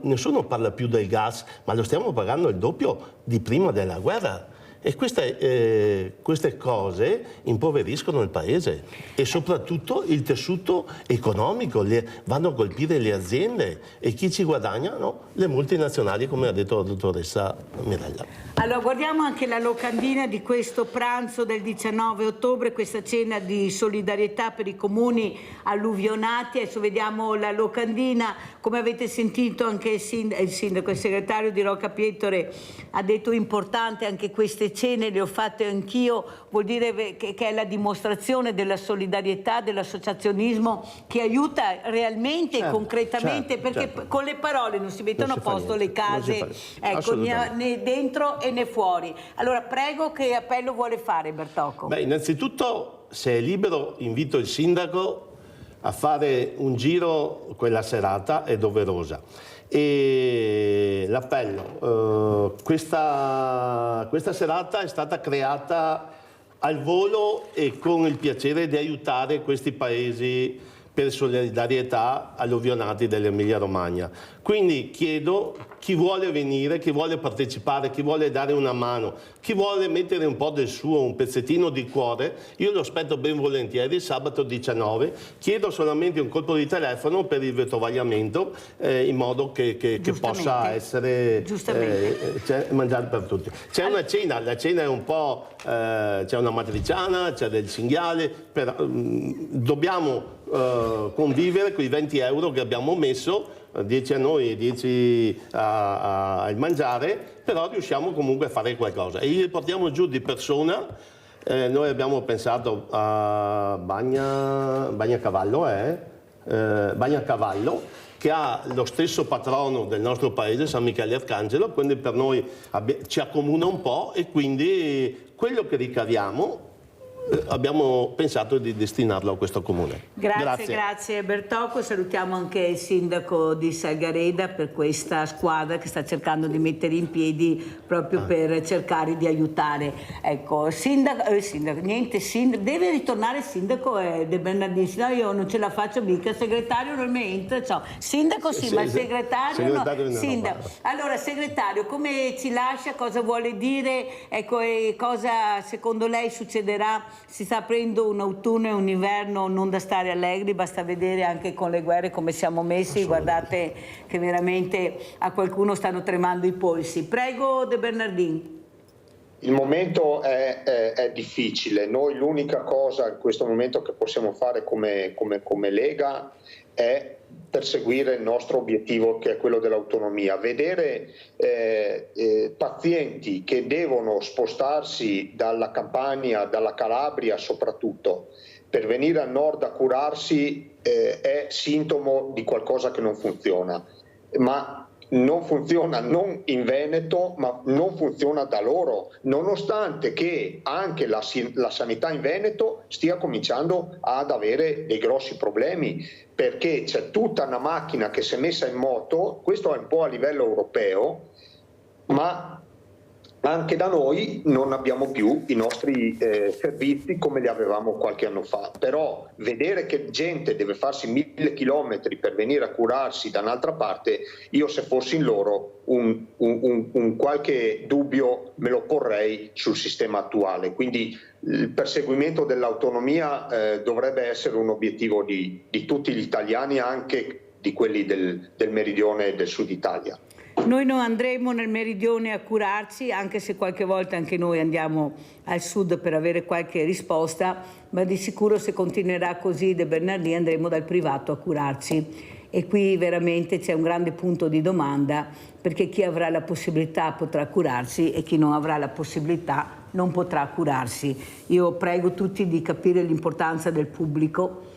Nessuno parla più del gas, ma lo stiamo pagando il doppio di prima della guerra. E queste cose impoveriscono il paese e soprattutto il tessuto economico, vanno a colpire le aziende e chi ci guadagna? No, le multinazionali, come ha detto la dottoressa Mirella. Allora guardiamo anche la locandina di questo pranzo del 19 ottobre, questa cena di solidarietà per i comuni alluvionati. Adesso vediamo la locandina, come avete sentito anche il sindaco, il segretario di Rocca Pietore ha detto importante anche queste cene, le ho fatte anch'io, vuol dire che è la dimostrazione della solidarietà, dell'associazionismo che aiuta realmente e concretamente, perché con le parole non si mettono a posto le case, ecco, né dentro e né fuori. Allora prego, che appello vuole fare Bertocco? Beh, innanzitutto, se è libero, invito il sindaco a fare un giro quella serata, è doverosa. E l'appello, questa serata è stata creata al volo e con il piacere di aiutare questi paesi per solidarietà alluvionati dell'Emilia Romagna. Quindi chiedo chi vuole venire, chi vuole partecipare, chi vuole dare una mano, chi vuole mettere un po' del suo, un pezzettino di cuore, io lo aspetto ben volentieri sabato 19. Chiedo solamente un colpo di telefono per il vetrovagliamento in modo che possa essere mangiare per tutti. C'è una cena, la cena è un po', c'è una matriciana, c'è del cinghiale, dobbiamo convivere con i 20 euro che abbiamo messo, 10 a noi e 10 al mangiare, però riusciamo comunque a fare qualcosa. E li portiamo giù di persona. Noi abbiamo pensato a Bagnacavallo, che ha lo stesso patrono del nostro paese, San Michele Arcangelo, quindi per noi ci accomuna un po', e quindi quello che ricaviamo abbiamo pensato di destinarlo a questo comune. Grazie Bertocco, salutiamo anche il sindaco di Salgareda per questa squadra che sta cercando di mettere in piedi proprio per cercare di aiutare. Ecco, deve ritornare il sindaco De Bernardini, no, io non ce la faccio mica, il segretario non mi entra, sindaco sì, ma il segretario no. Sindaco. Allora, segretario, come ci lascia, cosa vuole dire, ecco, e cosa secondo lei succederà? Si sta aprendo un autunno e un inverno non da stare allegri, basta vedere anche con le guerre come siamo messi, guardate che veramente a qualcuno stanno tremando i polsi. Prego De Bernardini. Il momento è difficile, noi l'unica cosa in questo momento che possiamo fare come Lega è perseguire il nostro obiettivo, che è quello dell'autonomia. Vedere pazienti che devono spostarsi dalla Campania, dalla Calabria soprattutto, per venire al nord a curarsi è sintomo di qualcosa che non funziona. Ma non funziona non in Veneto, ma non funziona da loro, nonostante che anche la sanità in Veneto stia cominciando ad avere dei grossi problemi, perché c'è tutta una macchina che si è messa in moto, questo è un po' a livello europeo, ma anche da noi non abbiamo più i nostri servizi come li avevamo qualche anno fa. Però vedere che gente deve farsi 1000 chilometri per venire a curarsi da un'altra parte, io se fossi in loro un qualche dubbio me lo porrei sul sistema attuale. Quindi il perseguimento dell'autonomia dovrebbe essere un obiettivo di tutti gli italiani, anche di quelli del meridione e del sud Italia. Noi non andremo nel meridione a curarci, anche se qualche volta anche noi andiamo al sud per avere qualche risposta, ma di sicuro se continuerà così De Bernardini andremo dal privato a curarci. E qui veramente c'è un grande punto di domanda, perché chi avrà la possibilità potrà curarsi e chi non avrà la possibilità non potrà curarsi. Io prego tutti di capire l'importanza del pubblico,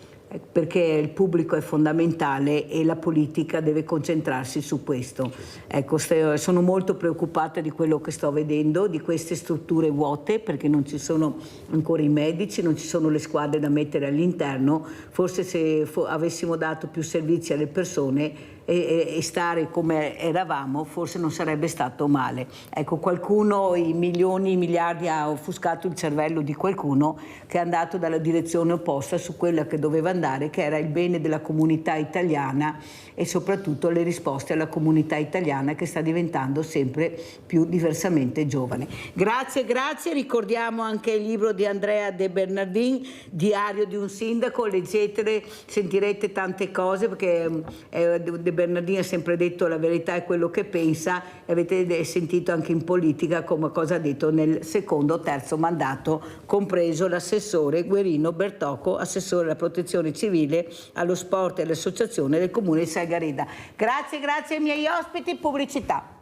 perché il pubblico è fondamentale e la politica deve concentrarsi su questo. Ecco, sono molto preoccupata di quello che sto vedendo, di queste strutture vuote, perché non ci sono ancora i medici, non ci sono le squadre da mettere all'interno. Forse se avessimo dato più servizi alle persone e stare come eravamo, forse non sarebbe stato male. Ecco, qualcuno, i milioni, i miliardi, ha offuscato il cervello di qualcuno che è andato dalla direzione opposta su quella che doveva andare, che era il bene della comunità italiana e soprattutto le risposte alla comunità italiana che sta diventando sempre più diversamente giovane. Grazie, ricordiamo anche il libro di Andrea De Bernardini, Diario di un sindaco, leggetele, sentirete tante cose, perché De Bernardini ha sempre detto la verità è quello che pensa, e avete sentito anche in politica come cosa ha detto nel secondo o terzo mandato, compreso l'assessore Guerino Bertocco, assessore alla protezione civile, allo sport e all'associazione del comune di Salgareda. Grazie ai miei ospiti, pubblicità.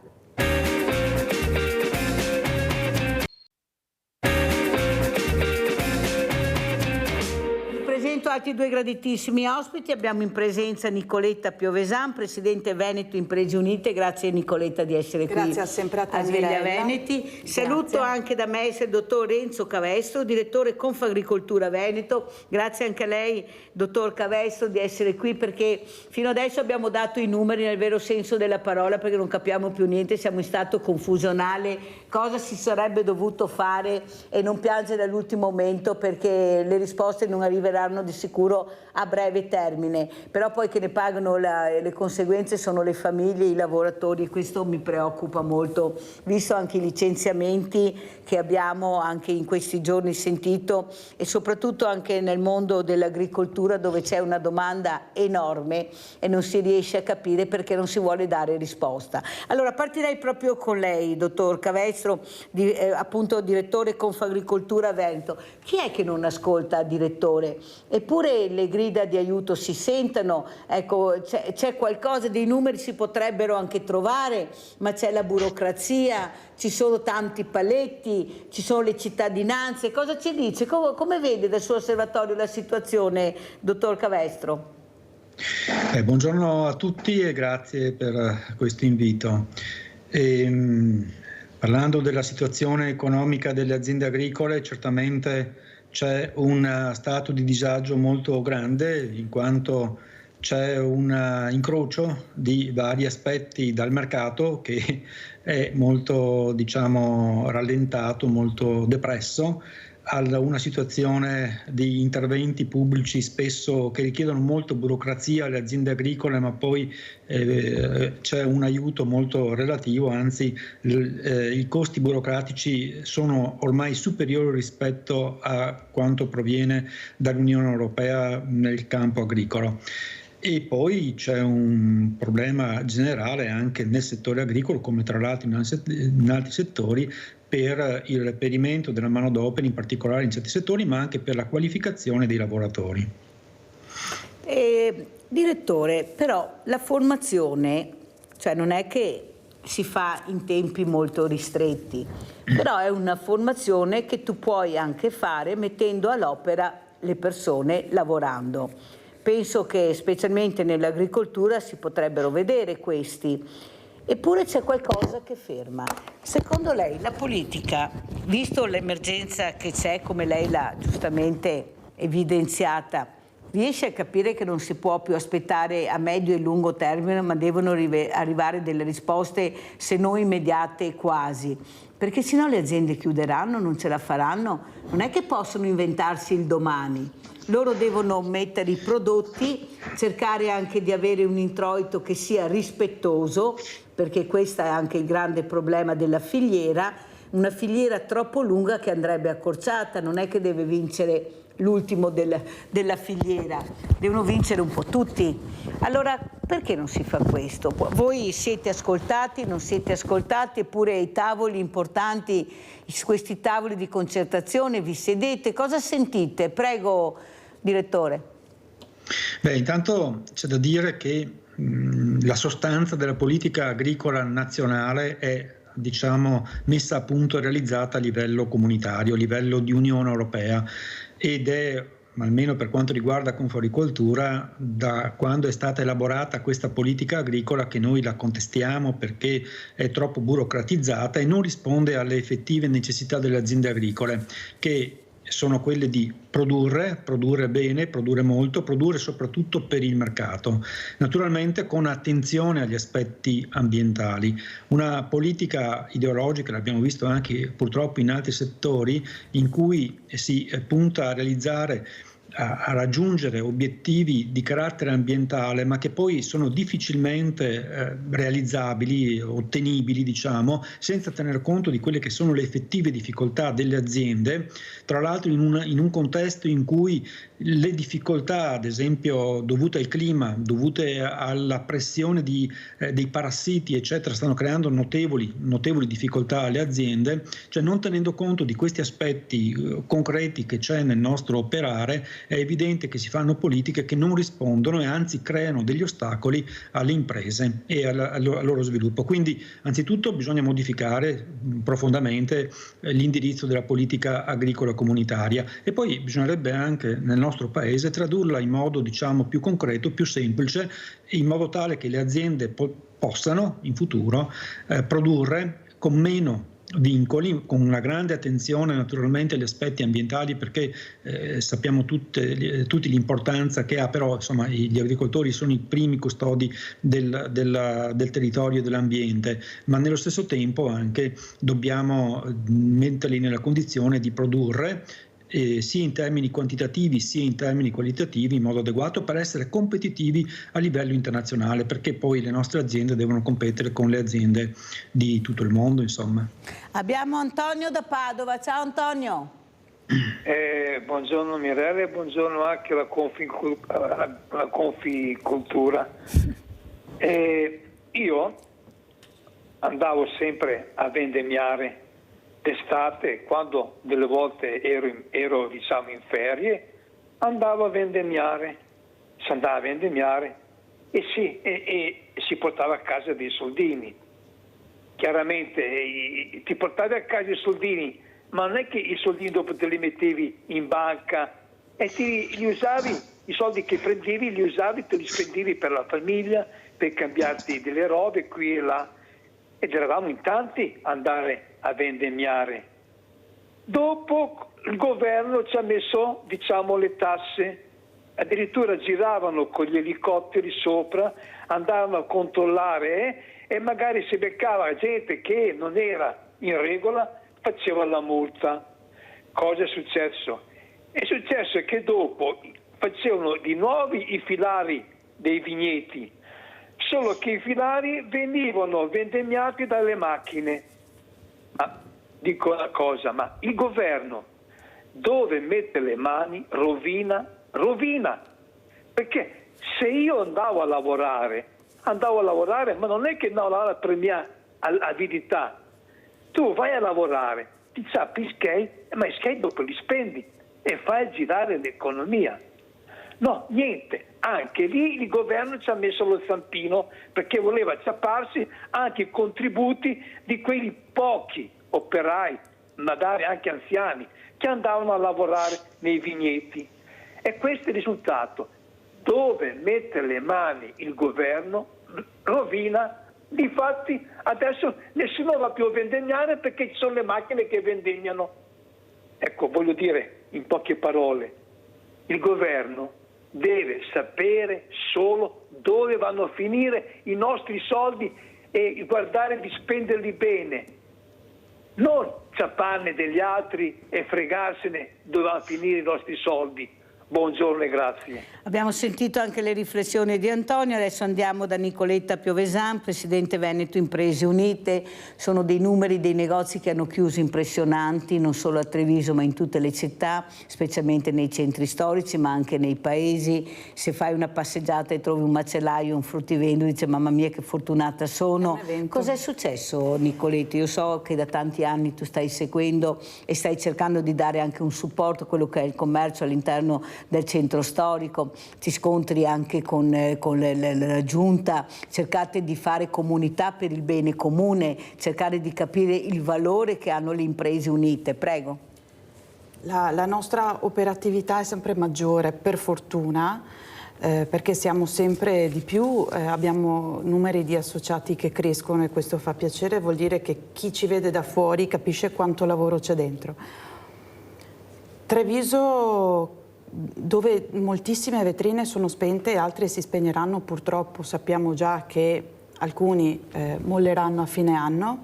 Presento altri due graditissimi ospiti. Abbiamo in presenza Nicoletta Piovesan, presidente Veneto Imprese Unite. Grazie Nicoletta di essere qui. Grazie sempre a te, Sveglia Veneti. Saluto anche da me il dottor Renzo Cavestro, direttore Confagricoltura Veneto. Grazie anche a lei, dottor Cavestro, di essere qui, perché fino adesso abbiamo dato i numeri nel vero senso della parola, perché non capiamo più niente, siamo in stato confusionale, cosa si sarebbe dovuto fare, e non piangere all'ultimo momento, perché le risposte non arriveranno di sicuro a breve termine, però poi che ne pagano le conseguenze sono le famiglie, i lavoratori, e questo mi preoccupa molto, visto anche i licenziamenti che abbiamo anche in questi giorni sentito, e soprattutto anche nel mondo dell'agricoltura, dove c'è una domanda enorme e non si riesce a capire perché non si vuole dare risposta. Allora partirei proprio con lei, dottor Cavestro, appunto direttore Confagricoltura Veneto. Chi è che non ascolta, direttore? Eppure le grida di aiuto si sentono, ecco, c'è qualcosa, dei numeri si potrebbero anche trovare, ma c'è la burocrazia, ci sono tanti paletti, ci sono le cittadinanze. Cosa ci dice? Come vede dal suo osservatorio la situazione, dottor Cavestro? Buongiorno a tutti e grazie per questo invito. Parlando della situazione economica delle aziende agricole, certamente c'è un stato di disagio molto grande, in quanto c'è un incrocio di vari aspetti dal mercato che è molto, diciamo, rallentato, molto depresso, a una situazione di interventi pubblici spesso che richiedono molto burocrazia alle aziende agricole, ma poi c'è un aiuto molto relativo, anzi i costi burocratici sono ormai superiori rispetto a quanto proviene dall'Unione Europea nel campo agricolo. E poi c'è un problema generale anche nel settore agricolo, come tra l'altro in altri settori, per il reperimento della manodopera, in particolare in certi settori, ma anche per la qualificazione dei lavoratori. Direttore, però la formazione, cioè non è che si fa in tempi molto ristretti, però è una formazione che tu puoi anche fare mettendo all'opera le persone lavorando. Penso che specialmente nell'agricoltura si potrebbero vedere questi. Eppure c'è qualcosa che ferma. Secondo lei la politica, visto l'emergenza che c'è, come lei l'ha giustamente evidenziata, riesce a capire che non si può più aspettare a medio e lungo termine, ma devono arrivare delle risposte, se non immediate, quasi? Perché sennò le aziende chiuderanno, non ce la faranno. Non è che possono inventarsi il domani. Loro devono mettere i prodotti, cercare anche di avere un introito che sia rispettoso, perché questo è anche il grande problema della filiera, una filiera troppo lunga che andrebbe accorciata, non è che deve vincere l'ultimo della filiera, devono vincere un po' tutti. Allora perché non si fa questo? Voi siete ascoltati, non siete ascoltati, eppure ai tavoli importanti, questi tavoli di concertazione vi sedete, cosa sentite? Prego, direttore. Intanto c'è da dire che la sostanza della politica agricola nazionale è, diciamo, messa a punto e realizzata a livello comunitario, a livello di Unione Europea, ed è, almeno per quanto riguarda Confagricoltura, da quando è stata elaborata questa politica agricola, che noi la contestiamo perché è troppo burocratizzata e non risponde alle effettive necessità delle aziende agricole, che sono quelle di produrre bene, produrre molto, produrre soprattutto per il mercato, naturalmente con attenzione agli aspetti ambientali. Una politica ideologica, l'abbiamo visto anche purtroppo in altri settori, in cui si punta a realizzare, a raggiungere obiettivi di carattere ambientale, ma che poi sono difficilmente realizzabili, ottenibili, diciamo, senza tener conto di quelle che sono le effettive difficoltà delle aziende, tra l'altro in un contesto in cui le difficoltà, ad esempio dovute al clima, dovute alla pressione dei parassiti, eccetera, stanno creando notevoli difficoltà alle aziende, cioè non tenendo conto di questi aspetti concreti che c'è nel nostro operare, è evidente che si fanno politiche che non rispondono e anzi creano degli ostacoli alle imprese e al loro sviluppo. Quindi anzitutto bisogna modificare profondamente l'indirizzo della politica agricola comunitaria e poi bisognerebbe anche nel nostro paese tradurla in modo, diciamo, più concreto, più semplice, in modo tale che le aziende possano in futuro produrre con meno vincoli, con una grande attenzione naturalmente agli aspetti ambientali, perché sappiamo tutti l'importanza che ha, però insomma gli agricoltori sono i primi custodi del territorio e dell'ambiente, ma nello stesso tempo anche dobbiamo metterli nella condizione di produrre sia in termini quantitativi sia in termini qualitativi in modo adeguato per essere competitivi a livello internazionale, perché poi le nostre aziende devono competere con le aziende di tutto il mondo, insomma. Abbiamo Antonio da Padova. Ciao Antonio. Buongiorno Mirella e buongiorno anche alla Conficoltura. Io andavo sempre a vendemmiare d'estate, quando delle volte ero diciamo in ferie, andava a vendemmiare, si andava a vendemmiare e si portava a casa dei soldini. Chiaramente ti portavi a casa i soldini, ma non è che i soldini dopo te li mettevi in banca e li usavi, i soldi che prendevi li usavi, te li spendevi per la famiglia, per cambiarti delle robe qui e là. Ed eravamo in tanti a andare a vendemmiare. Dopo il governo ci ha messo, diciamo, le tasse, addirittura giravano con gli elicotteri sopra, andavano a controllare e magari si beccava gente che non era in regola, faceva la multa. Cosa è successo? È successo che dopo facevano di nuovi i filari dei vigneti, solo che i filari venivano vendemmiati dalle macchine. Ma dico una cosa, ma il governo dove mette le mani rovina, perché se io andavo a lavorare, ma non è che andavo a lavorare per mia avidità. Tu vai a lavorare, ti sappi skate, ma i skate dopo li spendi e fai girare l'economia. No, niente, anche lì il governo ci ha messo lo zampino perché voleva acciapparsi anche i contributi di quei pochi operai, magari anche anziani, che andavano a lavorare nei vigneti. E questo è il risultato. Dove mette le mani il governo rovina. Difatti adesso nessuno va più a vendemmiare perché ci sono le macchine che vendemmiano. Ecco, voglio dire in poche parole, il governo deve sapere solo dove vanno a finire i nostri soldi e guardare di spenderli bene, non ciaparne degli altri e fregarsene dove vanno a finire i nostri soldi. Buongiorno e grazie. Abbiamo sentito anche le riflessioni di Antonio, adesso andiamo da Nicoletta Piovesan, Presidente Veneto Imprese Unite. Sono dei numeri dei negozi che hanno chiuso impressionanti, non solo a Treviso ma in tutte le città, specialmente nei centri storici ma anche nei paesi. Se fai una passeggiata e trovi un macellaio, un fruttivendolo, dice mamma mia che fortunata sono. Cos'è successo, Nicoletta? Io so che da tanti anni tu stai seguendo e stai cercando di dare anche un supporto a quello che è il commercio all'interno del centro storico, ti scontri anche con la giunta, cercate di fare comunità per il bene comune, cercare di capire il valore che hanno le imprese unite. Prego. La nostra operatività è sempre maggiore, per fortuna, perché siamo sempre di più, abbiamo numeri di associati che crescono e questo fa piacere, vuol dire che chi ci vede da fuori capisce quanto lavoro c'è dentro. Treviso, dove moltissime vetrine sono spente e altre si spegneranno purtroppo, sappiamo già che alcuni molleranno a fine anno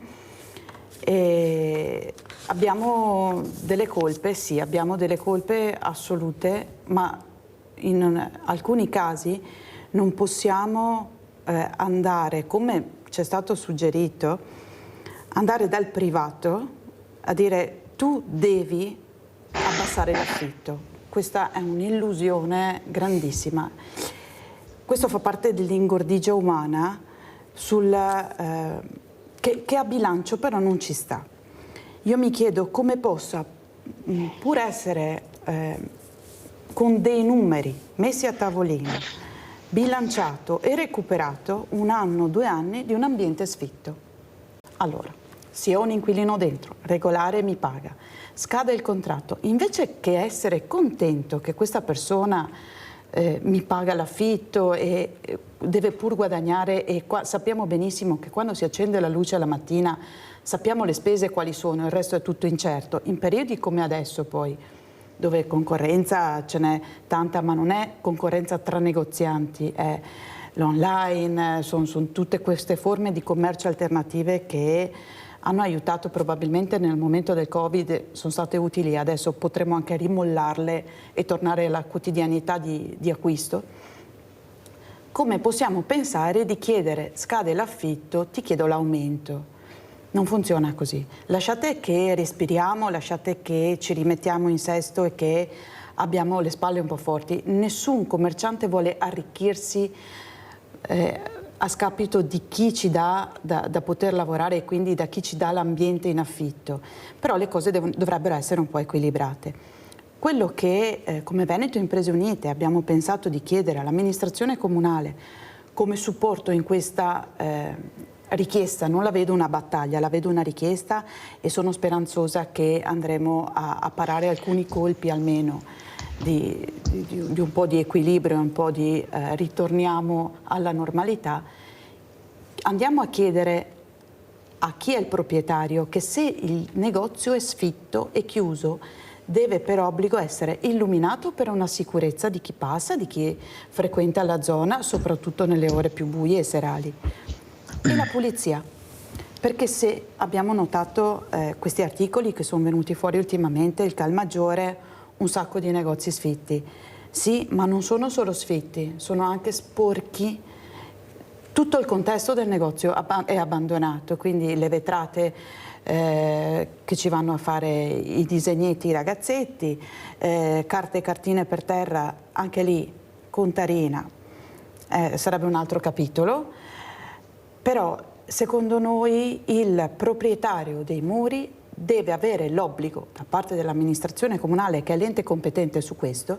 e abbiamo delle colpe, sì, abbiamo delle colpe assolute, ma in alcuni casi non possiamo andare, come ci è stato suggerito, andare dal privato a dire tu devi abbassare l'affitto. Questa è un'illusione grandissima. Questo fa parte dell'ingordigia umana che a bilancio però non ci sta. Io mi chiedo come possa, pur essere con dei numeri messi a tavolino, bilanciato e recuperato 1 anno, 2 anni di un ambiente sfitto. Allora, se ho un inquilino dentro, regolare mi paga, scade il contratto, invece che essere contento che questa persona mi paga l'affitto e deve pur guadagnare, e sappiamo benissimo che quando si accende la luce la mattina sappiamo le spese quali sono, il resto è tutto incerto. In periodi come adesso poi, dove concorrenza ce n'è tanta, ma non è concorrenza tra negozianti, è l'online, sono tutte queste forme di commercio alternative che hanno aiutato probabilmente nel momento del Covid, sono state utili, adesso potremo anche rimollarle e tornare alla quotidianità di acquisto. Come possiamo pensare di chiedere scade l'affitto, ti chiedo l'aumento? Non funziona così. Lasciate che respiriamo, lasciate che ci rimettiamo in sesto e che abbiamo le spalle un po' forti. Nessun commerciante vuole arricchirsi a scapito di chi ci dà da poter lavorare e quindi da chi ci dà l'ambiente in affitto. Però le cose dovrebbero essere un po' equilibrate. Quello che come Veneto Imprese Unite abbiamo pensato di chiedere all'amministrazione comunale come supporto in questa richiesta, non la vedo una battaglia, la vedo una richiesta e sono speranzosa che andremo a parare alcuni colpi almeno di un po' di equilibrio, un po' di ritorniamo alla normalità. Andiamo a chiedere a chi è il proprietario che se il negozio è sfitto e chiuso deve per obbligo essere illuminato per una sicurezza di chi passa, di chi frequenta la zona, soprattutto nelle ore più buie e serali. E la pulizia, perché se abbiamo notato questi articoli che sono venuti fuori ultimamente, il Calmaggiore, un sacco di negozi sfitti. Sì, ma non sono solo sfitti, sono anche sporchi. Tutto il contesto del negozio è abbandonato, quindi le vetrate che ci vanno a fare i disegnetti, i ragazzetti, carte e cartine per terra, anche lì contarina, sarebbe un altro capitolo, però secondo noi il proprietario dei muri deve avere l'obbligo da parte dell'amministrazione comunale, che è l'ente competente su questo,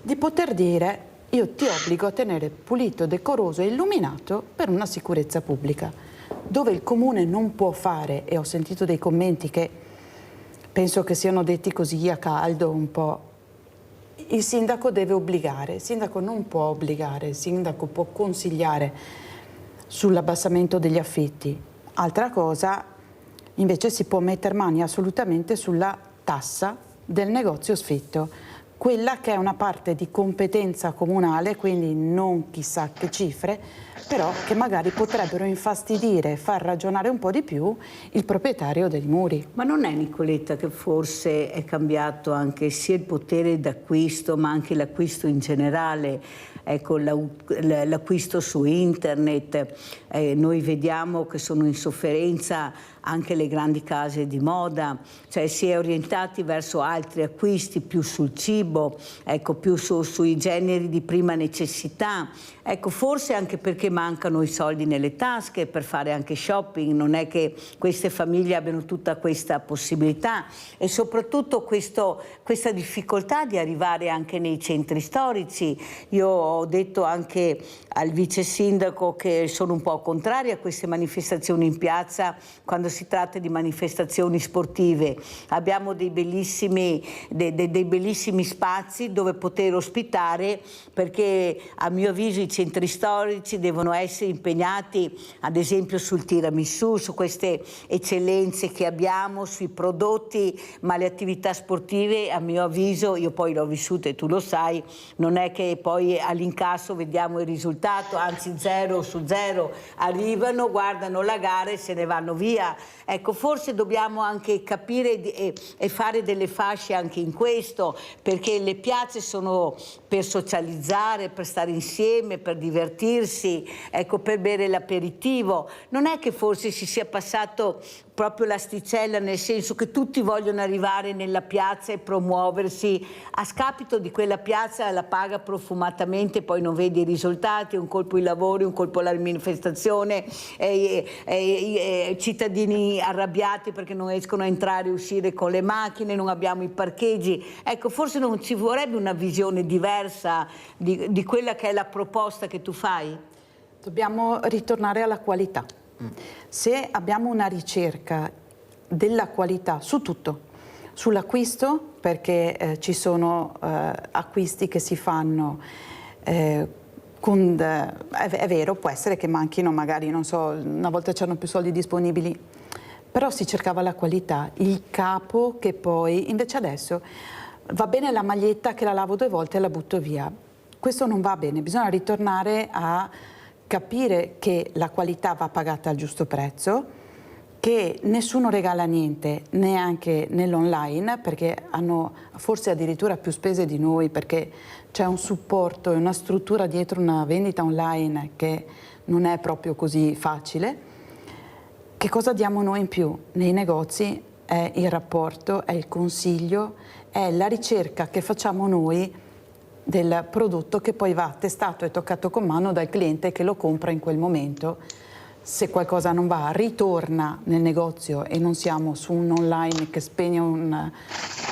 di poter dire: io ti obbligo a tenere pulito, decoroso e illuminato per una sicurezza pubblica. Dove il comune non può fare, e ho sentito dei commenti che penso che siano detti così a caldo un po', il sindaco deve obbligare, il sindaco non può obbligare, il sindaco può consigliare sull'abbassamento degli affitti. Altra cosa, invece, si può mettere mani assolutamente sulla tassa del negozio sfitto, quella che è una parte di competenza comunale, quindi non chissà che cifre, però che magari potrebbero infastidire e far ragionare un po' di più il proprietario dei muri. Ma non è, Nicoletta, che forse è cambiato anche sia il potere d'acquisto ma anche l'acquisto in generale? Ecco, l'acquisto su internet, noi vediamo che sono in sofferenza anche le grandi case di moda, cioè si è orientati verso altri acquisti, più sul cibo, ecco, più sui generi di prima necessità, ecco, forse anche perché mancano i soldi nelle tasche per fare anche shopping, non è che queste famiglie abbiano tutta questa possibilità, e soprattutto questa difficoltà di arrivare anche nei centri storici. Io ho detto anche al vice sindaco che sono un po' contraria a queste manifestazioni in piazza quando si tratta di manifestazioni sportive. Abbiamo dei bellissimi spazi dove poter ospitare, perché a mio avviso i centri storici devono essere impegnati ad esempio sul tiramisù, su queste eccellenze che abbiamo, sui prodotti, ma le attività sportive a mio avviso, io poi l'ho vissuta e tu lo sai, non è che poi all'incasso vediamo il risultato, anzi 0 su 0, arrivano, guardano la gara e se ne vanno via. Ecco, forse dobbiamo anche capire e fare delle fasce anche in questo, perché le piazze sono per socializzare, per stare insieme, per divertirsi, ecco, per bere l'aperitivo. Non è che forse si sia passato proprio l'asticella, nel senso che tutti vogliono arrivare nella piazza e promuoversi, a scapito di quella piazza la paga profumatamente, poi non vedi i risultati, un colpo ai lavori, un colpo alla manifestazione, cittadini arrabbiati perché non riescono a entrare e uscire con le macchine, non abbiamo i parcheggi. Ecco, forse non ci vorrebbe una visione diversa di quella che è la proposta che tu fai? Dobbiamo ritornare alla qualità. Se abbiamo una ricerca della qualità su tutto, sull'acquisto, perché ci sono acquisti che si fanno è vero, può essere che manchino, magari, non so, una volta c'erano più soldi disponibili, però si cercava la qualità, il capo che poi, invece adesso va bene la maglietta che la lavo 2 volte e la butto via. Questo non va bene, bisogna ritornare a capire che la qualità va pagata al giusto prezzo, che nessuno regala niente, neanche nell'online, perché hanno forse addirittura più spese di noi, perché c'è un supporto e una struttura dietro una vendita online che non è proprio così facile. Che cosa diamo noi in più? Nei negozi è il rapporto, è il consiglio, è la ricerca che facciamo noi del prodotto che poi va testato e toccato con mano dal cliente che lo compra in quel momento. Se qualcosa non va, ritorna nel negozio e non siamo su un online che spegne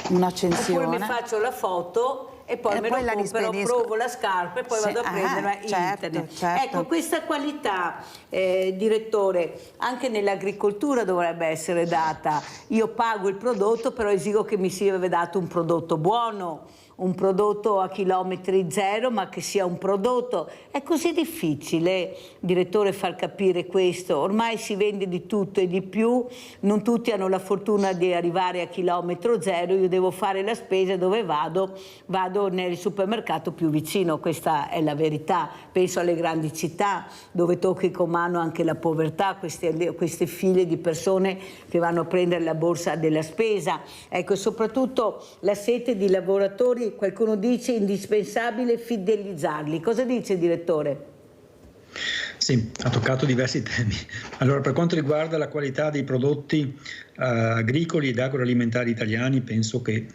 un'accensione. Oppure mi faccio la foto e poi me poi lo compro, provo la scarpa e poi vado a prenderla in internet. Certo. Ecco, questa qualità, direttore, anche nell'agricoltura dovrebbe essere data. Io pago il prodotto, però esigo che mi sia dato un prodotto buono, un prodotto a chilometri zero, ma che sia un prodotto. È così difficile, direttore, far capire questo. Ormai si vende di tutto e di più, non tutti hanno la fortuna di arrivare a chilometro zero. Io devo fare la spesa dove vado nel supermercato più vicino, questa è la verità. Penso alle grandi città dove tocchi con mano anche la povertà, queste file di persone che vanno a prendere la borsa della spesa. Ecco, soprattutto la sete di lavoratori. Qualcuno dice indispensabile fidelizzarli. Cosa dice, direttore? Sì, ha toccato diversi temi. Allora, per quanto riguarda la qualità dei prodotti agricoli ed agroalimentari italiani, penso che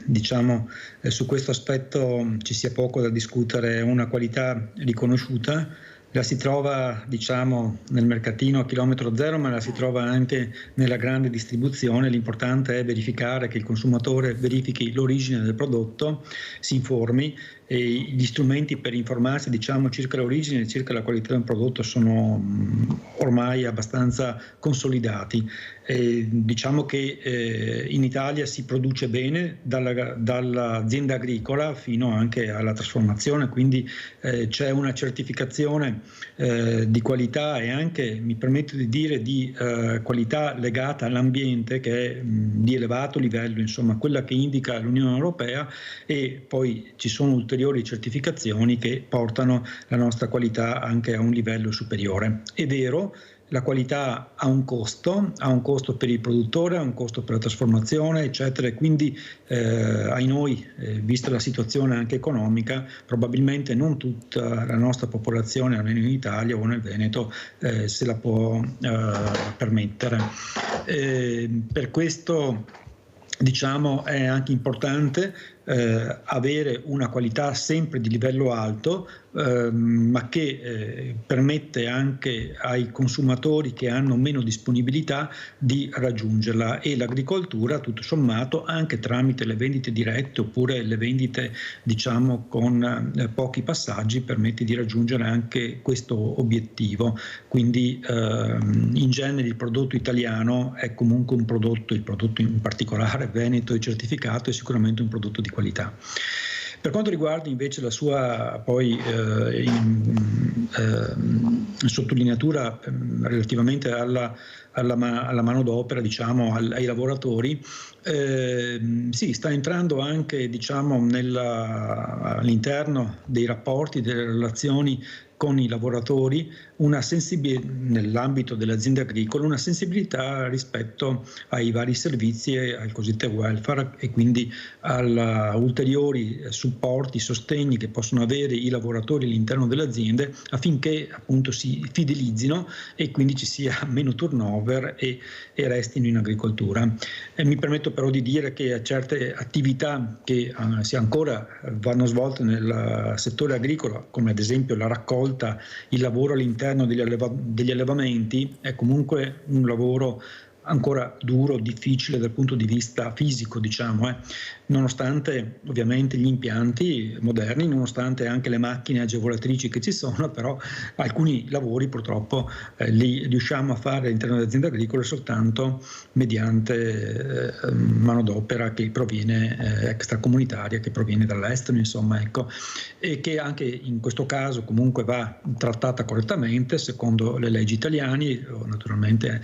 su questo aspetto ci sia poco da discutere. È una qualità riconosciuta, la si trova nel mercatino a chilometro zero, ma la si trova anche nella grande distribuzione. L'importante è verificare che il consumatore verifichi l'origine del prodotto, si informi, e gli strumenti per informarsi circa l'origine e circa la qualità del prodotto sono ormai abbastanza consolidati. Diciamo che in Italia si produce bene dall'azienda agricola fino anche alla trasformazione, quindi c'è una certificazione di qualità e anche, mi permetto di dire, di qualità legata all'ambiente, che è di elevato livello, insomma quella che indica l'Unione Europea, e poi ci sono ulteriori certificazioni che portano la nostra qualità anche a un livello superiore. È vero, la qualità ha un costo per il produttore, ha un costo per la trasformazione, eccetera, e quindi ai noi, vista la situazione anche economica, probabilmente non tutta la nostra popolazione, almeno in Italia o nel Veneto, se la può permettere. Per questo è anche importante avere una qualità sempre di livello alto, ma che permette anche ai consumatori che hanno meno disponibilità di raggiungerla, e l'agricoltura tutto sommato, anche tramite le vendite dirette oppure le vendite con pochi passaggi, permette di raggiungere anche questo obiettivo. Quindi in genere il prodotto italiano è comunque il prodotto in particolare veneto e certificato, è sicuramente un prodotto di qualità. Per quanto riguarda invece la sua sottolineatura relativamente alla manodopera, ai lavoratori, sì, sta entrando anche all'interno dei rapporti, delle relazioni con i lavoratori, nell'ambito delle aziende agricole, una sensibilità rispetto ai vari servizi e al cosiddetto welfare, e quindi a ulteriori supporti, sostegni che possono avere i lavoratori all'interno delle aziende, affinché appunto si fidelizzino e quindi ci sia meno turnover e restino in agricoltura. Mi permetto però di dire che certe attività che ancora vanno svolte nel settore agricolo, come ad esempio la raccolta, il lavoro all'interno degli allevamenti, è comunque un lavoro ancora duro, difficile dal punto di vista fisico, nonostante ovviamente gli impianti moderni, nonostante anche le macchine agevolatrici che ci sono, però alcuni lavori purtroppo li riusciamo a fare all'interno delle aziende agricole soltanto mediante manodopera che proviene extracomunitaria, che proviene dall'estero, e che anche in questo caso comunque va trattata correttamente secondo le leggi italiane, naturalmente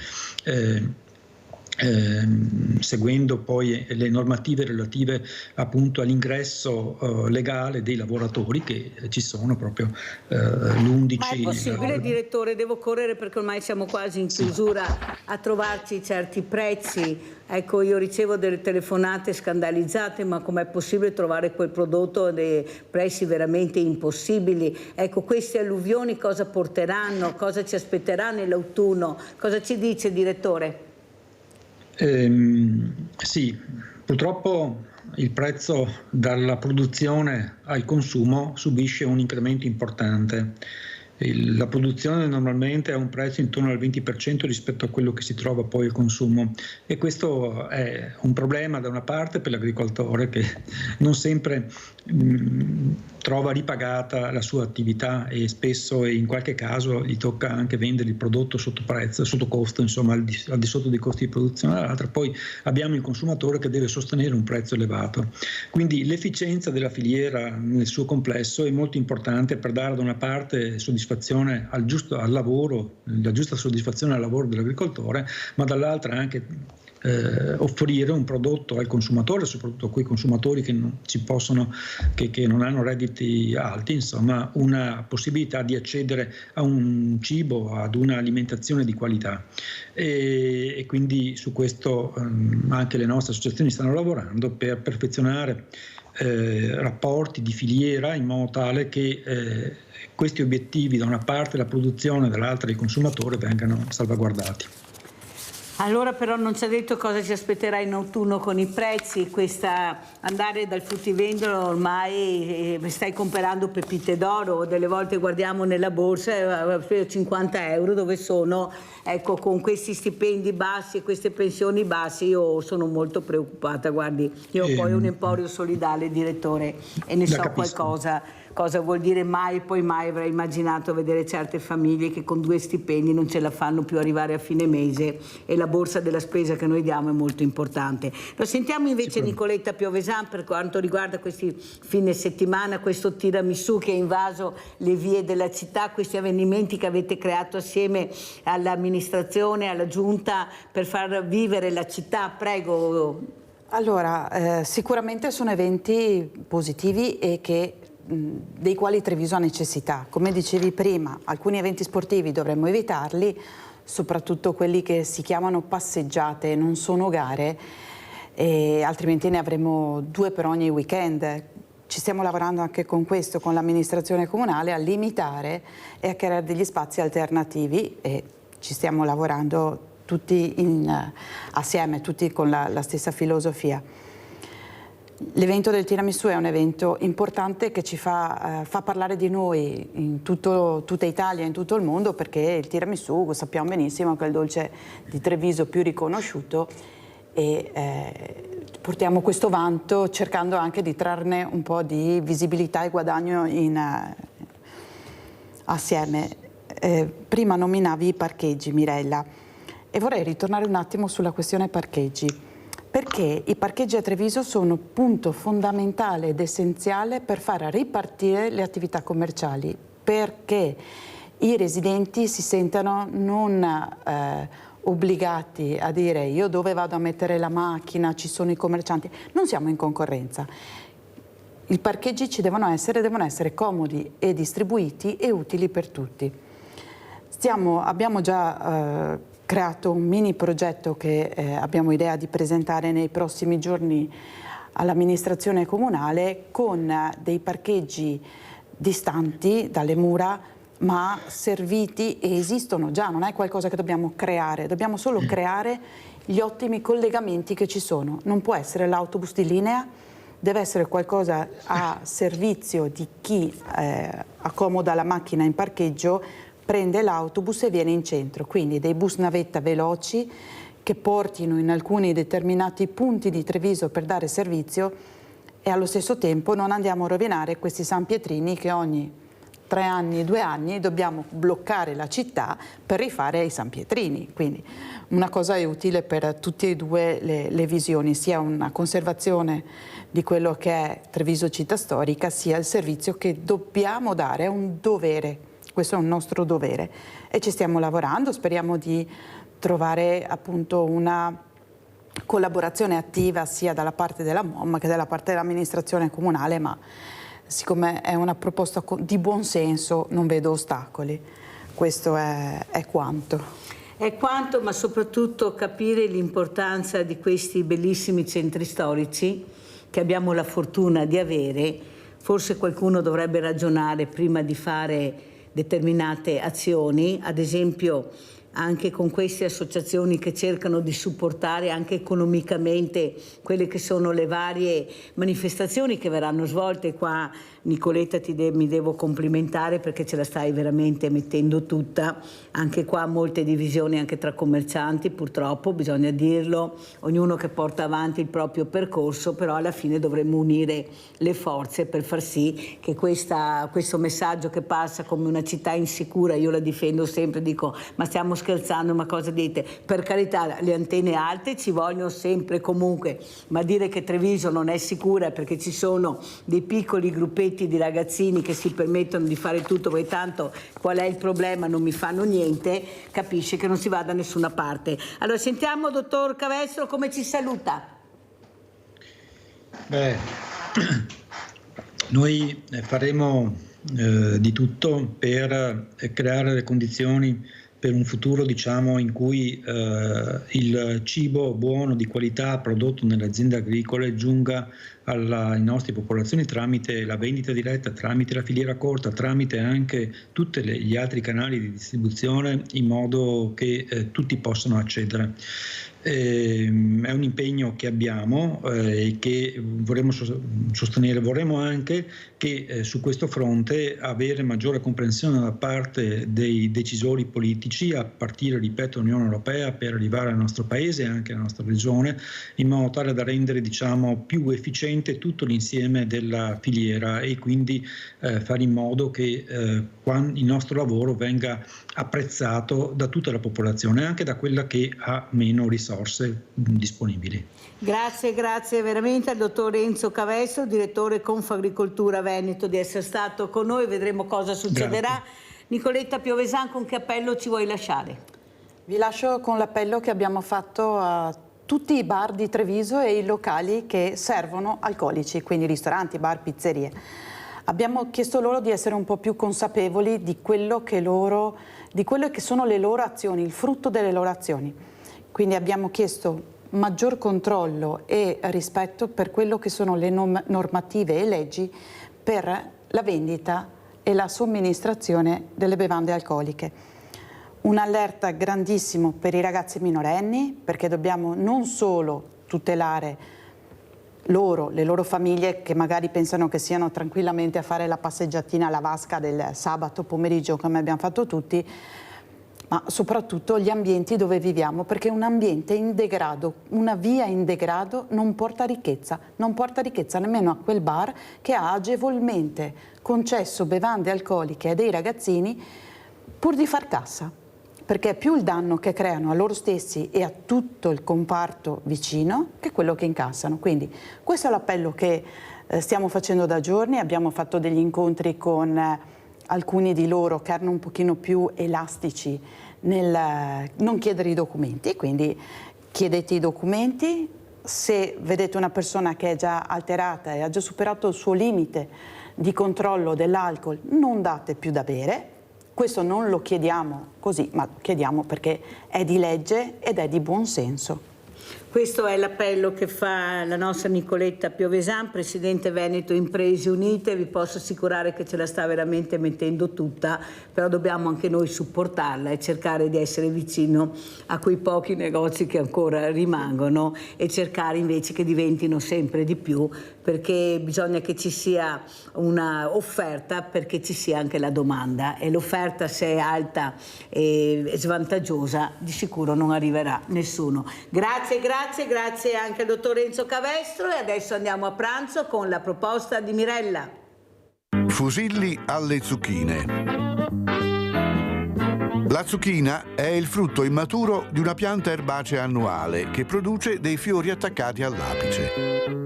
seguendo poi le normative relative appunto all'ingresso legale dei lavoratori, che ci sono proprio l'11. Ma è possibile, direttore? Devo correre perché ormai siamo quasi in chiusura, a trovarci certi prezzi. Ecco, io ricevo delle telefonate scandalizzate, ma com'è possibile trovare quel prodotto a dei prezzi veramente impossibili? Ecco, queste alluvioni cosa porteranno? Cosa ci aspetterà nell'autunno? Cosa ci dice, direttore? Sì, purtroppo il prezzo dalla produzione al consumo subisce un incremento importante. La produzione normalmente ha un prezzo intorno al 20% rispetto a quello che si trova poi al consumo, e questo è un problema da una parte per l'agricoltore, che non sempre trova ripagata la sua attività, e spesso e in qualche caso gli tocca anche vendere il prodotto sotto prezzo, sotto costo, insomma al di sotto dei costi di produzione. Dall'altra poi abbiamo il consumatore che deve sostenere un prezzo elevato. Quindi l'efficienza della filiera nel suo complesso è molto importante per dare da una parte soddisfazione al lavoro, la giusta soddisfazione al lavoro dell'agricoltore, ma dall'altra anche offrire un prodotto al consumatore, soprattutto a quei consumatori che non hanno redditi alti, insomma una possibilità di accedere a un cibo, ad un'alimentazione di qualità. E quindi su questo anche le nostre associazioni stanno lavorando per perfezionare rapporti di filiera in modo tale che questi obiettivi, da una parte la produzione, dall'altra il consumatore, vengano salvaguardati. Allora però non ci ha detto cosa ci aspetterà in autunno con i prezzi, andare dal fruttivendolo ormai stai comprando pepite d'oro, delle volte guardiamo nella borsa 50 euro dove sono, ecco, con questi stipendi bassi e queste pensioni basse io sono molto preoccupata, guardi, io ho poi un emporio solidale, direttore, e ne so qualcosa. Cosa vuol dire mai avrei immaginato vedere certe famiglie che con 2 stipendi non ce la fanno più arrivare a fine mese, e la borsa della spesa che noi diamo è molto importante. Lo sentiamo invece Nicoletta Piovesan per quanto riguarda questi fine settimana, questo tiramisù che ha invaso le vie della città, questi avvenimenti che avete creato assieme all'amministrazione, alla giunta per far vivere la città. Prego. Allora, sicuramente sono eventi positivi e dei quali Treviso ha necessità. Come dicevi prima, alcuni eventi sportivi dovremmo evitarli, soprattutto quelli che si chiamano passeggiate e non sono gare, altrimenti ne avremo 2 per ogni weekend. Ci stiamo lavorando anche con questo, con l'amministrazione comunale, a limitare e a creare degli spazi alternativi, e ci stiamo lavorando tutti assieme, tutti con la stessa filosofia. L'evento del tiramisù è un evento importante che ci fa parlare di noi in tutta Italia, in tutto il mondo, perché il tiramisù sappiamo benissimo che è il dolce di Treviso più riconosciuto, e portiamo questo vanto cercando anche di trarne un po' di visibilità e guadagno assieme. Prima nominavi i parcheggi, Mirella, e vorrei ritornare un attimo sulla questione parcheggi, perché i parcheggi a Treviso sono punto fondamentale ed essenziale per far ripartire le attività commerciali, perché i residenti si sentano non obbligati a dire io dove vado a mettere la macchina, ci sono i commercianti, non siamo in concorrenza. I parcheggi ci devono essere comodi e distribuiti e utili per tutti. Abbiamo già creato un mini progetto che abbiamo idea di presentare nei prossimi giorni all'amministrazione comunale, con dei parcheggi distanti dalle mura ma serviti, e esistono già, non è qualcosa che dobbiamo creare, dobbiamo solo creare gli ottimi collegamenti che ci sono. Non può essere l'autobus di linea, deve essere qualcosa a servizio di chi accomoda la macchina in parcheggio, prende l'autobus e viene in centro, quindi dei bus navetta veloci che portino in alcuni determinati punti di Treviso per dare servizio, e allo stesso tempo non andiamo a rovinare questi sanpietrini che ogni 3 anni, 2 anni dobbiamo bloccare la città per rifare i sanpietrini. Quindi una cosa è utile per tutte e 2 le visioni, sia una conservazione di quello che è Treviso città storica, sia il servizio che dobbiamo dare, è un dovere. Questo è un nostro dovere e ci stiamo lavorando, speriamo di trovare appunto una collaborazione attiva sia dalla parte della MOM che dalla parte dell'amministrazione comunale, ma siccome è una proposta di buon senso non vedo ostacoli. Questo è quanto. È quanto, ma soprattutto capire l'importanza di questi bellissimi centri storici che abbiamo la fortuna di avere. Forse qualcuno dovrebbe ragionare prima di fare determinate azioni, ad esempio anche con queste associazioni che cercano di supportare anche economicamente quelle che sono le varie manifestazioni che verranno svolte qua. Nicoletta, mi devo complimentare perché ce la stai veramente mettendo tutta, anche qua molte divisioni anche tra commercianti, purtroppo bisogna dirlo, ognuno che porta avanti il proprio percorso, però alla fine dovremmo unire le forze per far sì che questo messaggio che passa come una città insicura, io la difendo sempre, dico ma stiamo scherzando, ma cosa dite? Per carità, le antenne alte ci vogliono sempre comunque, ma dire che Treviso non è sicura perché ci sono dei piccoli gruppetti di ragazzini che si permettono di fare tutto, poi tanto qual è il problema, non mi fanno niente, capisce che non si va da nessuna parte. Allora sentiamo dottor Cavestro come ci saluta. Noi faremo di tutto per creare le condizioni per un futuro, diciamo, in cui il cibo buono di qualità prodotto nelle aziende agricole giunga alle nostre popolazioni tramite la vendita diretta, tramite la filiera corta, tramite anche tutti gli altri canali di distribuzione, in modo che tutti possano accedere. È un impegno che abbiamo e che vorremmo sostenere. Vorremmo anche che su questo fronte avere maggiore comprensione da parte dei decisori politici, a partire, ripeto, dall'Unione Europea, per arrivare al nostro Paese e anche alla nostra regione, in modo tale da rendere, diciamo, più efficiente tutto l'insieme della filiera e quindi fare in modo che il nostro lavoro venga apprezzato da tutta la popolazione, anche da quella che ha meno risorse disponibili. Grazie veramente al dottor Enzo Cavestro, direttore Confagricoltura Veneto, di essere stato con noi. Vedremo cosa succederà. Grazie. Nicoletta Piovesan, con che appello ci vuoi lasciare? Vi lascio con l'appello che abbiamo fatto a tutti i bar di Treviso e i locali che servono alcolici, quindi ristoranti, bar, pizzerie. Abbiamo chiesto loro di essere un po' più consapevoli di quello che sono le loro azioni, il frutto delle loro azioni. Quindi abbiamo chiesto maggior controllo e rispetto per quello che sono le normative e leggi per la vendita e la somministrazione delle bevande alcoliche. Un'allerta grandissimo per i ragazzi minorenni, perché dobbiamo non solo tutelare loro, le loro famiglie che magari pensano che siano tranquillamente a fare la passeggiatina alla vasca del sabato pomeriggio come abbiamo fatto tutti, ma soprattutto gli ambienti dove viviamo, perché un ambiente in degrado, una via in degrado non porta ricchezza nemmeno a quel bar che ha agevolmente concesso bevande alcoliche a dei ragazzini pur di far cassa, perché è più il danno che creano a loro stessi e a tutto il comparto vicino che quello che incassano. Quindi questo è l'appello che stiamo facendo da giorni. Abbiamo fatto degli incontri con alcuni di loro che erano un pochino più elastici nel non chiedere i documenti, quindi chiedete i documenti. Se vedete una persona che è già alterata e ha già superato il suo limite di controllo dell'alcol, non date più da bere. Questo non lo chiediamo così, ma lo chiediamo perché è di legge ed è di buon senso. Questo è l'appello che fa la nostra Nicoletta Piovesan, Presidente Veneto Imprese Unite. Vi posso assicurare che ce la sta veramente mettendo tutta, però dobbiamo anche noi supportarla e cercare di essere vicino a quei pochi negozi che ancora rimangono e cercare invece che diventino sempre di più, perché bisogna che ci sia una offerta perché ci sia anche la domanda, e l'offerta, se è alta e svantaggiosa, di sicuro non arriverà nessuno. Grazie anche al dottor Enzo Cavestro, e adesso andiamo a pranzo con la proposta di Mirella. Fusilli alle zucchine. La zucchina è il frutto immaturo di una pianta erbacea annuale che produce dei fiori attaccati all'apice.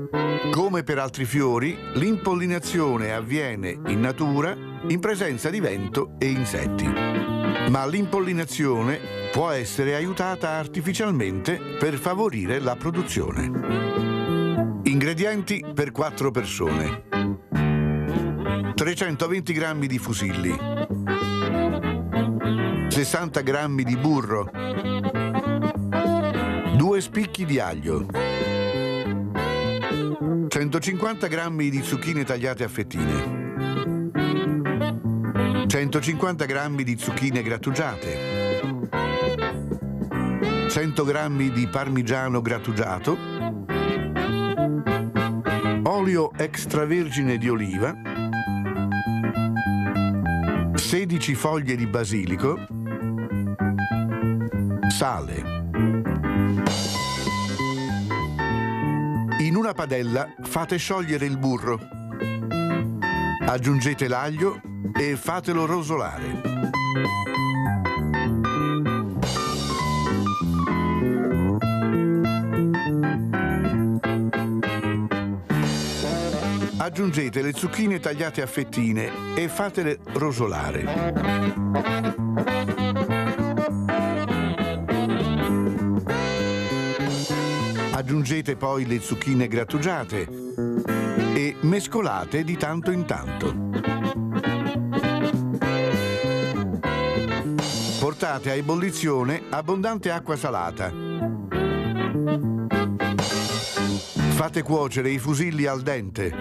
Come per altri fiori, l'impollinazione avviene in natura in presenza di vento e insetti. Ma l'impollinazione può essere aiutata artificialmente per favorire la produzione. Ingredienti per 4 persone: 320 g di fusilli, 60 g di burro, 2 spicchi di aglio, 150 g di zucchine tagliate a fettine, 150 g di zucchine grattugiate, 100 g di parmigiano grattugiato, olio extravergine di oliva, 16 foglie di basilico, sale. In una padella fate sciogliere il burro, aggiungete l'aglio e fatelo rosolare. Aggiungete le zucchine tagliate a fettine e fatele rosolare. Aggiungete poi le zucchine grattugiate e mescolate di tanto in tanto. Portate a ebollizione abbondante acqua salata. Fate cuocere i fusilli al dente.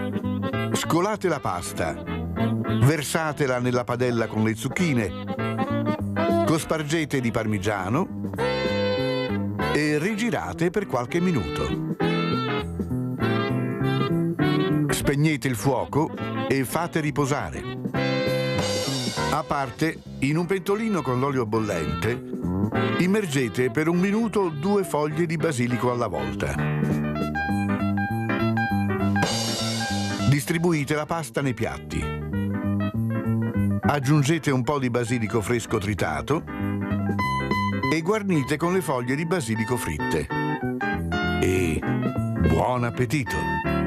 Scolate la pasta. Versatela nella padella con le zucchine. Cospargete di parmigiano e rigirate per qualche minuto. Spegnete il fuoco e fate riposare. A parte, in un pentolino con l'olio bollente, immergete per 1 minuto 2 foglie di basilico alla volta. Distribuite la pasta nei piatti. Aggiungete un po' di basilico fresco tritato e guarnite con le foglie di basilico fritte. E buon appetito!